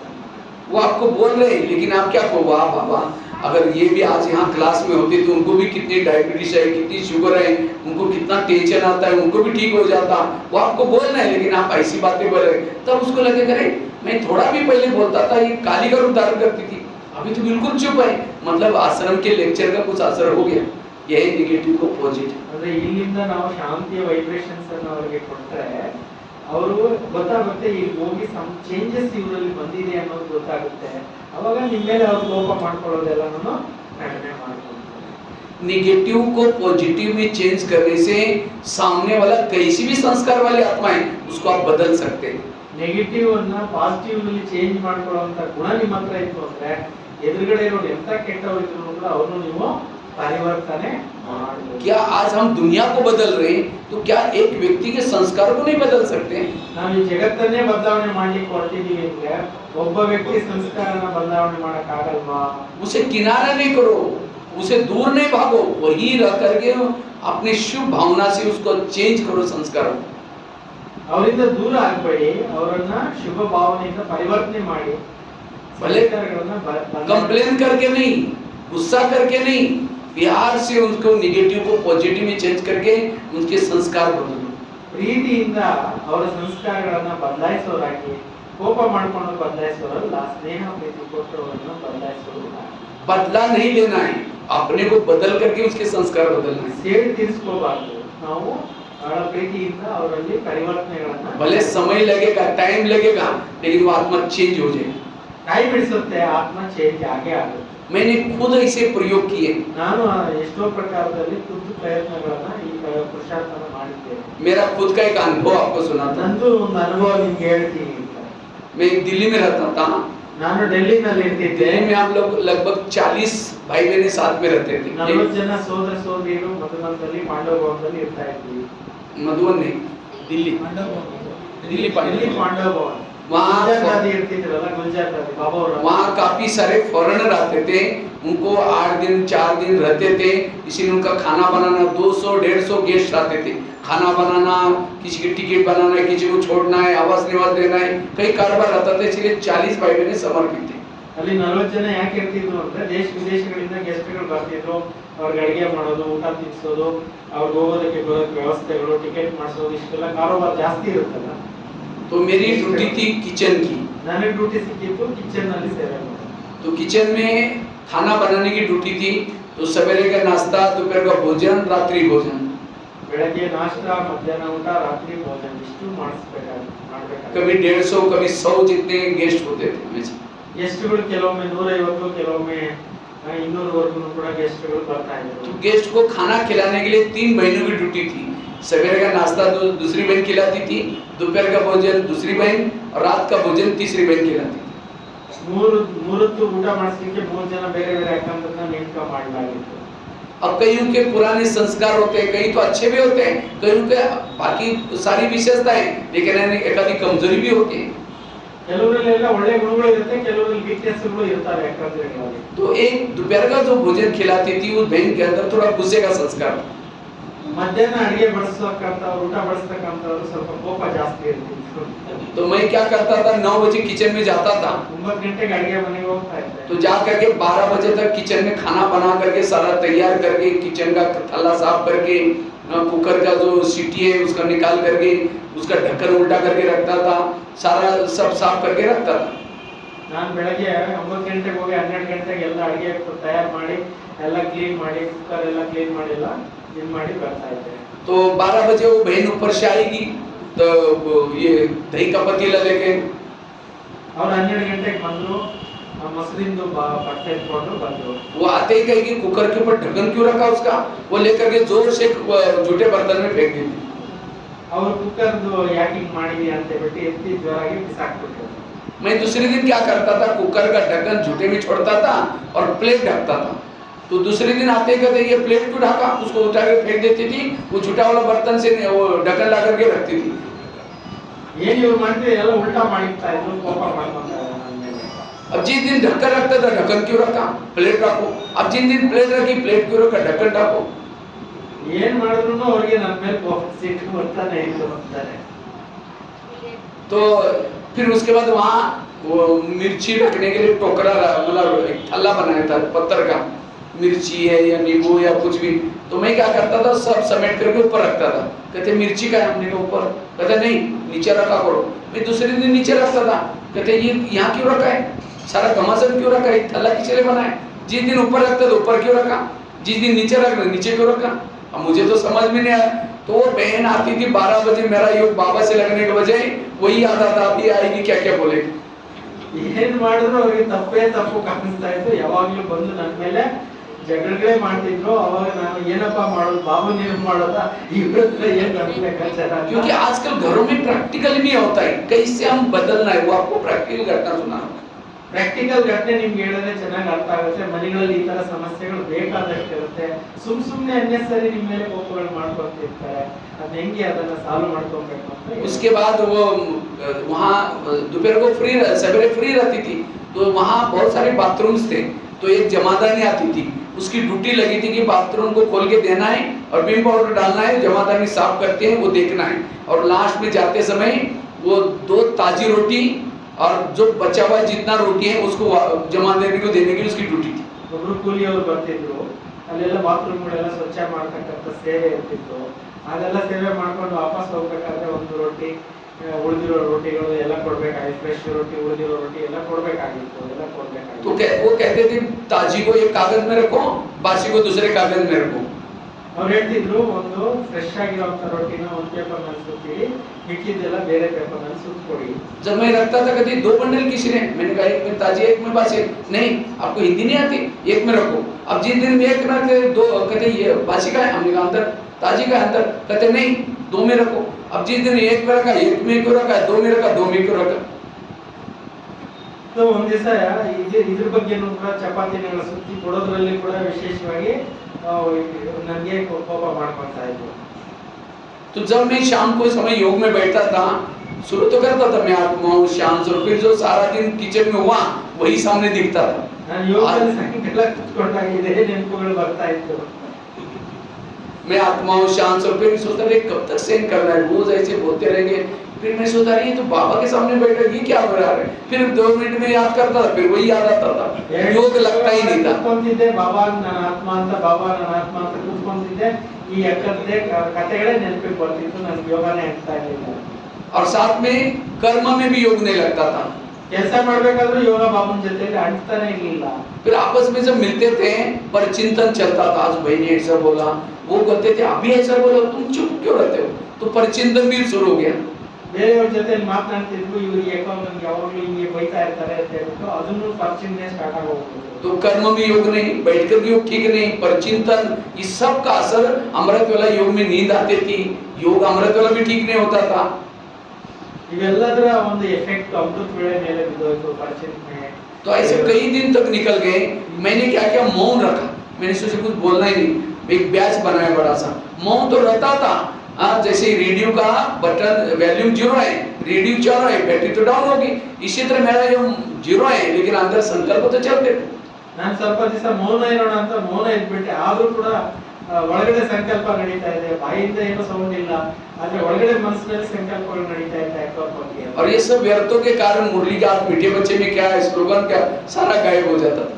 वो आपको बोल रहे हैं लेकिन आप क्या कहो, वाह बाबा अगर ये भी आज यहाँ क्लास में होते तो उनको भी कितनी डायबिटीज है, कितनी शुगर है, उनको कितना टेंशन आता है, उनको भी ठीक हो जाता। वो आपको बोल रहे हैं लेकिन आप ऐसी बातें बोल रहे हैं, तब उसको लगे करे मैं थोड़ा भी पहले बोलता था ये काली का रूप धारण करती थी, अभी तो बिल्कुल चुप है, मतलब आश्रम के लेक्चर का कुछ असर हो गया। यही नेगेटिव को पॉजिटिव ಅಂದ್ರೆ ಇಲ್ಲಿಂದ ನಾವು ಶಾಂತಿಯ ವೈಬ್ರೇಷನ್ಸ್ ಅನ್ನು ಅವರಿಗೆ ಕೊಟ್ಟರೆ ಅವರು ಗೊತ್ತಾಗುತ್ತೆ, ಈಗ ಹೋಗಿ ಸಮ್ ಚೇಂಜಸ್ ಇವರಲ್ಲಿ ಬಂದಿದೆ ಅನ್ನೋದು ಗೊತ್ತಾಗುತ್ತೆ. ಅವಾಗ ನಿಮ್ಮ ಮೇಲೆ ಅವ್ರು ಕೋಪ ಮಾಡ್ಕೊಳ್ಳೋದೆಲ್ಲನೂ ಕಡಿಮೆ ಮಾಡ್ಕೊಳ್ತಾರೆ. नेगेटिव को पॉजिटिव में चेंज करने से सामने वाला कैसी भी संस्कार वाली आत्मा है उसको आप बदल सकते हैं। ನೆಗೆಟಿವ್ ಅನ್ನ ಪಾಸಿಟಿವ್ ನಲ್ಲಿ ಚೇಂಜ್ ಮಾಡ್ಕೊಳ್ಳುವಂತ ಗುಣ ನಿಮ್ಮ ಹತ್ರ ಇತ್ತು ಅಂದ್ರೆ ಎದುರುಗಡೆ ಇರೋರು ಎಂತ ಕೆಟ್ಟವರು ಇದ್ರು ಕೂಡ ಅವ್ರನ್ನು ನೀವು ಪರಿವರ್ತನೆ ಮಾಡಬೇಕು. क्या आज हम दुनिया को बदल रहे हैं तो क्या एक व्यक्ति के संस्कार को नहीं बदल सकते? ನಾವು ಈ ಜಗತ್ತನ್ನೇ ಬದಲಾವಣೆ ಮಾಡ್ಲಿಕ್ಕೆ ಹೊರಟಿದೀವಿ ಅಂದ್ರೆ ಒಬ್ಬ ವ್ಯಕ್ತಿ ಸಂಸ್ಕಾರನ ಬದಲಾವಣೆ ಮಾಡಕ್ ಆಗಲ್ವಾ? उसे किनारा नहीं करो, उसे दूर नहीं भागो, वही रह करके अपनी शुभ भावना से उसको चेंज करो संस्कारों को। ಅವರಿಂದ ದೂರ ಆಗಬೇಡಿ, ಅವರನ್ನ ಶುಭ ಭಾವನೆಯಿಂದ ಪರಿವರ್ತನೆ ಮಾಡಿ. भले कंप्लेन करके नहीं, गुस्सा करके नहीं, प्यार से उनको नेगेटिव को पॉजिटिव में चेंज करके उनके संस्कार बदलो। ಪ್ರೀತಿಯಿಂದ ಅವರ ಸಂಸ್ಕಾರಗಳನ್ನ ಬದಲಾಯಿಸೋರಾಗಿ, ಕೋಪ ಮಾಡ್ಕೊಂಡು ಬದಲಾಯಿಸೋರಲ್ಲ, ಸ್ನೇಹ ಪ್ರೀತಿ ಕೊಟ್ಟು ಅವರನ್ನು ಬದಲಾಯಿಸೋರು. बदला नहीं लेना है, अपने को बदल करके उसके संस्कार बदलना है। ಸೇರಿ ತೀರಿಸ್ಕೋಬಾರ್ದು, ನಾವು ಅವರ ಪ್ರೀತಿಯಿಂದ ಅವರಲ್ಲಿ ಪರಿವರ್ತನೆಗಳನ್ನ. भले समय लगेगा, टाइम लगेगा, लेकिन वो आत्मा चेंज हो जाएगी। ಕೈ ಬಿಡಿಸುತ್ತೆ, ಆತ್ಮ ಚೇಂಜ್ ಆಗೇ ಆಗುತ್ತೆ. मैंने खुद ऐसे प्रयोग किए, ನಾನು ಎಷ್ಟೋ ಪ್ರಕಾರದಲ್ಲಿ ಖುದ್ದು ಪ್ರಯತ್ನಗಳನ್ನ ಈ ಪುರುಷಾರ್ಥನ ಮಾಡಿದ್ದೇನೆ. मेरा खुद का एक अनुभव आपको सुनाता हूं। ನಂದು ಒಂದು ಅನುಭವ ನಿಮ್ಗೆ ಹೇಳ್ತೀನಿ. मैं दिल्ली में रहता था। ನಾನು ಡೆಲ್ಲಿನಲ್ಲಿ ಇರ್ತಿದ್ದೆ. दिल्ली में हम लोग लगभग 40 भाई बहन साथ में रहते थे। 40 ಜನ ಸೋದರ ಸೋದರಿಯರು ಮಧುಬನದಲ್ಲಿ ಪಾಂಡವ ಭವನದಲ್ಲಿ ಇರ್ತಾ ಇದ್ವಿ. मधुबन नहीं, दिल्ली, दिल्ली पांडव भवन। वहाँ काफी सारे फॉरेनर आते थे, उनको 8 दिन 4 दिन रहते थे, इसीलिए उनका खाना बनाना 200-150 गेस्ट आते थे। खाना बनाना, किसी की टिकट बनाना, किसी को छोड़ना है, आवास निवास देना है, कई कारोबार रहता था, इसलिए 40 भाई बहन समर्पित थे। ಅಲ್ಲಿ 40 ಜನ ಯಾಕೆ ಇರ್ತಿದ್ರು ಅಂದ್ರೆ ದೇಶ ವಿದೇಶಗಳಿಂದ ಗೆಸ್ಟ್ಗಳು ಬರ್ತಿದ್ರು, ಅವ್ರಿಗೆ ಅಡಿಗೆ ಮಾಡೋದು, ಊಟ ತಿನ್ನಿಸೋದು, ಅವ್ರಿಗೆ ಹೋಗೋದಕ್ಕೆ ಬರೋದಕ್ಕೆ ವ್ಯವಸ್ಥೆಗಳು, ಟಿಕೆಟ್ ಮಾಡಿಸೋದು, ಇಷ್ಟೆಲ್ಲ ಕಾರೋಬಾರ್ ಜಾಸ್ತಿ ಇರುತ್ತಲ್ಲ. तो मेरी ड्यूटी थी किचन की। ನನಗೆ ಡ್ಯೂಟಿ ಸಿಕ್ಕಿತ್ತು ಕಿಚನ್ ನಲ್ಲಿ ಸೇವೆ ಮಾಡೋದು. तो किचन में खाना बनाने की ड्यूटी थी। तो सवेरे का नाश्ता, दोपहर का भोजन, रात्रि भोजन। ಬೆಳಗ್ಗೆ ನಾಷ್ಟಾ, ಮಧ್ಯಾಹ್ನ ಊಟ, ರಾತ್ರಿ ಭೋಜನ ಇಷ್ಟು ಮಾಡಬೇಕಾಗುತ್ತೆ. कभी 150, कभी 100 जितने गेस्ट होते थे हमेशा। ಗೆಸ್ಟ್ಗಳು ಕೆಲವೊಮ್ಮೆ 150, ಕೆಲವೊಮ್ಮೆ 200 ವರ್ಗು ಕೂಡ ಗೆಸ್ಟ್ಗಳು ಬರ್ತಾ ಇದ್ರು. तो गेस्ट को खाना खिलाने के लिए 3 बहनों की ड्यूटी थी। सवेरे का नाश्ता दूसरी बहन खिलाती थी, दोपहर का भोजन दूसरी बहन, और रात का भोजन तीसरी बहन खिलाती थी। ಮೂರತ್ತು ಊಟ ಮಾಡಿಸಲಿಕ್ಕೆ 3 ಜನ ಬೇರೆ ಬೇರೆ ಅಕ್ಕಂದನ್ನ ನೇಮಕ ಮಾಡಲಾಗಿತ್ತು. अब कईयों के पुराने संस्कार होते हैं, कई तो अच्छे भी होते हैं, कईयों के बाकी सारी विशेषताएं, लेकिन एक आधी कमजोरी भी होती है। ಕೆಲವರಲ್ಲೆಲ್ಲ ಒಳ್ಳೆ ಗುಣಗಳು ಇರುತ್ತೆ, ಕೆಲವರಲ್ಲಿ ವೀಕ್ನೆಸ್ಗಳು ಇರ್ತವೆ ಅಕ್ಕಂದ್ರಲ್ಲಿ. तो एक दोपहर का जो भोजन खिलाती थी उस बहन के अंदर थोड़ा गुस्से का संस्कार। ಮಧ್ಯಾಹ್ನ ಅಡಿಗೆ ಬಡಿಸತಕ್ಕಂಥವ್ರು, ಊಟ ಬಡಿಸತಕ್ಕಂಥವ್ರು ಸ್ವಲ್ಪ ಕೋಪ ಜಾಸ್ತಿ ಇರ್ತಿತ್ತು. तो मैं क्या करता था, 9 बजे किचन में जाता था। 9 ಗಂಟೆಗೆ ಅಡಿಗೆ ಮನೆಗೆ ಹೋಗ್ತಾ ಇದ್ದೆ। तो जा करके 12 बजे तक किचन में खाना बना करके सारा तैयार करके, किचन का थल्ला साफ करके, कुकर का जो सीटी है उसका निकाल करके, उसका ढक्कन उल्टा करके रखता था, सारा सब साफ करके रखता था। ನಾನು ಬೆಳಗ್ಗೆ 9 ಗಂಟೆಗೆ ಹೋಗಿ 12 ಗಂಟೆಗೆ ಎಲ್ಲ ಅಡಿಗೆ ತಯಾರು ಮಾಡಿ, ಎಲ್ಲ ಕ್ಲೀನ್ ಮಾಡಿ, ಕುಕ್ಕರ್ ಎಲ್ಲ ಕ್ಲೀನ್ ಮಾಡಿ, ಎಲ್ಲ ಕ್ಲೀನ್ ಮಾಡಿ ಬರ್ತಾ ಇದ್ದೆ। तो 12 बजे वो बहन ऊपर से आएगी, तो ये दही का पतीला लेके, और 12 ಗಂಟೆಗೆ ಬಂದ್ರು, ಮೊಸರಿಂದು ಬಟ್ಟೆ ಇಟ್ಕೊಂಡು ಬಂದ್ರು। वो आते ही कहेगी कुकर के ऊपर ढक्कन क्यों रखा उसका, वो लेकर के जोर से झूठे बर्तन में फेंक देती। ಅವ್ರು ಕುಕ್ಕರ್ದು ಯಾಕೆ ಹಿಂಗ್ ಮಾಡಿದ್ಯಾ ಅಂತ ಹೇಳ್ಬಿಟ್ಟು ಎತ್ತಿ ಜೋರಾಗಿ ಬಿಸಾಕ್ಬಿಟ್ರು। मैं दूसरे दिन क्या करता था, कुकर का ढक्कन झूठे में छोड़ता था और प्लेट ढकता था। तो दूसरे दिन आते ही कहते ये प्लेट क्यों ढका, उसको उठा के फेंक देती थी, वो झूठा वाला बर्तन से वो ढक्कन ला करके रखती थी। ಏನ್ ಇವ್ರು ಮಾಡಿದ್ರೆ ಎಲ್ಲ ಉಲ್ಟಾ ಮಾಡಿರ್ತಾ ಇದ್ರು, ಕೋಪ ಮಾಡ್ಕೊಂತಾರೆ ನನ್ನ ಮೇಲೆ। अब जिस दिन ढक्कन रखता था ढक्कन क्यों रखा, प्लेट रखो। अब जिस दिन प्लेट रखी प्लेट क्यों रखा, ढक्कन ढको। ಏನ್ ಮಾಡಿದ್ರು ಅವ್ರಿಗೆ ನನ್ನ ಮೇಲೆ ಕೋಪ ಸಿಟ್ಟು ಬರ್ತಾನೆ ಇತ್ತು ಅಂತಾರೆ। तो फिर उसके बाद वहाँ वो मिर्ची रखने के लिए टोकरा, मतलब एक थल्ला बनाया था पत्थर का, मिर्ची है या नींबू या कुछ भी। तो मैं क्या करता था, सब समेट करके ऊपर रखता था। कहते मिर्ची का है, हमने कहा ऊपर, कहते नहीं नीचे रखा करो। मैं दूसरे दिन नीचे रखता था, कहते ये यहाँ क्यों रखा है, सारा घमासान क्यों रखा है, थल्ला किस लिए बना है। जिस दिन ऊपर रखता था ऊपर क्यों रखा, जिस दिन नीचे रख नीचे क्यों रखा। अब मुझे तो समझ में नहीं आया। तो वो बहन आती थी 12 बजे, मेरा योग बाबा से लगने के बजाय वही आता था, अभी आएगी क्या क्या बोलेगी। ಏನ್ ಮಾಡಿದ್ರು ಅವ್ರಿಗೆ ತಪ್ಪೇ ತಪ್ಪು ಕಾಣಿಸ್ತಾ ಇತ್ತು, ಯಾವಾಗ್ಲೂ ಬಂದು ನನ್ನ ಮೇಲೆ ಜಗಳಗಳೇ ಮಾಡ್ತಿದ್ರು। ಅವಾಗ ನಾನು ಏನಪ್ಪಾ ಮಾಡೋದು, ಬಾಬು ನೀರು ಮಾಡೋದಾ, ಇವ್ರ ಹತ್ರ ಏನ್ ಲೆಕ್ಕಾಚಾರ। क्योंकि आजकल घरों में प्रैक्टिकल नहीं होता है, कैसे हम बदलना है वो आपको प्रैक्टिकल घटना सुना। ಪ್ರಾಕ್ಟಿಕಲ್ ಘಟನೆ ನಿಮ್ಗೆ ಹೇಳಿದ್ರೆ ಚೆನ್ನಾಗಿ ಅರ್ಥ ಆಗುತ್ತೆ. ಮನೆಗಳಲ್ಲಿ ಈ ತರ ಸಮಸ್ಯೆಗಳು ಬೇಕಾದಷ್ಟು ಇರುತ್ತೆ. ಸುಮ್ನೆ ಅನ್ನೆಸರಿ ನಿಮ್ಮ ಮೇಲೆ ಕೋಪಗಳು ಮಾಡ್ಕೊಂತಿರ್ತಾರೆ. ಅದ್ ಹೆಂಗೆ ಅದನ್ನ ಸಾಲ್ವ್ ಮಾಡ್ಕೊಬೇಕು ಅಂತ. उसके बाद वो वहाँ दोपहर को फ्री सवेरे फ्री रहती थी, तो वहाँ बहुत सारे बाथरूम्स थे, तो एक जमादारनी आती थी, उसकी ड्यूटी लगी थी कि बाथरूम को खोल के देना है और विम पाउडर डालना है, जमादारनी साफ करते हैं वो देखना है, और लास्ट में जाते समय वो 2 ताजी रोटी और जो बचा हुआ जितना रोटी है उसको जमादारनी को देने की उसकी ड्यूटी थी. ಒಬ್ರು ಕೂಲಿಯವರು ಬರ್ತಿದ್ರು, ಅಲ್ಲೆಲ್ಲ ಬಾತ್ರೂಮ್ಗಳೆಲ್ಲ ಸ್ವಚ್ಛ ಮಾಡ್ತಕ್ಕಂಥ ಸೇವೆ ಇರ್ತಿತ್ತು. ಅದೆಲ್ಲ ಸೇವೆ ಮಾಡ್ಕೊಂಡು ವಾಪಸ್ ಹೋಗ್ಬೇಕಾದ್ರೆ ಒಂದು ರೋಟಿ, ಉಳಿದಿರೋ रोटिಗಳು ಎಲ್ಲ ಕೊಡ್ಬೇಕಾಗಿತ್ತು. ಫ್ರೆಶ್ ರೋಟಿ, ಉಳಿದಿರೋ रोटी ಎಲ್ಲ ಕೊಡ್ಬೇಕಾಗಿತ್ತು, ಎಲ್ಲ ಕೊಡ್ಬೇಕಾಗಿತ್ತು. तो वो कहते थे ताजी को एक कागज में रखो, बासी को दूसरे कागज में रखो. ಅವ್ರು ಹೇಳ್ತಿದ್ರು, ಒಂದು ಫ್ರೆಶ್ ಆಗಿರುವಂತ रोटिನ ಒಂದು ಪೇಪರ್ ನಲ್ಲಿ ಸುತ್ತಿ, ಮಿಕ್ಕಿದ್ದೆಲ್ಲ ಬೇರೆ ಪೇಪರ್ ನಲ್ಲಿ ಸುತ್ಕೊಡಿ. जब मैं रखता था कहती 2 बंडल किसी ने, मैंने कहा एक में ताजी एक में बासी. नहीं, आपको हिंदी नहीं आती, एक में रखो. अब जिस दिन एक में रखते 2 कहते ये बासी का है, हमने कहा अंदर ताजी का अंदर, कहते नहीं 2 में रखो. अब जिस दिन एक में रखा, एक में क्यों रखा, 2 में रखा, 2 में क्यों रखा. तो ಒಂದ್ ದಿವಸ ಇದ್ರ ಬಗ್ಗೆನೂ ಕೂಡ ಚಪಾತಿನ ಸುತ್ತಿ ಕೊಡೋದ್ರಲ್ಲಿ ಕೂಡ ವಿಶೇಷವಾಗಿ ನನಗೆ ಕೋಪ ಮಾಡ್ಕೊಳ್ತಾ ಇದ್ರು. तो जब मैं शाम को समय योग में बैठता था, शुरू तो करता था मैं आत्माओं शांत, और फिर जो सारा दिन किचन में हुआ वही सामने दिखता था. ನಾನು ಯೋಗದಲ್ಲಿ ಸಾಯಂಕಾಲ ಕುತ್ಕೊಂಡಾಗ ಇದೇ ನೆನಪುಗಳು ಬರ್ತಾ ಇತ್ತು. मैं आत्माओं शांत, और फिर सोचता था कब तक सहन करना है, रोज ऐसे बोलते रहेंगे. फिर मैं सोचता रही तो बाबा के सामने बैठा ये क्या हो रहा है. फिर 2 मिनट में याद करता था, फिर वही याद आता था. योग लगता ही नहीं था. ಕೂತ್ಕೊಂತಿದ್ದೆ, ಬಾಬಾ ನನ್ನ ಆತ್ಮ ಅಂತ, ಬಾಬಾ ನನ್ನ ಆತ್ಮ ಅಂತ ಕೂತ್ಕೊಂತಿದ್ದೆ. ಈ ಅಕ್ಕದ್ದೇ ಕಥೆಗಳೇ ನೆನಪಿಗೆ ಬರ್ತಿತ್ತು, ನನಗೆ ಯೋಗನೇ ಆಗ್ತಾ ಇರಲಿಲ್ಲ. और साथ में कर्म में भी योग नहीं लगता था. ಕೆಲಸ ಮಾಡ್ಬೇಕಾದ್ರೂ ಯೋಗ ಬಾಬುನ ಜೊತೆಲಿ ಅಂಟ್ತಾನೆ ಇರಲಿಲ್ಲ. फिर आपस में जब मिलते थे पर चिंतन चलता था, आज भाई ने ऐसा बोला, वो कहते थे अभी ऐसा बोला, तुम चुप क्यों रहते हो. तो पर चिंतन भी शुरू हो गया. ಬೇರೆಯವ್ರ ಜೊತೆಲಿ ಮಾತನಾಡ್ತಿದ್ರು, ಇವ್ರು ಯಾಕೋ ನನ್ಗೆ ಯಾವಾಗಲೂ ಹಿಂಗೆ ಬೈತಾ ಇರ್ತಾರೆ ಅಂತ ಹೇಳ್ಬಿಟ್ಟು ಅದನ್ನು ಪರಿಚಿಂತನೆ ಸ್ಟಾರ್ಟ್ ಆಗೋಗ್ತದೆ. तो कर्म भी योग नहीं, बैठकर भी योग ठीक नहीं, पर चिंतन, इस सब का असर अमृत वाला योग में नींद आती थी, योग अमृत वाला भी ठीक नहीं होता था. ಇವೆಲ್ಲದರ ಒಂದು ಎಫೆಕ್ಟ್ ಅಮೃತ ವೇಳೆ ಮೇಲೆ ಬಿದ್ದೋಯ್ತು ಪರಿಚಿಂತನೆ. तो ऐसे कई दिन तक निकल गए. मैंने क्या किया, मौन रखा. मैंने सोचा कुछ बोलना ही नहीं. एक बैच बनाया बड़ा सा, मौन तो रहता था. जैसे रेडियो का बटन वॉल्यूम 0 है, रेडियो चल रहा है, बैटरी तो डाउन होगी. इसी तरह मेरा जो 0 है, लेकिन अंदर संकल्प तो चलते थे. ನಾನು ಸ್ವಲ್ಪ ದಿವಸ ಮೌನ ಇರೋಣ ಅಂತ ಮೌನ ಇದ್ಬಿಟ್ಟೆ. ಆದ್ರೂ ಕೂಡ ಒಳಗಡೆ ಸಂಕಲ್ಪ ನಡೀತಾ ಇದೆ, ಬಾಯಿಂದ ಏನೋ ಸೌಂಡ್ ಇಲ್ಲ, ಆದ್ರೆ ಒಳಗಡೆ ಮನಸ್ಸಿನಲ್ಲಿ ಸಂಕಲ್ಪಗಳು ನಡೀತಾ ಇದೆ ಅಕ್ಕವ್ರ ಬಗ್ಗೆ. और ये सब व्यर्थों के कारण मुरली का मीठे बच्चे में क्या है, स्लोगन क्या, सारा गायब हो जाता था.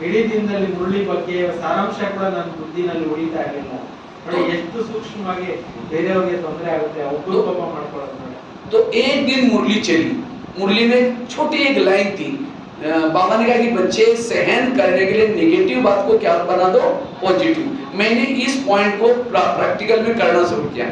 ಇಡೀ ದಿನದಲ್ಲಿ ಮುರಳಿ ಬಗ್ಗೆ ಸಾರಾಂಶ ಕೂಡ ನನ್ನ ಬುದ್ಧಿನಲ್ಲಿ ಉಳಿತಾ ಇರಲಿಲ್ಲ. ನೋಡಿ ಎಷ್ಟು ಸೂಕ್ಷ್ಮವಾಗಿ ಬೇರೆಯವ್ರಿಗೆ ತೊಂದರೆ ಆಗುತ್ತೆ, ಒಬ್ಬರು ಕೋಪ ಮಾಡ್ಕೊಳ್ಳೋದು ನೋಡಿ. तो एक दिन मुरली चली. मुरली में छोटी एक लाइन थी. बाबा ने कहा कि बच्चे सहन करने के लिए नेगेटिव बात को क्या बना दो पॉजिटिव. मैंने इस पॉइंट को प्रैक्टिकल में करना शुरू किया.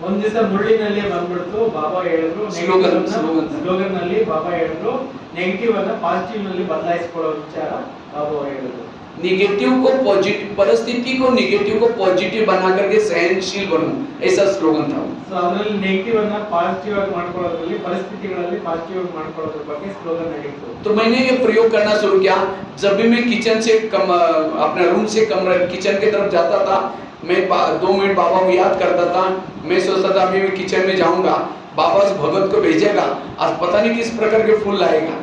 ಒಂದ್ ದಿವಸ ಮುರಳಿನಲ್ಲಿ ಬಂದ್ಬಿಡ್ತು, ಬಾಬಾ ಹೇಳಿದ್ರು ಸ್ಲೋಗನ್ ನಲ್ಲಿ ಬಾಬಾ ಹೇಳಿದ್ರು ನೆಗೆಟಿವ್ ಅನ್ನ ಪಾಸಿಟಿವ್ ನಲ್ಲಿ ಬದಲಾಯಿಸಿಕೊಳ್ಳೋ ವಿಚಾರ ಬಾಬಾ ಹೇಳಿದ್ರು. नेगेटिव को पॉजिटिव, परिस्थिति को नेगेटिव को पॉजिटिव बना करके सहनशील बनो, ऐसा स्लोगन था. ಸೊ ಅದರಲ್ಲಿ ನೆಗೆಟಿವ್ ಅನ್ನ ಪಾಸಿಟಿವ್ ಆಗಿ ಮಾಡ್ಕೊಳ್ಳೋದ್ರಲ್ಲಿ, ಪರಿಸ್ಥಿತಿಗಳಲ್ಲಿ ಪಾಸಿಟಿವ್ ಆಗಿ ಮಾಡ್ಕೊಳ್ಳೋದ್ರ ಬಗ್ಗೆ ಸ್ಲೋಗನ್ ನಡೀತು. तो मैंने ये प्रयोग करना शुरू किया. जब भी मैं किचन से अपने रूम से कमरा किचन की तरफ जाता था, मैं 2 मिनट बाबा को याद करता था. मैं सोचता था अभी मैं किचन में जाऊंगा, बाबा उस भगत को भेजेगा, आज पता नहीं किस प्रकार के फूल लाएगा.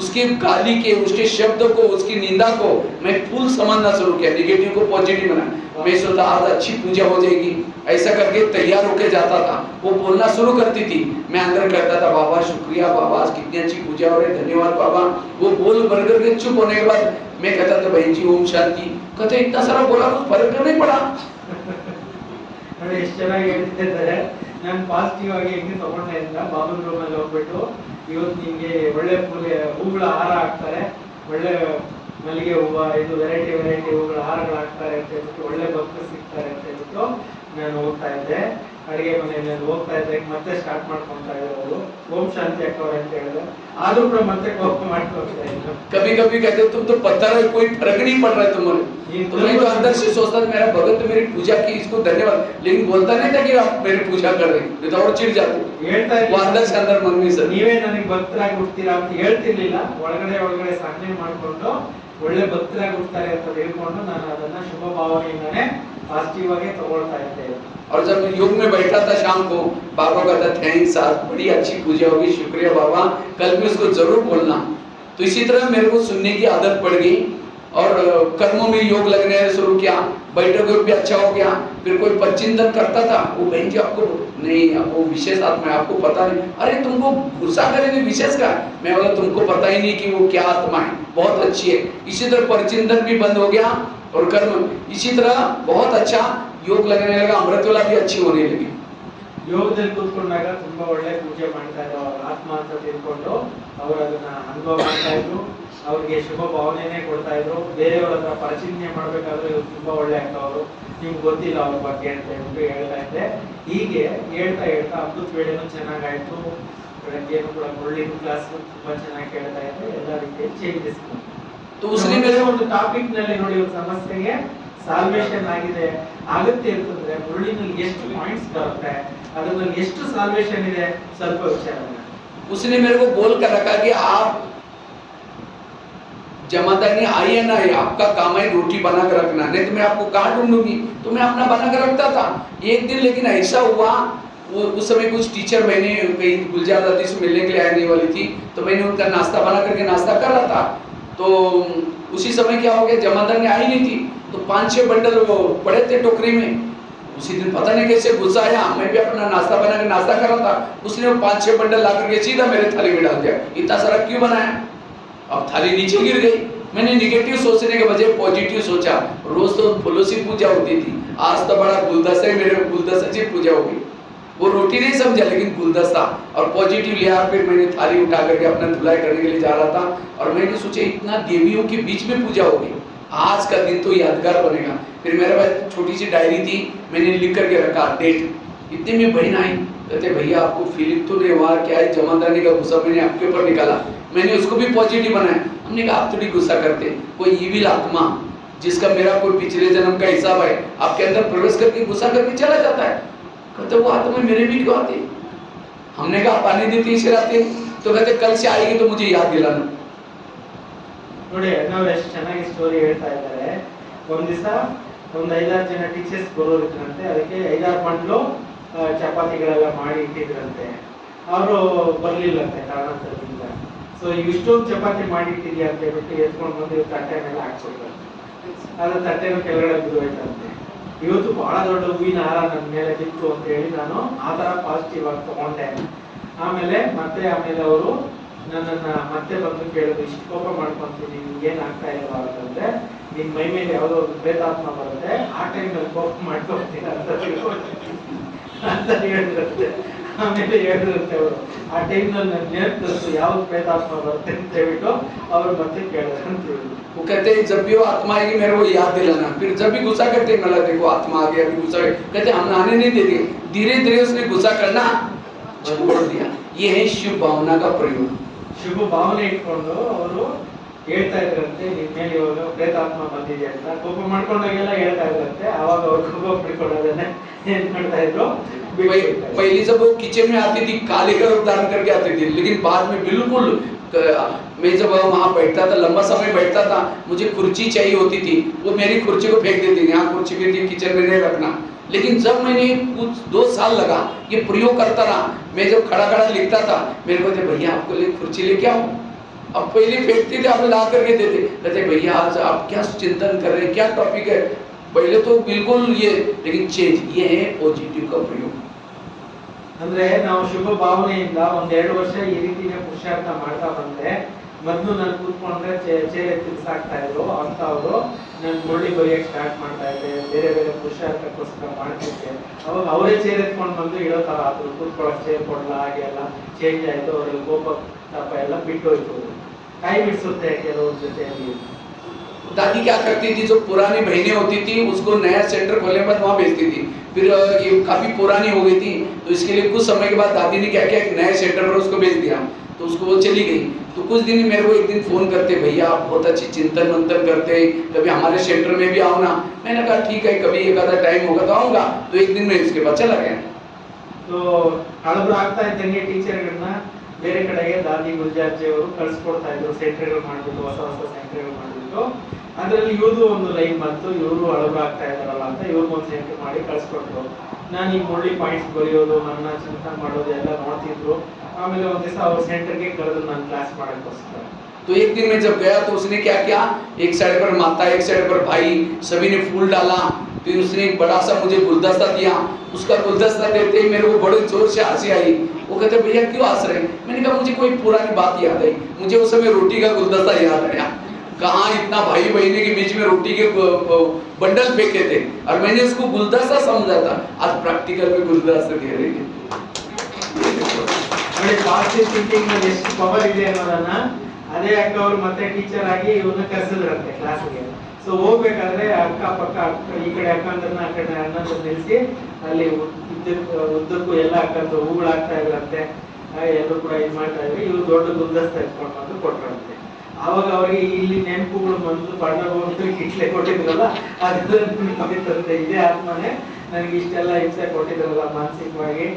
उसके गाली के, उसके शब्दों को, उसकी निंदा को मैं फूल समझना शुरू किया, नेगेटिव को पॉजिटिव बना. मैं सोचता आज अच्छी पूजा हो जाएगी, ऐसा करके तैयार होके जाता था. वो बोलना शुरू करती थी, मैं अंदर करता था बाबा शुक्रिया, बाबा आज कितनी अच्छी पूजा हो रही है, धन्यवाद बाबा. वो बोल भर करके चुप होने के बाद मैं कहता था बहन जी ओम शांति. कहते इतना सारा बोला कुछ फर्क नहीं पड़ा. ನೋಡಿ ಎಷ್ಟು ಚೆನ್ನಾಗಿ ಹೇಳ್ತಿದ್ದಾರೆ. ನಾನು ಪಾಸಿಟಿವ್ ಆಗಿ ಹೆಂಗೆ ತಗೊಂಡೆ ಅಂತ, ಬಾಬನ್ ರೂಮಲ್ಲಿ ಹೋಗ್ಬಿಟ್ಟು ಇವತ್ತು ನಿಮ್ಗೆ ಒಳ್ಳೆ ಹೂಗಳ ಹಾರ ಹಾಕ್ತಾರೆ, ಒಳ್ಳೆ ಮಲ್ಲಿಗೆ ಹೂವ, ಇದು ವೆರೈಟಿ ಹೂಗಳ ಹಾರಗಳು ಹಾಕ್ತಾರೆ ಅಂತ ಹೇಳ್ಬಿಟ್ಟು, ಒಳ್ಳೆ ಭಕ್ತರು ಸಿಗ್ತಾರೆ ಅಂತ ಹೇಳ್ಬಿಟ್ಟು ನಾನು ಹೋಗ್ತಾ ಇದ್ದೆ. ಅಡಿಗೆ ಮನೆಯಲ್ಲಿ ಹೋಗ್ತಾ ಇದ್ರೆ ಮತ್ತೆ ಸ್ಟಾರ್ಟ್ ಮಾಡ್ಕೊಂತಾ ಇದ್ರು ಅವರು ಓಂ ಶಾಂತಿ ಅಕ್ಕವ್ರೆ ಅಂತ ಹೇಳಿದ್ರೆ ಆದ್ರೂ ಕೂಡ ಮತ್ತೆ ಕೋಪ ಮಾಡ್ಕೊಳ್ತಾ ಇದ್ರು. कभी कभी कहते तुम तो पत्थर है, कोई फर्क नहीं पड़ रहा है तुम्हें तो अंदर से सोचता था मेरा भगत तो मेरी पूजा की, इसको धन्यवाद, लेकिन बोलता नहीं था कि आप मेरी पूजा कर रहे हैं, तो और चिढ़ जाते ಹೇಳ್ತಾ वो अंदर से अंदर मन में सर ನೀವೇ ನನಗೆ ಭಕ್ತರಾಗಿ ಹುಡ್ತೀರಾ ಅಂತ ಹೇಳ್ತಿರ್ಲಿಲ್ಲ. ಒಳಗಡೆ ಸಾಧನೆ ಮಾಡ್ಕೊಂಡು ಒಳ್ಳೆ ಭಕ್ತರಾಗಿ ಹುಡ್ತಾರೆ ಅಂತ ಹೇಳ್ಕೊಂಡು ನಾನು ಅದನ್ನ ಶುಭ ಭಾವನೆಯಿಂದಾನೆ ಪಾಸಿಟಿವ್ ಆಗಿ ತಗೊಳ್ತಾ ಇದ್ದೆ. और जब योग में बैठा था शाम को, बाबा कहता थैंक्स, आज बड़ी अच्छी पूजा होगी, शुक्रिया बाबा, कल भी उसको जरूर बोलना। तो इसी तरह मेरे को सुनने की आदत पड़ गई और कर्मों में योग लगने शुरू किया, बैठक भी अच्छा हो गया। फिर कोई परचिंतन करता था, वो बहन जी आपको नहीं, वो विशेष आत्मा है, आपको पता नहीं, अरे तुमको गुस्सा करेंगे विशेष का, मैं बोला तुमको पता ही नहीं कि वो क्या आत्मा है, बहुत अच्छी है। इसी तरह परचिंतन भी बंद हो गया और कर्म इसी तरह बहुत अच्छा योग लगने लगा, अमृतवेला भी अच्छी होने लगी। ಯೋಗದಲ್ಲಿ ಕೂತ್ಕೊಂಡಾಗ ತುಂಬಾ ಒಳ್ಳೆ ಪೂಜೆ ಮಾಡ್ತಾ ಇದ್ರು, ಅವ್ರ ಆತ್ಮ ಅಂತ ತಿಳ್ಕೊಂಡು ಅವರು ಅದನ್ನ ಅನುಭವ ಮಾಡ್ತಾ ಇದ್ರು, ಅವ್ರಿಗೆ ಶುಭ ಭಾವನೆನೇ ಕೊಡ್ತಾ ಇದ್ರು. ಬೇರೆಯವ್ರ ಹತ್ರ ಪರಿಚಯ ಮಾಡ್ಬೇಕಾದ್ರೆ ಇವ್ರು ತುಂಬಾ ಒಳ್ಳೆ ಆಗ್ತವ್ರು, ನಿಮ್ಗೆ ಗೊತ್ತಿಲ್ಲ ಅವ್ರ ಬಗ್ಗೆ ಅಂತ ಹೇಳ್ಬಿಟ್ಟು ಹೇಳ್ತಾ ಇದ್ದೆ. ಹೀಗೆ ಹೇಳ್ತಾ ಹೇಳ್ತಾ ಅಮೃತ ವೇಳೆನೂ ಚೆನ್ನಾಗಾಯ್ತು, ಬೆಳಗ್ಗೆನೂ ಕೂಡ ಮುರಳಿ ಕ್ಲಾಸ್ ತುಂಬಾ ಚೆನ್ನಾಗಿ ಕೇಳ್ತಾ ಇದ್ದೆ. ಎಲ್ಲ ರೀತಿಯಲ್ಲಿ ಚೇಂಜಸ್ तो उसने मेरे ಒಂದು ಟಾಪಿಕ್ ನಲ್ಲಿ ನೋಡಿ ಒಂದು ಸಮಸ್ಯೆಗೆ ಸಾಲ್ವೇಷನ್ ಆಗಿದೆ ಆಗುತ್ತೆ ಅಂತಂದ್ರೆ ಮುರಳಿನಲ್ಲಿ ಎಷ್ಟು ಪಾಯಿಂಟ್ಸ್ ಬರುತ್ತೆ, ಅದರಲ್ಲಿ ಎಷ್ಟು ಸಾಲ್ವೇಷನ್ ಇದೆ ಸ್ವಲ್ಪ ವಿಚಾರ. उसने मेरे को बोल कर रखा कि आप जमादानी आई है ना, आपका काम है रोटी बना कर रखना, नहीं तो मैं आपको कहाँ ढूंढूंगी, तो मैं अपना बना कर रखता था। एक दिन लेकिन ऐसा हुआ, वो उस समय कुछ टीचर मैंने कहीं गुलजार दादी से मिलने के लिए आने वाली थी, तो मैंने उनका नाश्ता बना करके नाश्ता कर रहा था। तो उसी समय क्या हो गया, जमादानी आई नहीं थी, तो 5-6 बंडल वो पड़े थे टोकरी में। उसी दिन पता नहीं कैसे गुस्सा आया, मैं भी अपना नाश्ता बना के नाश्ता कर रहा था, उसने वो 5-6 बंडल ला करके सीधा मेरे थाली में डाल दिया। इतना सारा क्यों बनाया? अब थाली नीचे गिर गई। मैंने निगेटिव सोचने के बजाय पॉजिटिव सोचा। रोज तो फूलों से पूजा होती थी, आज तो बड़ा गुलदस्ता है, मेरे गुलदस्ते से पूजा होगी। वो रोटी नहीं समझा लेकिन गुलदस्ता और पॉजिटिव लिया। फिर मैंने थाली उठा करके अपना धुलाई करने के लिए जा रहा था और मैंने सोचा इतना देवियों के बीच में पूजा होगी, आज का दिन तो यादगार बनेगा। फिर मेरे पास छोटी सी डायरी थी, मैंने लिख करके रखा डेट। इतने में बहन आई, कहते भैया आपको फीलिंग तो नहीं हुआ क्या है, जमादानी का गुस्सा मैंने आपके ऊपर निकाला। मैंने उसको भी पॉजिटिव बनाया। हमने कहा आप थोड़ी गुस्सा करते, कोई इविल आत्मा जिसका मेरा कोई पिछले जन्म का हिसाब है आपके अंदर प्रवेश करके गुस्सा करके चला जाता है। कहते वो आत्मा मेरे भी क्यों आती? हमने कहा पानी देती इसे आती, तो कहते कल से आएगी तो मुझे याद दिलाना। ನೋಡಿ ನಾವು ಎಷ್ಟು ಚೆನ್ನಾಗಿ ಸ್ಟೋರಿ ಹೇಳ್ತಾ ಇದ್ದಾರೆ. ಒಂದ್ ದಿವಸ ಒಂದು 5-6 ಜನ ಟೀಚರ್ಸ್ ಬರೋರು ಇದ್ರಂತೆ, ಅದಕ್ಕೆ 5-6 ಬಂಡ್ಲು ಚಪಾತಿಗಳೆಲ್ಲ ಮಾಡಿ ಇಟ್ಟಿದ್ರಂತೆ. ಅವರು ಬರ್ಲಿಲ್ಲಂತೆ ಕಾರಣದಿಂದ. ಸೊ ಇಷ್ಟೊಂದು ಚಪಾತಿ ಮಾಡಿ ಇಟ್ಟಿದ್ಯಾ ಅಂತ ಹೇಳ್ಬಿಟ್ಟು ಎತ್ಕೊಂಡು ಬಂದು ತಟ್ಟೆ ಮೇಲೆ ಹಾಕ್ಬಿಡ್ತಾರೆ. ಅದ್ರ ತಟ್ಟೆನೂ ಕೆಳಗಡೆ ಬಿದ್ದೋಯ್ತಂತೆ. ಇವತ್ತು ಬಹಳ ದೊಡ್ಡ ಹೂವಿನ ಹಾರ ನನ್ನ ಮೇಲೆ ಬಿತ್ತು ಅಂತ ಹೇಳಿ ನಾನು ಆ ತರ ಪಾಸಿಟಿವ್ ಆಗಿ ತಗೊಂಡೆ. ಆಮೇಲೆ ಅವರು ನನ್ನನ್ನ ಮತ್ತೆ ಬಂದು ಕೇಳಿದ್ರು, ಇಷ್ಟು ಕೋಪ ಮಾಡ್ಕೊಂತೀನಿ ಏನ್ ಆಗ್ತಾ ಇಲ್ವಾ ಅಂತಂದ್ರೆ, ನಿನ್ ಮೈ ಮೇಲೆ ಯಾವ್ದೋ ಒಂದು ಪ್ರೇತಾತ್ಮ ಬರುತ್ತೆ, ಆ ಟೈಮಲ್ಲಿ ಕೋಪ ಮಾಡ್ಕೊಳ್ತೀನಿ ಅಂತ ಹೇಳಿದ್ರಂತೆ. ಆಮೇಲೆ ಹೇಳಿದ್ರಂತೆ ಅವರು, ಆ ಟೈಮ್ನಲ್ಲಿ ನನ್ ನೆನಪು ಯಾವ್ದು ಪ್ರೇತಾತ್ಮ ಬರುತ್ತೆ ಅಂತ ಹೇಳ್ಬಿಟ್ಟು ಅವ್ರು ಮತ್ತೆ ಕೇಳಿದ್ರು ಅಂತ ಹೇಳಿದ್ರು. वो कहते हैं जब भी वो आत्मा आएगी मेरे को याद दिलाना। फिर जब भी गुस्सा करते हैं मैं देखो आत्मा आ गया, गुस्सा कहते हम आने नहीं देते। धीरे धीरे उसने गुस्सा करना छोड़ दिया। ये है शिव भावना का प्रयोग। ಶುಭ ಭಾವನೆ ಇಟ್ಕೊಂಡು ಅವರು ಹೇಳ್ತಾ ಇದ್ರಂತೆ, ನಿನ್ ಮೇಲೆ ಇವಾಗ ಪ್ರೇತಾತ್ಮ ಬಂದಿದೆ ಅಂತ. ಕೋಪ ಮಾಡ್ಕೊಂಡಾಗೆಲ್ಲ ಹೇಳ್ತಾ ಇದ್ರಂತೆ. ಅವಾಗ ಅವ್ರು ಕೋಪ ಪಡ್ಕೊಳ್ಳೋದನ್ನೇ ಏನ್ ಮಾಡ್ತಾ ಇದ್ರು, पहले जब वो किचन में आती थी काले का रूप धारण करके आती थी, लेकिन बाद में बिल्कुल मैं जब वहाँ बैठता था, लंबा समय बैठता था, मुझे कुर्सी चाहिए होती थी, वो मेरी कुर्सी को फेंक देती थी, यहाँ कुर्सी भी थी किचन में नहीं रखना। लेकिन जब मैंने कुछ 2 साल लगा ये प्रयोग करता रहा, मैं जब खड़ा खड़ा लिखता था, मेरे को भैया आपको लिए कुर्सी लेके आओ। अब पहले फेंकते थे, आप ला करके देते, कहते भैया आज आप क्या चिंतन कर रहे हैं, क्या टॉपिक है। पहले तो बिल्कुल ये, लेकिन चेंज ये है पॉजिटिव का प्रयोग। ಅಂದ್ರೆ ನಾವು ಶುಭ ಭಾವನೆಯಿಂದ 1-2 ವರ್ಷ ಈ ರೀತಿನೇ ಪುರುಷಾರ್ಥ ಮಾಡ್ತಾ ಬಂದ್ರೆ, ಮೊದಲು ನಾನು ಕೂತ್ಕೊಂಡ್ರೆ ಚೇರ್ ಎತ್ತಿ ಬಿಸಾಕ್ತಾ ಇದ್ರು ಅಂತ ಅವರು ನಾನು ಮುರಳಿ ಬರೆಯಕ್ಕೆ ಸ್ಟಾರ್ಟ್ ಮಾಡ್ತಾ ಇದ್ದೆ, ಬೇರೆ ಬೇರೆ ಪುರುಷಾರ್ಥಕ್ಕೋಸ್ಕರ ಮಾಡ್ತಿದ್ದೆ. ಅವಾಗ ಅವರೇ ಚೇರ್ ಎತ್ಕೊಂಡು ಬಂದು ಇಡೋ ತರ ಆದ್ರು, ಕೂತ್ಕೊಳ್ಳೋಕೆ ಚೇರ್ ಕೊಡಲ್ಲ, ಹಾಗೆ ಎಲ್ಲ ಚೇಂಜ್ ಆಯ್ತು. ಅವ್ರಿಗೆ ಕೋಪ ತಾಪ ಎಲ್ಲ ಬಿಟ್ಟು ಹೋಯ್ತು. ಕೈ ಬಿಡಿಸುತ್ತೆ ಕೆಲವ್ರ ಜೊತೆಯಲ್ಲಿ. दादी क्या करती थी, जो पुरानी बहनें होती थी उसको नया सेंटर खोलने के बाद वहाँ भेजती थी। फिर ये काफ़ी पुरानी हो गई थी, तो इसके लिए कुछ समय के बाद दादी ने क्या किया, एक नए सेंटर पर उसको भेज दिया, तो उसको वो चली गई। तो कुछ दिन मेरे को एक दिन फ़ोन करते, भैया आप बहुत अच्छी चिंतन मंथन करते हैं, कभी हमारे सेंटर में भी आओ ना। मैंने कहा ठीक है, कभी एक आधा टाइम होगा तो आऊँगा। तो एक दिन में इसके बाद चला गया। तो ಹಳಬರು ಆಗ್ತಾ ಇದ್ದಂಗೆ ಟೀಚರ್ಗಳನ್ನ ಬೇರೆ ಕಡೆಗೆ ದಾದಿ ಗುಲ್ಜಾರ್ಜಿ ಅವರು ಕಳಿಸ್ಕೊಡ್ತಾ ಇದ್ರು, ಸೆಂಟರ್ಗಳು ಮಾಡಿಬಿಟ್ಟು, ಹೊಸ ಹೊಸ ಸೆಂಟರ್ಗಳು ಮಾಡಿಬಿಟ್ಟು. ಅದರಲ್ಲಿ ಇವ್ರದ್ದು ಒಂದು ಲೈನ್ ಬಂತು, ಇವರು ಹಳಬರು ಆಗ್ತಾ ಇದಾರಲ್ಲ ಅಂತ ಇವ್ರಿಗೊಂದು ಸೆಂಟರ್ ಮಾಡಿ ಕಳಿಸ್ಕೊಟ್ರು. ನಾನು ಈ ಮುಳ್ಳಿ ಪಾಯಿಂಟ್ಸ್ ಬರೆಯೋದು, ನನ್ನ ಚಿಂತನೆ ಮಾಡೋದು ಎಲ್ಲ ನೋಡ್ತಿದ್ರು. ಆಮೇಲೆ ಒಂದ್ ದಿವಸ ಅವ್ರ ಸೆಂಟರ್ಗೆ ಕರೆದು ನಾನು ಕ್ಲಾಸ್ ಮಾಡೋಕ್ಕೋಸ್ಕರ. तो एक दिन में जब गया तो उसने क्या किया, एक साइड पर माता, एक साइड पर भाई, सभी ने फूल डाला। फिर उसने एक बड़ा सा मुझे गुलदस्ता दिया। उसका गुलदस्ता देते ही मेरे को बड़े जोर से हंसी आई। वो कहते भैया क्यों हंस रहे हैं? मैंने कहा मुझे कोई पुरानी बात याद आई, मुझे उस समय रोटी का गुलदस्ता याद आया। कहाँ इतना भाई बहनी के बीच में रोटी के बंडल फेंके थे और मैंने उसको गुलदस्ता समझा था, आज प्रैक्टिकल में गुलदस्ता दे रही है। ನೋಡಿ ಪಾಸಿಟಿವ್ ಥಿಂಕಿಂಗ್ ನಲ್ಲಿ ಎಷ್ಟು ಪವರ್ ಇದೆ ಅನ್ನೋದನ್ನ ಅದೇ ಅಕ್ಕ ಅವರು ಮತ್ತೆ ಟೀಚರ್ ಆಗಿ ಇವ್ರನ್ನ ಕರೆಸಿದ್ರಂತೆ ಕ್ಲಾಸ್ಗೆ. ಸೊ ಹೋಗ್ಬೇಕಾದ್ರೆ ಅಕ್ಕ ಪಕ್ಕ ಈ ಕಡೆ ಅಕ್ಕಂದ್ರನ್ನ ಆ ಕಡೆ ಅಣ್ಣಂದ್ರ ನಿಲ್ಸಿ ಅಲ್ಲಿ ಉದ್ದಕ್ಕೂ ಎಲ್ಲ ಅಕ್ಕಂದ್ರು ಹೂಗಳಾಗ್ತಾ ಇದ್ರಂತೆ. ಎಲ್ಲರೂ ಕೂಡ ಇದು ಮಾಡ್ತಾ ಇದ್ರು. ಇವ್ರು ದೊಡ್ಡ ಗುಲ್ದಸ್ತಾ ಎತ್ಕೊಂಡು ಬಂದು ಕೊಟ್ರಂತೆ. ಆವಾಗ ಅವ್ರಿಗೆ ಇಲ್ಲಿ ನೆನಪುಗಳು ಬಂದು ಬಣ್ಣ ಬಂದು ಕಿಟ್ಲೆ ಕೊಟ್ಟಿದ್ರಲ್ಲ, ಅದೆಲ್ಲ ಕವಿತಂತೆ, ಇದೇ ಆತ್ಮನೇ ನನಗೆ ಇಷ್ಟೆಲ್ಲ ಹಿಂಸೆ ಕೊಟ್ಟಿದ್ರಲ್ಲ ಮಾನಸಿಕವಾಗಿ,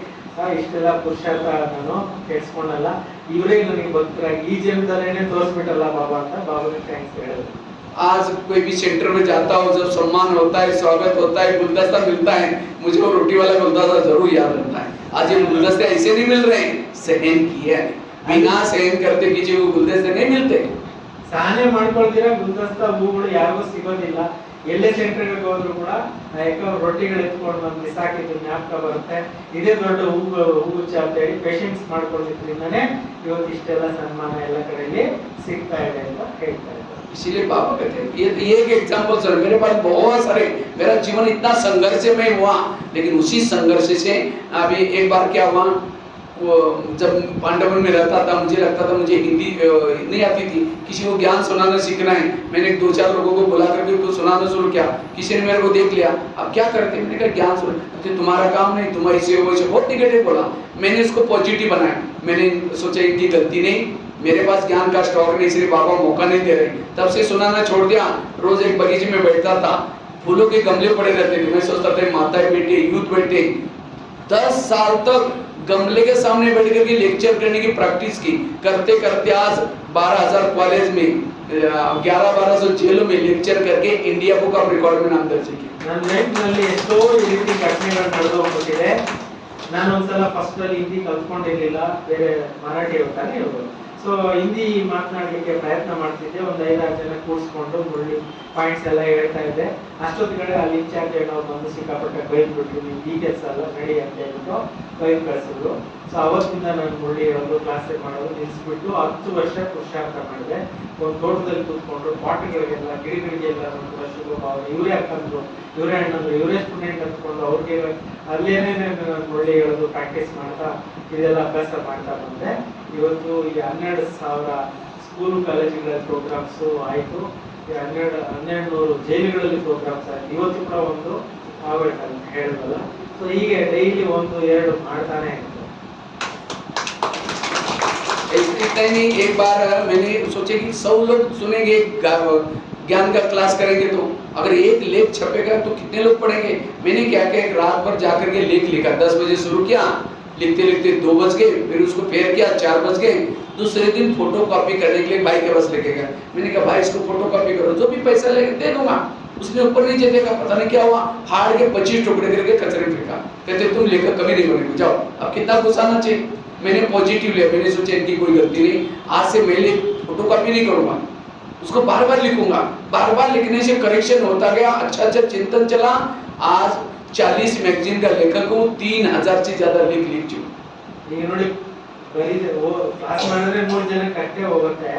ಇಷ್ಟೆಲ್ಲ ಪುರುಷಾರ್ಥ ನಾನು ಕೆಡ್ಸ್ಕೊಂಡಲ್ಲ, ಇವರೇ ನನಗೆ ಭಕ್ತರಾಗಿ ಈ ಜನ್ಮದಲ್ಲೇನೆ ತೋರಿಸ್ಬಿಟ್ಟಲ್ಲ ಬಾಬಾ ಅಂತ ಬಾಬಾಗೆ ಥ್ಯಾಂಕ್ಸ್ ಹೇಳಿದ್ರು. आज कोई भी सेंटर में जाता हो, जब सम्मान होता है, स्वागत होता है, गुलदस्ता मिलता है, मुझे वो रोटी वाला गुलदस्ता जरूर याद रहता है। आज ये गुलदस्ते ऐसे नहीं मिल रहे हैं, सहन किया है, बिना सहन करते किसी को गुलदस्ते नहीं मिलते। ಸಹನೆ ಮಾಡ್ಕೊಳ್ತೀರಾ ಗುಲ್ದಸ್ತಾ ಹೂಗಳು ಯಾರಿಗೂ ಸಿಗೋದಿಲ್ಲ. ಎಲ್ಲೇ ಸೆಂಟರ್ಗೆ ಹೋದ್ರು ಕೂಡ ಯಾಕೋ ರೊಟ್ಟಿಗಳು ಎತ್ಕೊಂಡು ಬಂದು ಬಿಸಾಕಿದ್ದು ಜ್ಞಾಪಕ ಬರುತ್ತೆ. ಇದೇ ದೊಡ್ಡ ಹೂವು ಅಂತ ಹೇಳಿ ಪೇಷನ್ಸ್ ಮಾಡ್ಕೊಂಡಿದ್ರಿಂದಾನೇ ಇವತ್ತು ಇಷ್ಟೆಲ್ಲ ಸನ್ಮಾನ ಎಲ್ಲ ಕಡೆಯಲ್ಲಿ ಸಿಗ್ತಾ ಇದೆ ಅಂತ ಹೇಳ್ತಾ ಇದ್ದಾರೆ. इसीलिए बाबा कहते हैं, ये एक एग्जाम्पल सर, मेरे पास बहुत सारे, मेरा जीवन इतना संघर्ष में हुआ, लेकिन उसी संघर्ष से अभी एक बार क्या हुआ, वो जब पांडवन में रहता था, मुझे लगता था मुझे हिंदी नहीं आती थी, किसी को ज्ञान सुनाना सीखना है। मैंने 2-4 लोगों को बुला करके उसको सुनाना शुरू किया। किसी ने मेरे को देख लिया, अब क्या करते? मैंने कहा ज्ञान सुन, तुम्हारा काम नहीं, तुम्हारी से बहुत निगेटिव बोला। मैंने इसको पॉजिटिव बनाया। मैंने सोचा इनकी गलती नहीं, मेरे पास ज्ञान का स्टॉक नहीं, इसलिए बाबा मौका नहीं दे रहे। तब से सुनाना छोड़ दिया। रोज एक बगीचे में बैठता था, फूलों के गमले पड़े रहते थे, मैं सोचता था माता बैठे, यूथ बैठे। 10 साल तक गमले के सामने बैठ करके लेक्चर करने की प्रैक्टिस की। करते करते आज 12,000 कॉलेज में, 1100-1200 जेलों में लेक्चर करके इंडिया बुक ऑफ रिकॉर्ड में नाम दर्ज किया। ನನ್ನ ಲೈಫ್ನಲ್ಲಿ ಎಷ್ಟೋ ಈ ರೀತಿ ಘಟನೆಗಳು ನಡೆದು ಹೋಗ್ಬಿಟ್ಟಿದೆ. ನಾನು ಒಂದ್ಸಲ ಫಸ್ಟ್ ಅಲ್ಲಿ ಹಿಂದಿ ಕಲ್ತ್ಕೊಂಡಿರ್ಲಿಲ್ಲ, ಬೇರೆ ಮರಾಠಿ ಹೋಗ್ತಾನೆ ಹೇಳ್ಬೋದು. ಸೊ ಹಿಂದಿ ಮಾತನಾಡಲಿಕ್ಕೆ ಪ್ರಯತ್ನ ಮಾಡ್ತಿದ್ದೆ. ಒಂದು 5-6 ಜನ ಕೂರಿಸ್ಕೊಂಡು ಮುಳ್ಳಿ ಪಾಯಿಂಟ್ಸ್ ಎಲ್ಲ ಹೇಳ್ತಾ ಇದ್ದೆ. ಅಷ್ಟೊತ್ತಿಗೆ ಅಲ್ಲಿ ಇನ್ಚಾರ್ಜ್ ಏನೋ ಬಂದು ಸಿಕ್ಕಾಪಟ್ಟೆ ಬೈದ್ಬಿಟ್ರು, ನೀವು ಈ ಕೆಲಸ ಎಲ್ಲ ನಡಿ ಅಂತ ಹೇಳ್ಬಿಟ್ಟು ಬೈದ್ ಕಳಿಸಿದ್ರು. ಸೊ ಅವತ್ತಿಂದ ನಾನು ಮುಳ್ಳಿ ಹೇಳೋದು, ಕ್ಲಾಸ್ ಮಾಡೋದು ನಿಲ್ಲಿಸ್ಬಿಟ್ಟು 10 ವರ್ಷ ಪುರುಷಾರ್ಥ ಮಾಡಿದೆ. ಒಂದು ತೋಟದಲ್ಲಿ ಕೂತ್ಕೊಂಡು ಪಾಟ್ಗಳಿಗೆಲ್ಲ ಗಿಡಗಳಿಗೆಲ್ಲ ಒಂದು ವರ್ಷಗಳು ಇವರೇ ಹಾಕಂದ್ರು, ಇವರೇ ಅಣ್ಣಂದ್ರು, ಇವರೇ ಸ್ಟೂಡೆಂಟ್ ಅಂದ್ಕೊಂಡು ಅವ್ರಿಗೆ ಅಲ್ಲೇನೇ ಮುಳ್ಳಿ ಹೇಳೋದು ಪ್ರಾಕ್ಟೀಸ್ ಮಾಡ್ತಾ ಇದೆಲ್ಲ ಅಭ್ಯಾಸ ಮಾಡ್ತಾ ಬಂದೆ. ಇವತ್ತು ಈ 12,000 ಸ್ಕೂಲು ಕಾಲೇಜುಗಳ ಪ್ರೋಗ್ರಾಮ್ಸು ಆಯಿತು, 1200 ಜೈಲುಗಳಲ್ಲಿ ಪ್ರೋಗ್ರಾಮ್ಸ್ ಆಯಿತು. ಇವತ್ತು ಕೂಡ ಒಂದು ಆಗ್ಬೇಕಂತ ಹೇಳಿದ್ವಲ್ಲ. ಸೊ ಹೀಗೆ ಡೈಲಿ 1-2 ಮಾಡ್ತಾನೆ ಇತ್ತು. इतना ही नहीं, एक बार मैंने सोचा कि 100 लोग सुनेंगे ज्ञान का क्लास करेंगे, तो अगर एक लेख छपेगा तो कितने लोग पढ़ेंगे। मैंने क्या किया, एक रात भर जाकर के लेख लिखा। 10 बजे शुरू किया, लिखते लिखते 2 बज गए, फिर उसको फेर किया, 4 बज गए। दूसरे दिन फोटो कॉपी करने के लिए भाई के पास लेके गया। मैंने कहा भाई इसको फोटो कॉपी करो, जो भी पैसा ले दे दूंगा। उसने ऊपर नीचे देखा, पता नहीं क्या हुआ, फाड़ के 25 टुकड़े करके कचरे में फेंका। कहते तुम लेकर कभी नहीं बनेगे, जाओ। अब कितना गुस्सा आना चाहिए। मैंने पॉजिटिव लिया, मैंने सोचा इनकी कोई गलती नहीं, आज से मैं फोटो कॉपी नहीं करूंगा, उसको बार बार लिखूंगा। बार बार लिखने से करेक्शन होता गया, अच्छा अच्छा चिंतन चला। आज 40 मैगजीन का लेखक हूँ, 3000 से ज्यादा लेख लिख चुका। ಈಗ ನೋಡಿ, ಬರೀ ಕ್ಲಾಸ್ ಮಾಡಿದ್ರೆ 3 ಜನಕ್ಕೆ ಅಷ್ಟೇ ಹೋಗುತ್ತೆ.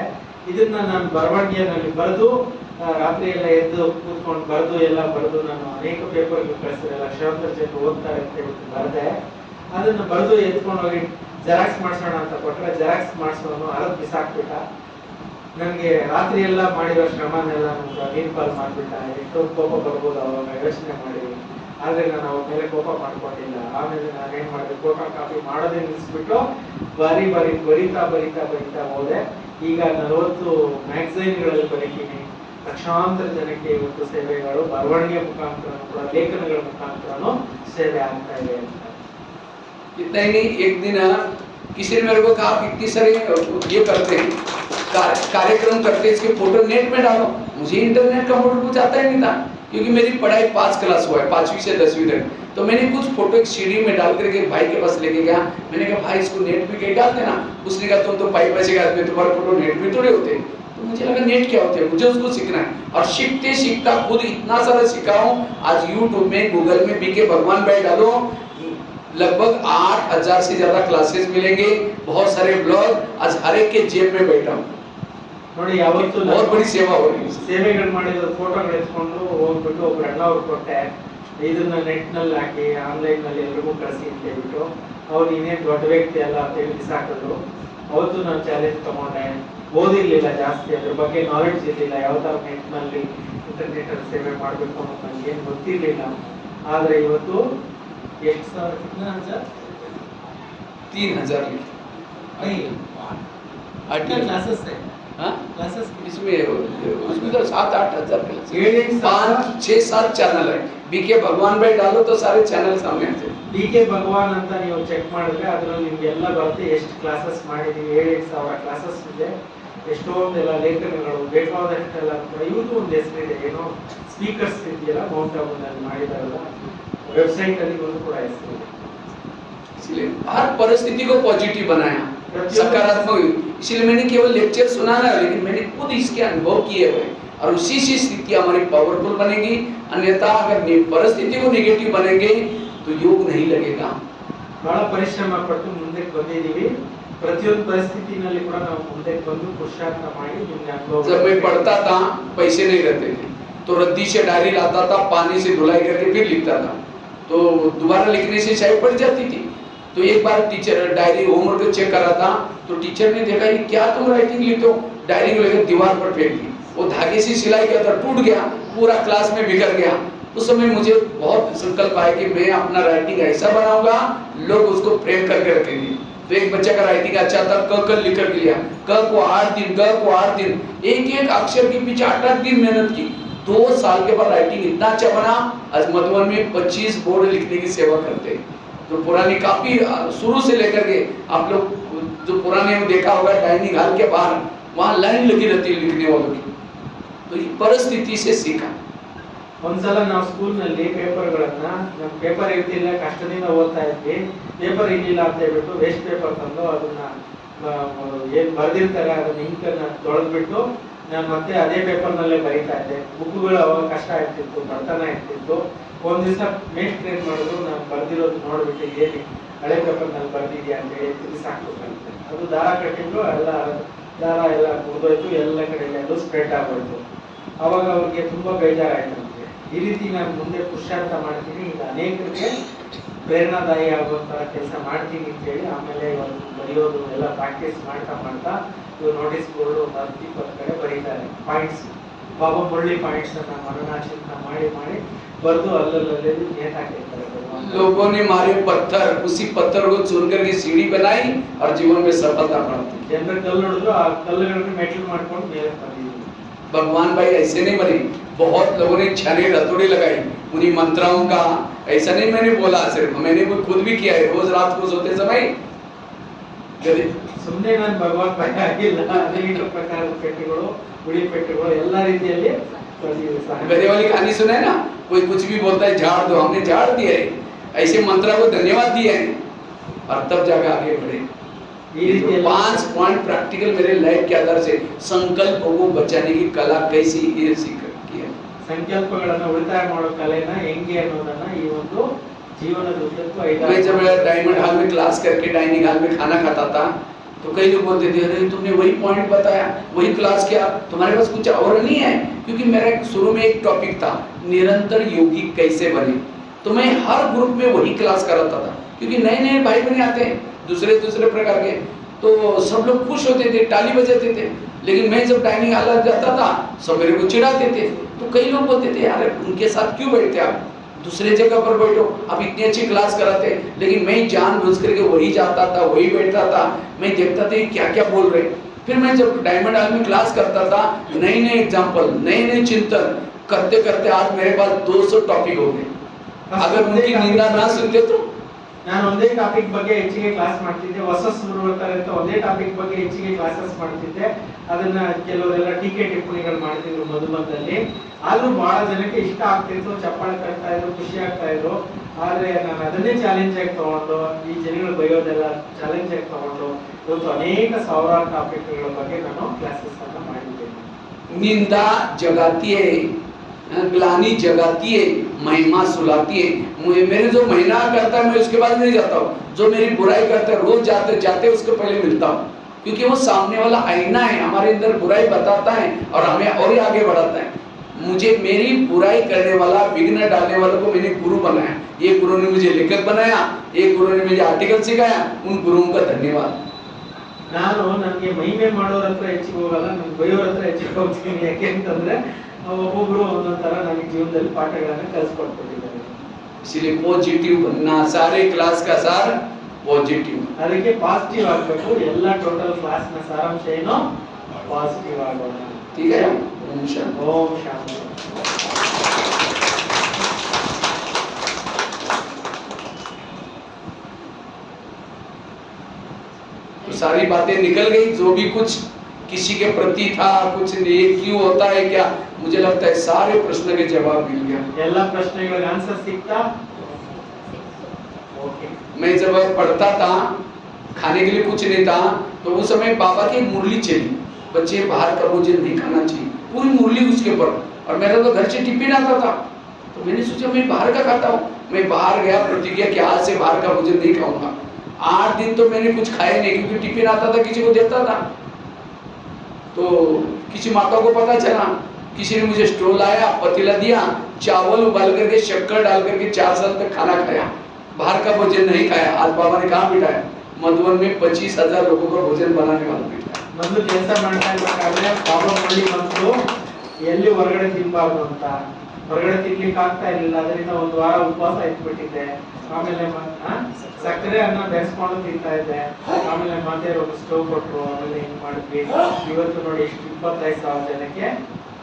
ಇದನ್ನ ನಾನು ಬರವಣಿಗೆಯಲ್ಲಿ ಬರೆದು ರಾತ್ರಿ ಎಲ್ಲ ಎದ್ದು ಕೂತ್ಕೊಂಡು ಬರೆದು ಎಲ್ಲ ಬರೆದು ನಾನು ಅನೇಕ ಪೇಪರ್ಗಳು ಕಳಿಸಿದೆ, ಲಕ್ಷಾಂತರ ಜನ ಓದ್ತಾರೆ ಅಂತ ಹೇಳ್ಬಿಟ್ಟು ಬರೆದೆ. ಅದನ್ನು ಬರೆದು ಎತ್ಕೊಂಡು ಹೋಗಿ ಜೆರಾಕ್ಸ್ ಮಾಡಿಸೋಣ ಅಂತ ಕೊಟ್ಟರೆ ಜೆರಾಕ್ಸ್ ಮಾಡಿಸೋನು ಅರದ್ ಬಿಸಾಕ್ಬಿಟ್ಟ. ನನಗೆ ರಾತ್ರಿ ಎಲ್ಲ ಮಾಡಿರೋ ಶ್ರಮನೆಲ್ಲ ನೀರ್ಪಾಲ್ ಮಾಡ್ಬಿಟ್ಟ, ಎಷ್ಟೋ ಕೋಪ ಬರ್ಬೋದು ಅವಾಗ ಯೋಚನೆ ಮಾಡಿ. ಆದ್ರೆ ನಾನು ಅವ್ರ ಮೇಲೆ ಕೋಪ ಮಾಡ್ಕೊಂಡಿಲ್ಲ. ಆಮೇಲೆ ನಾನೇನ್ ಮಾಡಿದೆ, ಫೋಟೋ ಕಾಪಿ ಮಾಡೋದೇ ನಿಲ್ಲಿಸ್ಬಿಟ್ಟು ಬರಿತಾ ಹೋದೆ. ಈಗ 40 ಮ್ಯಾಗಝೈನ್ಗಳಲ್ಲಿ ಬರೀತೀನಿ. ಲಕ್ಷಾಂತರ ಜನಕ್ಕೆ ಇವತ್ತು ಸೇವೆಗಳು ಬರವಣಿಗೆ ಮುಖಾಂತರ ಕೂಡ ಲೇಖನಗಳ ಮುಖಾಂತರನೂ ಸೇವೆ ಆಗ್ತಾ ಇದೆ ಅಂತ. इतना ही नहीं, एक दिन किसी ने मेरे को कहा आप इतनी सारे ये करते हैं, कार्यक्रम करते हैं, इसके फोटो नेट में डालो। मुझे इंटरनेट का फोटो कुछ आता ही नहीं था, क्योंकि मेरी पढ़ाई 5 क्लास हुआ है, 5वीं से 10वीं तक। तो मैंने कुछ फोटो एक सीडी में डाल करके भाई के पास लेके गया। मैंने कहा भाई इसको नेट में कहीं डाल देना। उसने कहा तुम तो पाई पैसे का आदमी, तुम्हारे फोटो नेट में थोड़े होते। तो मुझे लगा नेट क्या होते हैं, मुझे उसको सीखना है। और सीखते सीखता खुद इतना सारा सीखा हूँ। आज यूट्यूब में, गूगल में बीके भगवान भाई डालो, लगभग 8000 से ज्यादा क्लासेस मिलेंगे, बहुत सारे ब्लॉग। आज हर एक के जेब में बैठा हूँ। ನೋಡಿ, ಯಾವತ್ತೂ बहुत बड़ी सेवा हो रही है। ಸೇವೆಗಳು ಮಾಡಿದ ಫೋಟೋಗಳು ಎತ್ಕೊಂಡು ಹೋಗ್ಬಿಟ್ಟು ಒಬ್ರು ಅಣ್ಣ ಅವ್ರು ಕೊಟ್ಟೆ, ಇದನ್ನ ನೆಟ್ ನಲ್ಲಿ ಹಾಕಿ ಆನ್ಲೈನ್ ನಲ್ಲಿ ಎಲ್ರಿಗೂ ಕಳಿಸಿ ಅಂತ ಹೇಳ್ಬಿಟ್ಟು ಅವ್ರು ಇನ್ನೇನು ದೊಡ್ಡ ವ್ಯಕ್ತಿ ಅಲ್ಲ ಅಂತ ಹೇಳಿ ಬಿಸಾಕಿದ್ರು. ಅವತ್ತು ನಾನು ಚಾಲೆಂಜ್ ತಗೊಂಡೆ. ಓದಿರ್ಲಿಲ್ಲ ಜಾಸ್ತಿ, ಅದ್ರ ಬಗ್ಗೆ ನಾಲೆಡ್ಜ್ ಇರಲಿಲ್ಲ, ಯಾವ ತರ ನೆಟ್ ನಲ್ಲಿ ಇಂಟರ್ನೆಟ್ ಅಲ್ಲಿ ಸೇವೆ ಮಾಡಬೇಕು ಅನ್ನೋದು ನನಗೆ ಏನು ಗೊತ್ತಿರಲಿಲ್ಲ. ಆದ್ರೆ ಇವತ್ತು ಎಷ್ಟು ಸಾವಿರ, 3000 क्लासेस है, हाँ? क्लासेस इसमें उसमें तो 7-8 हजार 5-6-7 चैनल है। बीके भगवान भाई डालो तो सारे चैनल सामने आते हैं। बीके भगवान ಅಂತ ನೀವು ಚೆಕ್ ಮಾಡಿದ್ರೆ ಅದರಲ್ಲಿ ನಿಮಗೆ ಎಲ್ಲ ಬರುತ್ತೆ. ಎಷ್ಟು ಕ್ಲಾಸಸ್ ಮಾಡಿದೀವಿ, 7,000 ಕ್ಲಾಸಸ್ ಇದೆ. ಎಷ್ಟೊಂದೆಲ್ಲ ಲೇಖನಗಳು ಬೇಕಾದಷ್ಟೆಲ್ಲ. ಇವ್ರದ್ದು ಒಂದು ಹೆಸರಿದೆ, ಏನೋ ಸ್ಪೀಕರ್ಸ್ ಇದೆಯಲ್ಲ, ಮೌಂಟ್ ಆಬೂನಲ್ಲಿ ಮಾಡಿದಾರಲ್ಲ, ವೆಬ್ಸೈಟ್ ಅಲ್ಲಿ ಒಂದು ಕೂಡ ಹೆಸರಿದೆ. इसलिए हर परिस्थिति को पॉजिटिव बनाया, सकारात्मक। इसलिए मैंने केवल लेक्चर सुना ना, लेकिन मैंने खुद इसके अनुभव किए हुए, और उसी से स्थिति हमारी पावरफुल बनेगी। अन्यथा अगर परिस्थिति को नेगेटिव बनेंगे तो योग नहीं लगेगा। ಬಹಳ ಪರಿಶ್ರಮ ಪಟ್ಟು ಮುಂದಕ್ಕೆ ಬಂದಿದ್ದೀವಿ. ಪ್ರತಿಯೊಂದು ಪರಿಸ್ಥಿತಿನಲ್ಲಿ ಕೂಡ ನಾವು ಮುಂದಕ್ಕೆ ಬಂದು ಪುರುಷಾರ್ಥ ಮಾಡಿ ನಿಮ್ಗೆ ಅನುಭವ. जब मैं पढ़ता था पैसे नहीं रहते थे, तो रद्दी से डायरी लाता था, पानी से धुलाई करके फिर लिखता था। तो दोबारा लिखने से शायद पड़ जाती थी। तो एक बार टीचर डायरी होमवर्क चेक करा था, तो टीचर ने देखा ये क्या तुम राइटिंग लिखते हो, डायरी को लेकर दीवार पर फेंक दी। वो धागे से सिलाई किया था, टूट गया, पूरा क्लास में बिखर गया। उस समय मुझे बहुत संकल्प आया कि मैं अपना राइटिंग ऐसा बनाऊंगा, लोग उसको फ्रेम करके रखेंगे। तो एक बच्चा का राइटिंग अच्छा था, क लिख कर लिया, क को 8 दिन, ग को 8 दिन, एक अक्षर के पीछे 8 दिन मेहनत की। 2 साल के बाद राइटिंग इतना अच्छा बना। आज मधुबन में 25 बोर्ड लिखने की सेवा करते हैं। तो पुरानी काफी शुरू से लेकर के आप लोग जो पुराने देखा होगा, डाइनिंग हॉल के बाहर वहाँ लाइन लगी रहती है लिखने वालों की। तो ये परिस्थिति से सीखा। ಒಂದ್ಸಲ ನಾವು ಸ್ಕೂಲ್ ನಲ್ಲಿ ಪೇಪರ್ಗಳನ್ನ, ನಮ್ಮ ಪೇಪರ್ ಇರ್ತಿಲ್ಲ, ಕಷ್ಟದಿಂದ ಓದ್ತಾ ಇದ್ವಿ. ಪೇಪರ್ ಇರ್ಲಿಲ್ಲ ಅಂತ ಹೇಳ್ಬಿಟ್ಟು ವೇಸ್ಟ್ ಪೇಪರ್ ತಂದು ಅದನ್ನ ಏನ್ ಬರ್ದಿರ್ತಾರೆ ಅದನ್ನ ಇಂಕನ್ನ ತೊಳೆದ್ಬಿಟ್ಟು ನಾನು ಮತ್ತೆ ಅದೇ ಪೇಪರ್ ನಲ್ಲೇ ಬರೀತಾ ಇದ್ದೆ. ಬುಕ್ಗಳು ಅವಾಗ ಕಷ್ಟ ಆಗ್ತಿತ್ತು, ಬಡತನ ಇರ್ತಿತ್ತು. ಒಂದ್ ದಿವಸ ಮೇಸ್ಟ್ ಏನ್ ಮಾಡಿದ್ರು, ನಾನು ಬರ್ದಿರೋದು ನೋಡ್ಬಿಟ್ಟು ಏನು ಹಳೆ ಪೇಪರ್ ನಲ್ಲಿ ಬರ್ದಿದ್ಯಾ ಅಂತ ಹೇಳಿ ತಿಳಿಸಾಕ್ಬೇಕಂತೆ. ಅದು ದಾರ ಕಟ್ಟಿದ್ರು, ದಾರ ಎಲ್ಲ ಮುರಿದೋಯ್ತು, ಎಲ್ಲ ಕಡೆ ಅದು ಸ್ಪ್ರೆಡ್ ಆಗೋಯ್ತು. ಅವಾಗ ಅವ್ರಿಗೆ ತುಂಬಾ ಬೇಜಾರಾಯ್ತಂತೆ. ಈ ರೀತಿ ನಾನು ಮುಂದೆ ಪುರುಷಾರ್ಥ ಮಾಡ್ತೀನಿ, ಈಗ ಅನೇಕರಿಗೆ ಪ್ರೇರಣಾದಾಯಿ ಆಗುವಂತಹ ಕೆಲಸ ಮಾಡ್ತೀನಿ ಅಂತ ಹೇಳಿ ಆಮೇಲೆ ಒಂದು ಬರೆಯೋದು ಎಲ್ಲ ಪ್ರಾಕ್ಟೀಸ್ ಮಾಡ್ತಾ ಇವ್ರು ನೋಟಿಸ್ ಬೋರ್ಡ್ 10-20 ಕಡೆ ಬರೀತಾರೆ. ಪಾಯಿಂಟ್ಸ್, ಬಾಬಾ ಮುರಳಿ ಪಾಯಿಂಟ್ಸ್ ಅನ್ನ ಮನನಾಚಿಂತ ಮಾಡಿ बर्दू अल्लल्ले ನೇತಾಕಿರ್ತಾರೆ. लोगों ने मारे पत्थर, उसी पत्थर को चुन करके सीढ़ी बनाई और जीवन में सफलता प्राप्त की। ಜನರು ಕಲ್ಲು ಹೊಡೆದ್ರು, ಆ ಕಲ್ಲುಗಳನ್ನು ಮೆಟಲ್ ಮಾಡ್ಕೊಂಡು ಮೇಲೆ ಬಂದಿದ್ರು. भगवान भाई ऐसे नहीं बने, बहुत लोगों ने छाने हथौड़ी लगाई उन्हीं मंत्राओं का। ऐसा नहीं मैंने बोला, सिर्फ मैंने खुद भी किया है। रोज रात को सोते समय ಸುಮ್ಮನೆ ನಾನು ಭಗವಾನ್ ಭಾಯಿ ಆಗಿಲ್ಲ. ಅನೇಕ ಪ್ರಕಾರದ ಪೆಟ್ಟಿಗಳು, ಉಳಿ ಪೆಟ್ಟಿಗಳು ಎಲ್ಲ ರೀತಿಯಲ್ಲಿ गधे वाली कहानी सुना है ना, कोई कुछ भी बोलता है झाड़ दो, हमने झाड़ दिया है। ऐसे मंत्रा को धन्यवाद दिया है और तब जाकर आगे बढ़े। ये 5 पॉइंट प्रैक्टिकल मेरे लाइफ के आधार से संकल्प को बचाने की कला कैसी ये सीख की है। ಸಂಕಲ್ಪಗಳನ್ನು ಉಳಿತಾಯ ಮಾಡೋ ಕಲೆನ ಹೆಂಗೆ ಅನ್ನೋದನ್ನ ಈ ಒಂದು ಜೀವನದ ಉದ್ದಕ್ಕೂ मैं जब डायमंड हॉल में क्लास करके डाइनिंग हॉल में खाना खाता था, तो कई लोग बोलते थे अरे तुमने वही पॉइंट बताया, वही क्लास किया, तुम्हारे पास कुछ और नहीं है? क्योंकि मेरा शुरू में एक टॉपिक था निरंतर योगी कैसे बने। तो मैं हर ग्रुप में वही क्लास कराता था, क्योंकि नए नए भाई बने आते हैं दूसरे प्रकार के। तो सब लोग खुश होते थे, ताली बजाते थे। लेकिन मैं जब डाइनिंग हॉल जाता था सब मेरे को चिढ़ाते थे। तो कई लोग बोलते थे यार उनके साथ क्यों बैठते आप, दूसरे जगह पर बैठो, आप इतनी अच्छी क्लास कराते। लेकिन मैं जानबूझ करके वही जाता था, वही बैठता था। मैं देखता था क्या क्या बोल रहे। फिर मैं जब डायमंड हॉल में क्लास करता था, नई नई एग्जाम्पल, नए नए चिंतन करते करते आज मेरे पास 200 टॉपिक हो गए। अगर उनकी निंदा ना सुनते तो ನಾನು ಒಂದೇ ಟಾಪಿಕ್ ಬಗ್ಗೆ ಹೆಚ್ಚಿಗೆ ಕ್ಲಾಸ್ ಮಾಡ್ತಿದ್ದೆ. ಹೊಸ ಶುರು ಬರ್ತಾರೆ ಅಂತ ಒಂದೇ ಟಾಪಿಕ್ ಬಗ್ಗೆ ಹೆಚ್ಚಿಗೆ ಕ್ಲಾಸಸ್ ಮಾಡ್ತಿದ್ದೆ. ಅದನ್ನ ಕೆಲವರೆಲ್ಲ ಟೀಕೆ ಟಿಪ್ಪಣಿಗಳು ಮಾಡ್ತಿದ್ರು ಮಧುಬಂದಲ್ಲಿ. ಆದ್ರೂ ಬಹಳ ಜನಕ್ಕೆ ಇಷ್ಟ ಆಗ್ತಿತ್ತು, ಚಪ್ಪಾಳೆ ತರ್ತಾ ಇದ್ರು, ಖುಷಿ ಆಗ್ತಾ ಇದ್ರು. ಆದ್ರೆ ನಾನು ಅದನ್ನೇ ಚಾಲೆಂಜ್ ಆಗಿ ತಗೊಂಡು ಈ ಜನಗಳು ಬೈಯೋದೆಲ್ಲ ಚಾಲೆಂಜ್ ಆಗಿ ತಗೊಂಡು ಇವತ್ತು ಅನೇಕ ಸಾವಿರಾರು ಟಾಪಿಕ್ಗಳ ಬಗ್ಗೆ ನಾನು ಕ್ಲಾಸಸ್ ಅನ್ನ ಮಾಡಿದ್ದೇನೆ. निंदा जगाती है, ग्लानी जगाती है, महिमा सुलाती है। मेरे जो महीना करता है मैं उसके बाद नहीं जाता हूँ। जो मेरी बुराई करता है रोज जाते जाते उसके पहले मिलता हूँ, क्योंकि वो सामने वाला आईना है, हमारे अंदर बुराई बताता है और हमें और ही आगे बढ़ाता है। मुझे मेरी बुराई करने वाला, विघ्न डालने वालों को मैंने गुरु बनाया। एक गुरु ने मुझे लेखक बनाया, एक गुरु ने मुझे आर्टिकल सिखाया, उन गुरुओं का धन्यवाद। ನಾನು ನನಗೆ ಮಹಿಮೆ ಮಾಡೋರ ಹತ್ರ ಹೆಚ್ಚಿಗೆ ಹೋಗಲ್ಲ, ನನ್ನ ಬೈಯೋರ ಹತ್ರ ಹೆಚ್ಚಿಗೆ ಹೋಗ್ತೀನಿ. ಯಾಕೆ ಅಂತಂದ್ರೆ ಒಬ್ಬೊಬ್ರು ಒಂದೊಂದ್ ತರ ನನಗೆ ಜೀವನದಲ್ಲಿ ಪಾಠಗಳನ್ನ ಕಲಿಸ್ಕೊಟ್ಬಿಟ್ಟಿದ್ದಾರೆ. इसलिए पॉजिटिव बनना, सारे क्लास का सार पॉजिटिव। ಅದಕ್ಕೆ ಪಾಸಿಟಿವ್ ಆಗಬೇಕು. ಎಲ್ಲ ಟೋಟಲ್ ಕ್ಲಾಸ್ ನ ಸಾರಾಂಶ ಏನು? ಪಾಸಿಟಿವ್ ಆಗೋಣ. ठीक है, ओम शांति। ಓಂ ಶಾಂತಿ. तो सारी बातें निकल गई, जो भी कुछ किसी के प्रति था, कुछ ये क्यों होता है क्या, मुझे लगता है सारे प्रश्न के जवाब मिल गया। ಎಲ್ಲ ಪ್ರಶ್ನೆಗಳಿಗೆ ಆನ್ಸರ್ ಸಿಕ್ತಾ? ओके। मैं जब पढ़ता था, खाने के लिए कुछ नहीं था, तो उस समय बाबा की मुरली चली, बच्चे बाहर का भोजन नहीं खाना चाहिए, पूरी मुरली उसके ऊपर। और मेरा तो घर से टिफिन आता था, तो मैंने सोचा मैं बाहर का खाता हूँ। मैं बाहर गया, प्रतिज्ञा कि आज से बाहर का भोजन नहीं खाऊंगा। 8 दिन तो मैंने कुछ खाया नहीं, क्योंकि टिफिन आता था किसी को देता था। तो किसी माता को पता चला, किसी ने मुझे स्टोव लाया, पतीला दिया, चावल उबाल करके शक्कर डाल करके 4 साल तक खाना खाया, बाहर का भोजन नहीं खाया। आज बाबा ने कहाँ बिठाया? मधुबन में 25,000 लोगों का भोजन बनाने वाला बिठाया। ಮೊದಲು ಕೆಲಸ ಮಾಡ್ತಾ ಇರ್ಬೇಕಾದ್ರೆ ಬಾಬಾ ಮಳ್ಳಿ ಬಂತು ಎಲ್ಲಿ ಹೊರಗಡೆ ತಿನ್ಬಾರ್ದು ಅಂತ. ಹೊರಗಡೆ ತಿನ್ಲಿಕ್ಕೆ ಆಗ್ತಾ ಇರಲಿಲ್ಲ, ಅದರಿಂದ ಒಂದು ವಾರ ಉಪವಾಸ ಇಟ್ಬಿಟ್ಟಿದ್ದೆ. ಆಮೇಲೆ ಸಕ್ಕರೆ ಅನ್ನ ಬೆರೆಸ್ಕೊಂಡು ತಿಂತಾ ಇದ್ದೆ. ಆಮೇಲೆ ಮತ್ತೆ ಒಂದು ಸ್ಟೋವ್ ಕೊಟ್ಟರು, ಆಮೇಲೆ ಹಿಂಗ್ ಮಾಡಿದ್ವಿ. ಇವತ್ತು ನೋಡಿ ಎಷ್ಟು 25,000 ಜನಕ್ಕೆ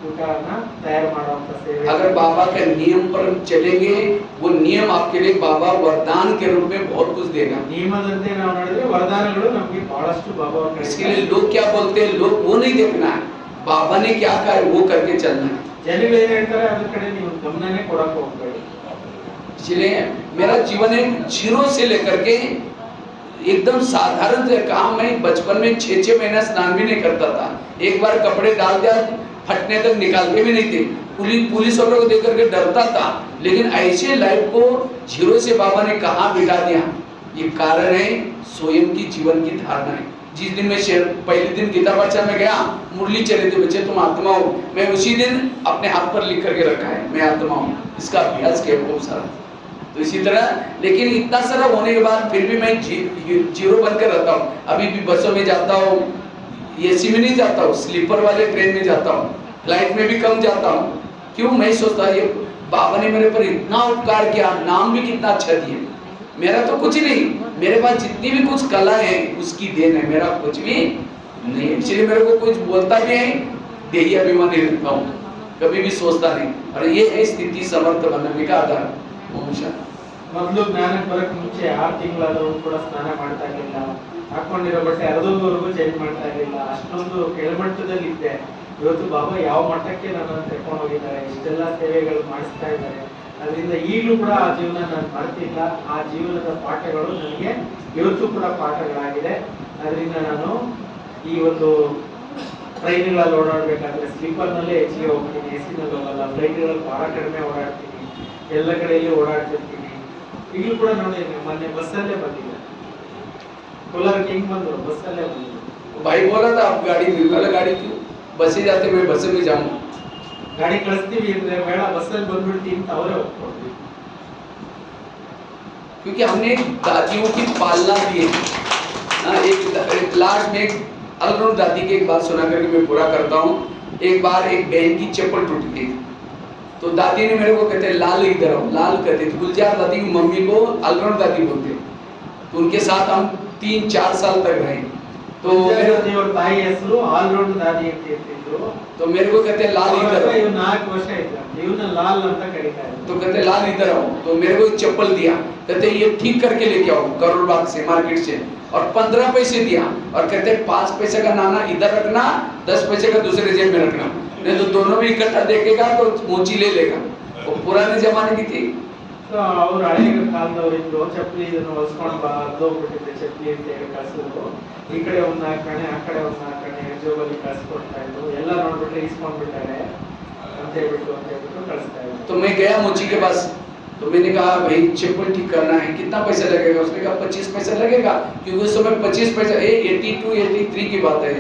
ಊಟನ ತಯಾರು ಮಾಡುವಂತ ಸೇವೆ. अगर बाबा के नियम पर चलेंगे, वो नियम आपके लिए बाबा वरदान के रूप में बहुत कुछ देगा। ನಿಯಮದಂತೆ ನಾವು ನಡೆದ್ರೆ ವರದಾನಗಳು ನಮಗೆ ಬಹಳಷ್ಟು ಬಾಬಾ इसके लिए लोग क्या बोलते हैं, लोग वो नहीं देखना है, बाबा ने क्या कहा है वो करके चलना है। ಜನಗಳು ಏನ್ ಹೇಳ್ತಾರೆ ಅದ್ರ ಕಡೆ ನೀವು ಗಮನನೇ ಕೊಡಕ್ಕೆ ಹೋಗ್ಬೇಡಿ. इसलिए मेरा जीवन एक 0 से लेकर के एकदम साधारण से काम। मैं बचपन में 6-6 महीना स्नान भी नहीं करता था। एक बार कपड़े डाल दिया फटने तक निकालते भी नहीं थे। पुलिस वालों को देख करके डरता था। लेकिन ऐसे लाइफ को 0 से बाबा ने कहाँ बिठा दिया, ये कारण है स्वयं की जीवन की धारणा है। जिस दिन मैं पहले दिन गीता पाठशाला में गया, मुरली चले थे, बच्चे तुम आत्मा हो, मैं उसी दिन अपने हाथ पर लिख करके रखा है मैं आत्मा हूँ। इसका अभ्यास किया बहुत सारा। तो इसी तरह, लेकिन इतना सारा होने के बाद फिर भी मैं 0 बनकर रहता हूँ। अभी भी बसों में जाता हूँ, एसी में नहीं जाता हूँ, स्लीपर वाले ट्रेन में जाता हूँ, फ्लाइट में भी कम जाता हूँ। क्यों? मैं सोचता ये बाबा ने मेरे पर इतना उपकार किया, नाम भी कितना अच्छा दिया। मेरा तो कुछ नहीं, मेरे पास जितनी भी कुछ कला है उसकी देन है, मेरा कुछ भी नहीं है। इसलिए मेरे को कुछ बोलता भी है, देही अभिमानी रहता हूँ, कभी भी सोचता नहीं। और ये है स्थिति समर्थ बनने का आधार। ಮೊದಲು ಜ್ಞಾನಕ್ಕೆ ಬರಕ್ಕೆ ಮುಂಚೆ 6 ತಿಂಗಳಾದರೂ ಕೂಡ ಸ್ನಾನ ಮಾಡ್ತಾ ಇರಲಿಲ್ಲ. ಹಾಕೊಂಡಿರೋ ಬಟ್ಟೆ ಅರ್ಧದವರೆಗೂ ಚೇಂಜ್ ಮಾಡ್ತಾ ಇರಲಿಲ್ಲ. ಅಷ್ಟೊಂದು ಕೆಳಮಟ್ಟದಲ್ಲಿ ಇದ್ದೆ. ಇವತ್ತು ಬಾಬಾ ಯಾವ ಮಟ್ಟಕ್ಕೆ ನನ್ನನ್ನು ಕರ್ಕೊಂಡು ಹೋಗಿದ್ದಾರೆ, ಇಷ್ಟೆಲ್ಲ ಸೇವೆಗಳು ಮಾಡಿಸ್ತಾ ಇದ್ದಾರೆ. ಅದರಿಂದ ಈಗಲೂ ಕೂಡ ಆ ಜೀವನ ನಾನು ಮಾಡ್ತಿಲ್ಲ. ಆ ಜೀವನದ ಪಾಠಗಳು ನನಗೆ ಇವತ್ತು ಕೂಡ ಪಾಠಗಳಾಗಿದೆ. ಅದರಿಂದ ನಾನು ಈ ಒಂದು ಟ್ರೈನ್ಗಳಲ್ಲಿ ಓಡಾಡಬೇಕಾದ್ರೆ ಸ್ಲೀಪರ್ನಲ್ಲೇ ಹೆಚ್ಚಿಗೆ ಹೋಗ್ತೀನಿ, ಎಸಿನಲ್ಲಿ ಹೋಗಲ್ಲ. ಫ್ಲೈಟ್ಗಳಲ್ಲಿ ಬಹಳ ಕಡಿಮೆ ಓಡಾಡ್ತೀನಿ, ಎಲ್ಲ ಕಡೆಯಲ್ಲಿ ಓಡಾಡ್ತಿರ್ತೀನಿ. ಈಗಲೂ ಕೂಡ ನೋಡಿ, ಮೊನ್ನೆ ಬಸ್ಸಲ್ಲೇ ಬಂದಿದ್ದೆ, कोलार किंग ಬಂದ್ರು, ಬಸ್ಸಲ್ಲೇ ಬಂದ್ರು. भाई बोला था आप गाड़ी वाला गाड़ी क्यों बस ही जाते, मैं बस में जाऊँ। ಗಾಡಿ ಕಳಿಸ್ತೀವಿ ಅಂದ್ರೆ ಬೇಡ ಬಸ್ಸಲ್ಲಿ ಬಂದ್ಬಿಡ್ತೀವಿ ಅಂತ ಅವರೇ ಒಪ್ಕೊಂಡ್ರು. क्योंकि हमने दादियों की पालना की है। हाँ, एक लास्ट में एक अलराउंड दादी की एक बात सुना करके मैं पूरा करता हूँ। एक बार एक बहन की चप्पल टूट गई, तो दादी ने मेरे को कहते लाल इधर आओ, लाल कहते थे। गुलजार दादी की मम्मी को अलराउंड दादी बोलते, तो उनके साथ हम 3-4 साल तक रहे। तो और ताई ಹೆಸರು ಆಲ್ರೌಂಡ್ ದಾದಿ ಅಂತ ಇರ್ತಿದ್ರು। तो मेरे को कहते लाल इधर आओ, ಇವ್ 4 ವರ್ಷ ಇದ್ದ, ಇವನ್ನ ಲಾಲ್ ಅಂತ ಕರೀತಾ ಇದ್ರು। तो कहते लाल इधर आओ, तो मेरे को एक चप्पल दिया, कहते ये ठीक करके लेके आओ करोड़ बाग से, मार्केट से, और 15 पैसे दिया और कहते 5 पैसे का नाना इधर रखना, 10 पैसे का दूसरे जेब में रखना, नहीं तो दोनों भी इकट्ठा देखेगा तो मोची ले लेगा। वो पुराने जमाने की थी। ಸೊ ಅವ್ರು ಹಳೆ ಕಾಲದವ್ರು ಇದ್ರು, ಚಪ್ಪಲಿ ಇದನ್ನು ಹೊಲ್ಸ್ಕೊಂಡು ಬಾ, ಅರ್ಧೋಗ್ಬಿಟ್ಟಿದ್ದೆ ಚಪ್ಪಲಿ ಅಂತ ಹೇಳಿ ಕಳ್ಸಿದ್ರು। ಈ ಕಡೆ ಒಂದು 4 ಕಣೆ, ಆ ಕಡೆ ಒಂದು 4 ಕಣೆ ಜೋಬಲ್ಲಿ ಕಳ್ಸ್ಕೊಡ್ತಾ ಇದ್ರು। ಎಲ್ಲ ನೋಡ್ಬಿಟ್ರೆ ಇಸ್ಕೊಂಡ್ಬಿಟ್ಟಾರೆ ಅಂತ ಹೇಳ್ಬಿಟ್ಟು ಕಳಿಸ್ತಾ ಇದ್ರು। तो मैं गया मोची के पास, तो मैंने कहा भाई चप्पल ठीक करना है, कितना पैसा लगेगा? उसने कहा 25 पैसा लगेगा, क्योंकि उस समय 25 पैसा 82-83 की बात है,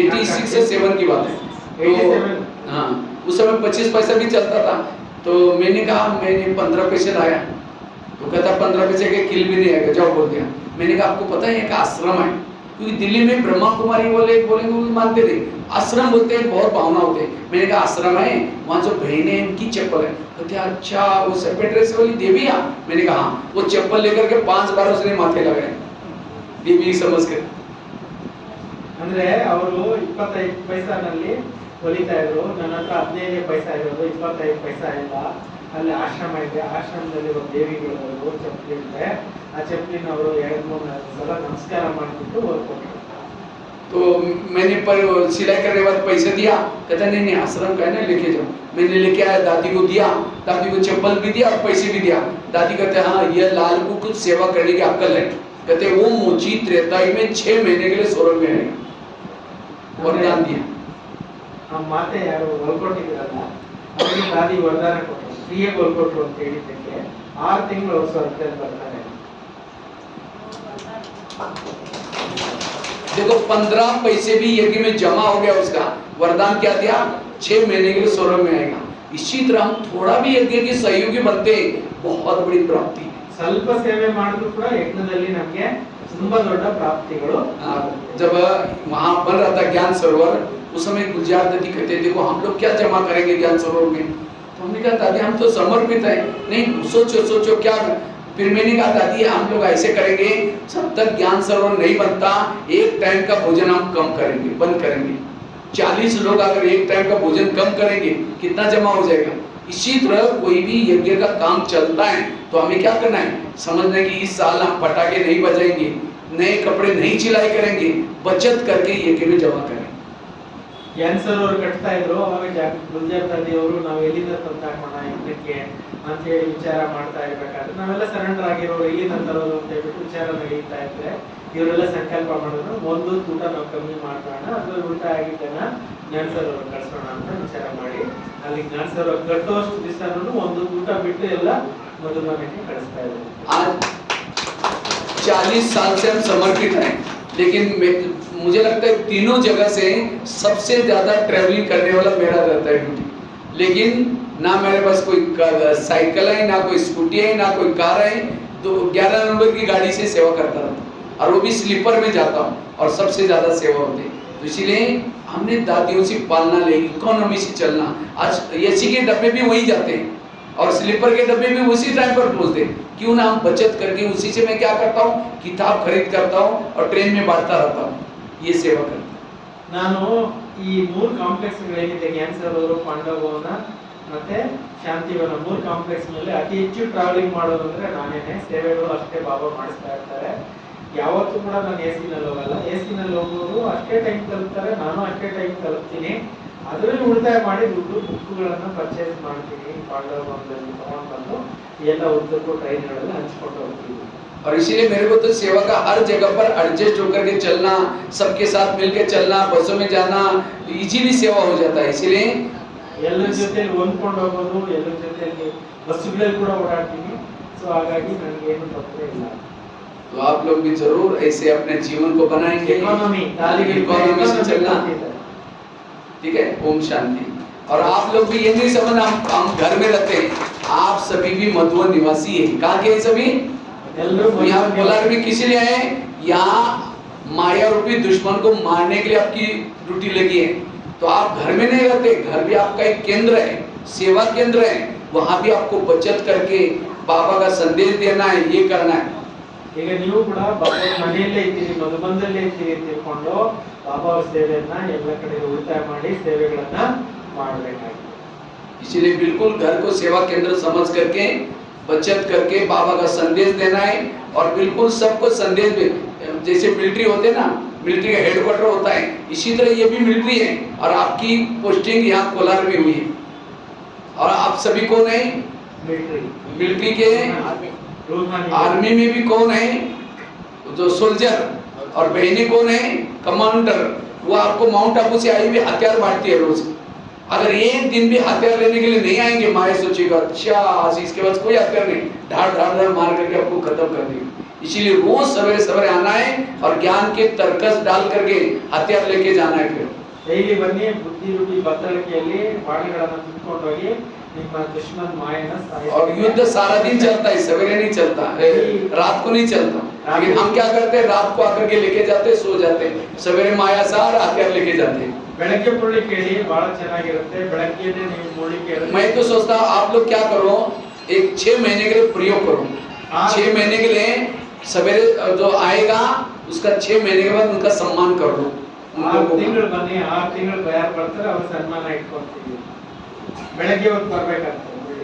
86 से 7 की बात है। तो हाँ, उस समय 25 पैसा भी चलता था। तो मैंने कहा मैंने 15 पैसे लाया, तो कहता 15 पैसे के किल भी नहीं आएगा, जाओ बोल दिया। मैंने कहा आपको पता है एक आश्रम है, क्योंकि दिल्ली में ब्रह्मा कुमारी बोलेंगे वो मानते थे, आश्रम बोलते हैं, बहुत भावना होते हैं। मैंने कहा आश्रम है, वहाँ जो बहन है उनकी चप्पल है। कहते अच्छा वो सेक्रेटरी वाली देवी है? मैंने कहा हाँ। वो चप्पल लेकर के 5 बार उसने माथे लगाए, देवी समझ कर। ಅಂದ್ರೆ ಅವರು 25 ಪೈಸಾನಲ್ಲಿ ಹೊಲಿತಾ ಇದ್ರು, ನನ್ನ ಹತ್ರ 15 ಪೈಸಾ ಇರೋದು, 25 ಪೈಸಾ ಇಲ್ಲ, ಅಲ್ಲಿ ಆಶ್ರಮ ಇದೆ, ಆಶ್ರಮದಲ್ಲಿ ಒಂದು ದೇವಿಗಳು ಚಪ್ಪಲಿ ಇದೆ, ಆ ಚಪ್ಪಲಿನ ಅವರು 2-3 ಸಲ ನಮಸ್ಕಾರ ಮಾಡಿಬಿಟ್ಟು ಹೊಲ್ಕೊಟ್ರು। तो मैंने पर सिलाई करने के बाद पैसे दिया, कहता नहीं नहीं आश्रम का है ना लेके जाओ। मैंने लेके आया, दादी को दिया, दादी को चप्पल भी दिया और पैसे भी दिया। दादी कहते हाँ ये लाल को कुछ सेवा करने की अक्ल है। कहते वो मोची त्रेताई में 6 महीने के लिए सोरल में आएगा, वरदान दिया। ಆ ಮಾತೆ ಯಾರು ಹೊಲ್ಕೊಟ್ಟಿದ್ರಲ್ಲ ಅವರಿಗೆ ದಾದಿ ವರದಾನ ಕೊಟ್ಟರು, ಫ್ರೀಯಾಗಿ ಹೊಲ್ಕೊಟ್ರು ಅಂತ ಹೇಳಿದ್ದಕ್ಕೆ 6 ತಿಂಗಳು ಅವ್ರು ಸ್ವರ್ಗದಲ್ಲಿ ಬರ್ತಾರೆ। देखो 15 पैसे भी यज्ञ में जमा हो गया, उसका वरदान क्या दिया? 6 महीने के लिए स्वर्ग में आएगा। इसी तरह हम थोड़ा भी यज्ञ के सहयोगी बनते, बहुत बड़ी प्राप्ति। ಸ್ವಲ್ಪ ಸೇವೆ ಮಾಡಿದ್ರು ಕೂಡ ಯಜ್ಞದಲ್ಲಿ ನಮಗೆ ತುಂಬಾ ದೊಡ್ಡ ಪ್ರಾಪ್ತಿಗಳು ಆಗುತ್ತೆ। जब वहाँ बन रहा था ज्ञान सरोवर, उस समय गुलजार दादी कहते देखो हम लोग क्या जमा करेंगे ज्ञान सरोवर में? तो हमने कहा दादी हम तो समर्पित है। नहीं सोचो क्या? फिर मैंने कहा दादी हम लोग ऐसे करेंगे, जब तक ज्ञान सरोवर नहीं बनता एक टाइम का भोजन हम कम करेंगे, बंद करेंगे। 40 लोग अगर एक टाइम का भोजन कम करेंगे कितना जमा हो जाएगा? इसी तरह कोई भी यज्ञ का काम चलता है तो हमें क्या करना है? समझना कि इस साल हम पटाखे नहीं बजाएंगे, नए कपड़े नहीं सिलाई करेंगे, बचत करके यज्ञ में जमा करें। ಕ್ಯಾನ್ಸರ್ ಅವರು ಕಟ್ತಾ ಇದ್ರು, ಅವಾಗ ಗುಲ್ಜಾರ್ ದಾದಿ ಅವರು ನಾವು ಎಲ್ಲಿಂದ ತಂದಾಕೋಣ ಯಜ್ಞಕ್ಕೆ ಅಂತ ಹೇಳಿ ವಿಚಾರ ಮಾಡ್ತಾ ಇರ್ಬೇಕಾದ್ರೆ ನಾವೆಲ್ಲ ಸರೆಂಡರ್ ಆಗಿರೋರು ಎಲ್ಲಿಂದ ತರೋದು ಅಂತ ಹೇಳ್ಬಿಟ್ಟು ವಿಚಾರ ನಡೀತಾ ಇದ್ರೆ ಇವರೆಲ್ಲ ಸಂಕಲ್ಪ ಮಾಡಿದ್ರು, ಒಂದು ಊಟ ನಾವು ಕಮ್ಮಿ ಮಾಡೋಣ, ಅದ್ರಲ್ಲಿ ಊಟ ಆಗಿದ್ದನ್ನ ಕ್ಯಾನ್ಸರ್ ಅವರು ಕಳ್ಸೋಣ ಅಂತ ವಿಚಾರ ಮಾಡಿ ಅಲ್ಲಿ ಕ್ಯಾನ್ಸರ್ ಅವರು ಕಟ್ಟೋಷ್ಟು ದಿವಸ ಒಂದು ಊಟ ಬಿಟ್ಟು ಎಲ್ಲ ಮಧುಮನೆಗೆ ಕಳಿಸ್ತಾ ಇದ್ರು। आज 40 साल से हम समर्पित हैं, लेकिन मुझे लगता है तीनों जगह से सबसे ज्यादा ट्रैवलिंग करने वाला मेरा रहता है ड्यूटी। लेकिन ना मेरे पास कोई साइकिल है, ना कोई स्कूटी है, ना कोई कार है, तो 11 नंबर की गाड़ी से सेवा करता रहता हूँ, और वो भी स्लीपर में जाता हूँ, और सबसे ज्यादा सेवा होती है। तो इसीलिए हमने दादियों से पालना ले, इकोनॉमी से चलना। आज एसी के डब्बे भी वही जाते हैं और स्लीपर के डब्बे भी उसी टाइम पर पहुंचते, क्यों ना हम बचत करके उसी से मैं क्या करता हूँ, किताब खरीद करता हूँ और ट्रेन में बांटता रहता हूँ, ये सेवा करता हूँ। ನಾನು ಈ 3 ಕಾಂಪ್ಲೆಕ್ಸ್ಗಳೇನಿದೆ ಕ್ಯಾನ್ಸರ್ ಅವರು, ಪಾಂಡವನ ಮತ್ತೆ ಶಾಂತಿವನ 3 ಕಾಂಪ್ಲೆಕ್ಸ್ ನಲ್ಲಿ ಅತಿ ಹೆಚ್ಚು ಟ್ರಾವೆಲಿಂಗ್ ಮಾಡೋದು ಅಂದ್ರೆ ನಾನೇನೆ। ಸೇವೆಗಳು ಅಷ್ಟೇ ಬಾಬಾ ಮಾಡಿಸ್ತಾ ಇರ್ತಾರೆ, ಯಾವತ್ತೂ ಕೂಡ ನಾನು ಎಸಿನಲ್ಲಿ ಹೋಗಲ್ಲ, ಎಸಿನಲ್ಲಿ ಹೋಗೋರು ಅಷ್ಟೇ ಟೈಮ್ ತಲುಪ್ತಾರೆ, ನಾನು ಅಷ್ಟೇ ಟೈಮ್ ತಲುಪ್ತೀನಿ, ಅದರಲ್ಲಿ ಉಳಿತಾಯ ಮಾಡಿ ದುಡ್ಡು ಬುಕ್ಗಳನ್ನು ಪರ್ಚೇಸ್ ಮಾಡ್ತೀನಿ, ಪಾಂಡವದಲ್ಲಿ ತಗೊಂಡು ಬಂದು ಎಲ್ಲ ಉದ್ದಕ್ಕೂ ಟ್ರೈನ್ಗಳಲ್ಲಿ ಹಂಚ್ಕೊಂಡು ಹೋಗ್ತೀವಿ। और इसीलिए मेरे को तो सेवा का हर जगह पर एडजस्ट होकर के चलना, सबके साथ मिलकर चलना, बसों में जाना, इजीली सेवा हो जाता है। इसीलिए ಎಲ್ಲರ ಜೊತೆಲಿ ಹೊಂದ್ಕೊಂಡು ಹೋಗೋದು, ಎಲ್ಲರ ಜೊತೆಲಿ ಬಸ್ಸುಗಳಲ್ಲಿ ಕೂಡ ಓಡಾಡ್ತೀನಿ, ಸೊ ಹಾಗಾಗಿ ನನಗೆ ಏನು ತೊಂದರೆ ಇಲ್ಲ। तो आप लोग भी जरूर ऐसे अपने जीवन को बनाएंगे, इकोनॉमी से चलना, ठीक है? ओम शांति। और आप लोग भी ये नहीं समझना हम घर में रहते हैं, आप सभी भी मधुबन निवासी है। कहाँ के सभी? यहाँ कोलार में किसी लिए आए? यहाँ माया रूपी दुश्मन को मारने के लिए आपकी ड्यूटी लगी है। तो आप घर में नहीं रहते, घर भी आपका एक केंद्र है, सेवा केंद्र है, वहां भी आपको बचत करके बाबा का संदेश देना है, ये करना है। ಈಗ ನೀವು ಕೂಡ ಬಾಬಾ ಮನೆಯಲ್ಲೇ ಇದ್ದೀರಿ, ಮಧುಬಂದಲ್ಲೇ ಇದ್ದೀರಿ ಅಂತ ತಿಳ್ಕೊಂಡು ಬಾಬಾ ಅವ್ರ ಸೇವೆಯನ್ನ ಎಲ್ಲ ಕಡೆ ಉಳಿತಾಯ ಮಾಡಿ ಸೇವೆಗಳನ್ನ ಮಾಡಬೇಕಾಗಿದೆ। इसीलिए बिल्कुल घर को सेवा केंद्र समझ करके बचत करके बाबा का संदेश देना है। और बिल्कुल सबको संदेश दे, जैसे मिलिट्री होते हैं ना, मिलिट्री का हेडक्वार्टर होता है, इसी तरह ये भी मिलिट्री है। और आपकी पोस्टिंग यहाँ कोलार में हुई है। और आप सभी कौन है? मिलिट्री के आर्मी में भी कौन है? जो सोल्जर। और बहनी कौन है? कमांडर। वो आपको माउंट आबू से आई हुई हथियार बांटती है रोज। अगर एक दिन भी हथियार लेने के लिए नहीं आएंगे, माया सोचेगा अच्छा आज इसके पास कोई हथियार नहीं, ढाड़ ढाड़ ढाड़ मार करके आपको खत्म कर देंगे। इसीलिए रोज सवेरे सवेरे आना है और ज्ञान के तर्कस डाल करके हथियार लेके जाना है। फिर ಡೈಲಿ ಬನ್ನಿ, ಬುದ್ಧಿ ರೂಪಿ ಬತ್ತಳಿಕೆಯಲ್ಲಿ ಬಾಣಗಳನ್ನು ತುಂಬಿಕೊಂಡು ಹೋಗಿ ನಿಮ್ಮ ದುಶ್ಮನ್ ಮಾಯನ ಸಾಯಿಸಿ। और युद्ध सारा दिन चलता है, सवेरे नहीं चलता, रात को नहीं चलता। लेकिन हम क्या करते हैं, रात को आकर के लेके जाते, सो जाते, सवेरे माया सार हथियार लेके जाते। ಬೆಳಗ್ಗೆ ಮುರಳಿ ಕೇಳಿ ಬಹಳ ಚೆನ್ನಾಗಿರುತ್ತೆ, ಬೆಳಗ್ಗೆನೇ ನೀವು ಮುರಳಿ ಕೇಳಿ। मैं तो सोचता हूँ आप लोग क्या करो, एक 6 महीने के लिए प्रयोग करो। 6 महीने के लिए सवेरे जो आएगा उसका 6 महीने के बाद उनका सम्मान कर लो। 6 ತಿಂಗಳು ಬನ್ನಿ, 6 ತಿಂಗಳು ಯಾರು ಬರ್ತಾರೆ ಅವ್ರ ಸನ್ಮಾನ ಇಟ್ಕೊಳ್ತೀವಿ, ಬೆಳಗ್ಗೆ ಹೊತ್ತು ಬರ್ಬೇಕಾಗ್ತದೆ।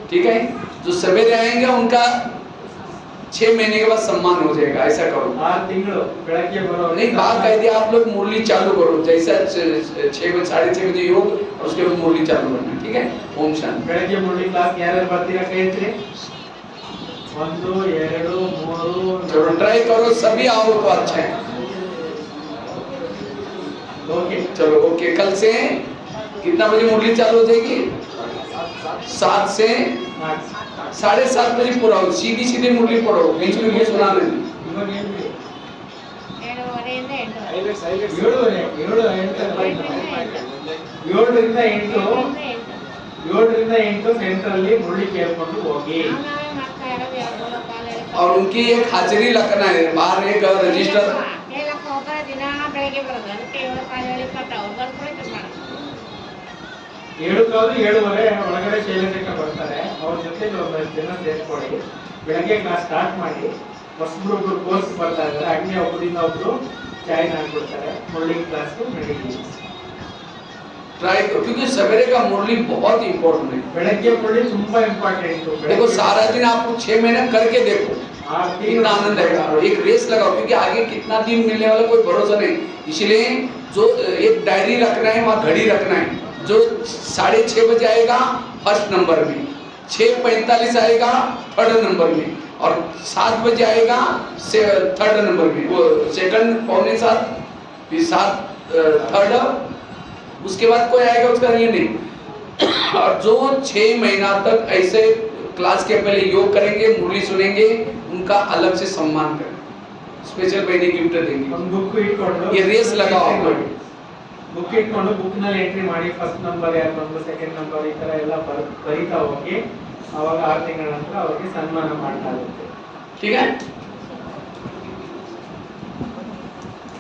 ठीक है, जो सवेरे आएंगे उनका 6 महीने के बाद सम्मान हो जाएगा, ऐसा करो। 6 ತಿಂಗಳು ಬೆಳಗ್ಗೆ ಬರೋ नहीं, बात कह दिया आप लोग मुरली चालू करो, जैसा 6 बजे 6:30 बजे योग और उसके बाद मुरली चालू करना, ठीक है। ओम शांति। ಬೆಳಗ್ಗೆ ಮುರಳಿ ಕ್ಲಾಸ್ ಯಾರ್ಯಾರು ಬರ್ತೀರಾ ಕೈ ಎತ್ತಿ। 1 2 3 चलो ट्राई करो, सभी आओ तो अच्छा है। ओके चलो ओके, कल से कितना बजे मुरली चालू हो जाएगी? 7 से 7:30 बजे पूरा हो, सीधी सीधी मुरली पढ़ो, बीच में कुछ सुना नहीं। ಇವಾಗ ಏನು 7:30 ಇಂದ 8 7ರಿಂದ 8 ಸೆಂಟ್ರಲ್ಲಿ ಮುರಳಿ ಕೇಳ್ಕೊಂಡು ಹೋಗಿ। ನಾವೇ ಮಾಡ್ತಾ ಇರೋದು ಯಾವಾಗಲೂ ಕಾಲೇಜ್ और उनकी एक हाजिरी लगना है, बाहर एक रजिस्टर। ಹೇಳಕ್ಕೆ ಹೋಗ್ತಾರೆ, ದಿನ ಬೆಳಗ್ಗೆ ಬರೋದು, ಅದಕ್ಕೆ 7:20 ಅವ್ರು ಬರ್ತಾರೆ ಮಾಡೋದು। 7 ಕಾಲು 7:30 ಒಳಗಡೆ ಶೈಲಜಕ್ಕ ಬರ್ತಾರೆ, ಅವ್ರ ಜೊತೆ ಒಂದಷ್ಟು ಜನ ಸೇರ್ಕೊಳ್ಳಿ, ಬೆಳಗ್ಗೆ ಕ್ಲಾಸ್ ಸ್ಟಾರ್ಟ್ ಮಾಡಿ। ಹೊಸಬ್ರು ಕೋರ್ಸ್ ಬರ್ತಾ ಇದ್ದಾರೆ, ಹಂಗೆ ಒಬ್ಬರಿಂದ ಒಬ್ರು ಜಾಯಿನ್ ಆಗ್ಬಿಡ್ತಾರೆ, ಮುರಳಿ ಕ್ಲಾಸ್ ನಡೀಲಿ। ट्राई करो, क्योंकि सवेरे का मुरली बहुत इंपॉर्टेंट है। ಬೆಳಗ್ಗೆ ಮುರಳಿ ತುಂಬಾ ಇಂಪಾರ್ಟೆಂಟ್। देखो सारा दिन आपको 6 महीने करके देखो, कितना आनंद आएगा। और एक रेस लगाओ, क्योंकि आगे कितना दिन मिलने वाला कोई भरोसा नहीं। इसलिए जो एक डायरी रखना है, वहाँ घड़ी रखना है। जो 6:30 बजे आएगा फर्स्ट नंबर में, 6:45 आएगा थर्ड नंबर में, और 7 बजे आएगा थर्ड नंबर में, वो सेकंड 6:45, फिर 7 थर्ड, उसके बाद कोई आएगा उसका ये नहीं। और जो 6 महीना तक ऐसे क्लास के पहले योग करेंगे, मुरली सुनेंगे, उनका अलग से सम्मान करें, स्पेशल बहनी गिफ्ट देंगे। ಒಂದು ಬುಕ್ ಇಟ್ಕೊಂಡು ये रेस लगाओ आप लोग। ಬುಕ್ ಇಟ್ಕೊಂಡು ಬುಕ್ ನಲ್ಲಿ ಎಂಟ್ರಿ ಮಾಡಿ, ಫಸ್ಟ್ ನಂಬರ್ ಯಾರು ಬಂದು, ಸೆಕೆಂಡ್ ನಂಬರ್, ಈ ತರ ಎಲ್ಲ ಬರೀತಾ ಹೋಗಿ, ಅವಾಗ 6 ತಿಂಗಳ ನಂತರ ಅವರಿಗೆ ಸನ್ಮಾನ ಮಾಡಲಾಗುತ್ತೆ। ठीक है,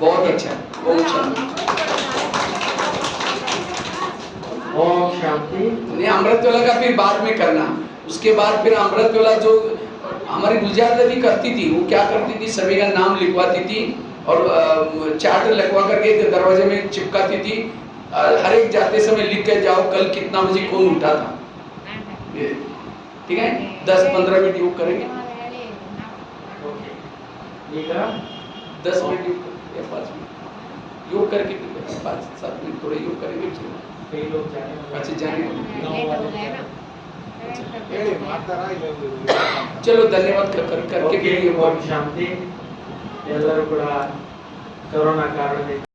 बहुत अच्छा। ओम शांति। ओम शांति। नहीं, अमृत वेला का फिर बाद में करना। उसके बाद फिर अमृत वेला जो हमारी गुजरात भी करती थी, वो क्या करती थी, सभी का नाम लिखवाती थी और चार्ट लिखवा करके दरवाजे में चिपकाती थी। हर एक जाते समय लिख के जाओ कल कितना बजे कौन उठा था। ठीक है, 10-15 मिनट योग करेंगे। ओके, ಈಗ 10 मिनट योग या 5 मिनट योग करके 5-7 मिनट थोड़े योग करेंगे। कई लोग जाने अच्छा जाने लेट हो गया ना। चलो धन्यवाद करके ಓಕೆ, ಓಂ ಶಾಂತಿ। ಎಲ್ಲರೂ ಕೂಡ ಕೊರೋನಾ ಕಾರಣದಿಂದ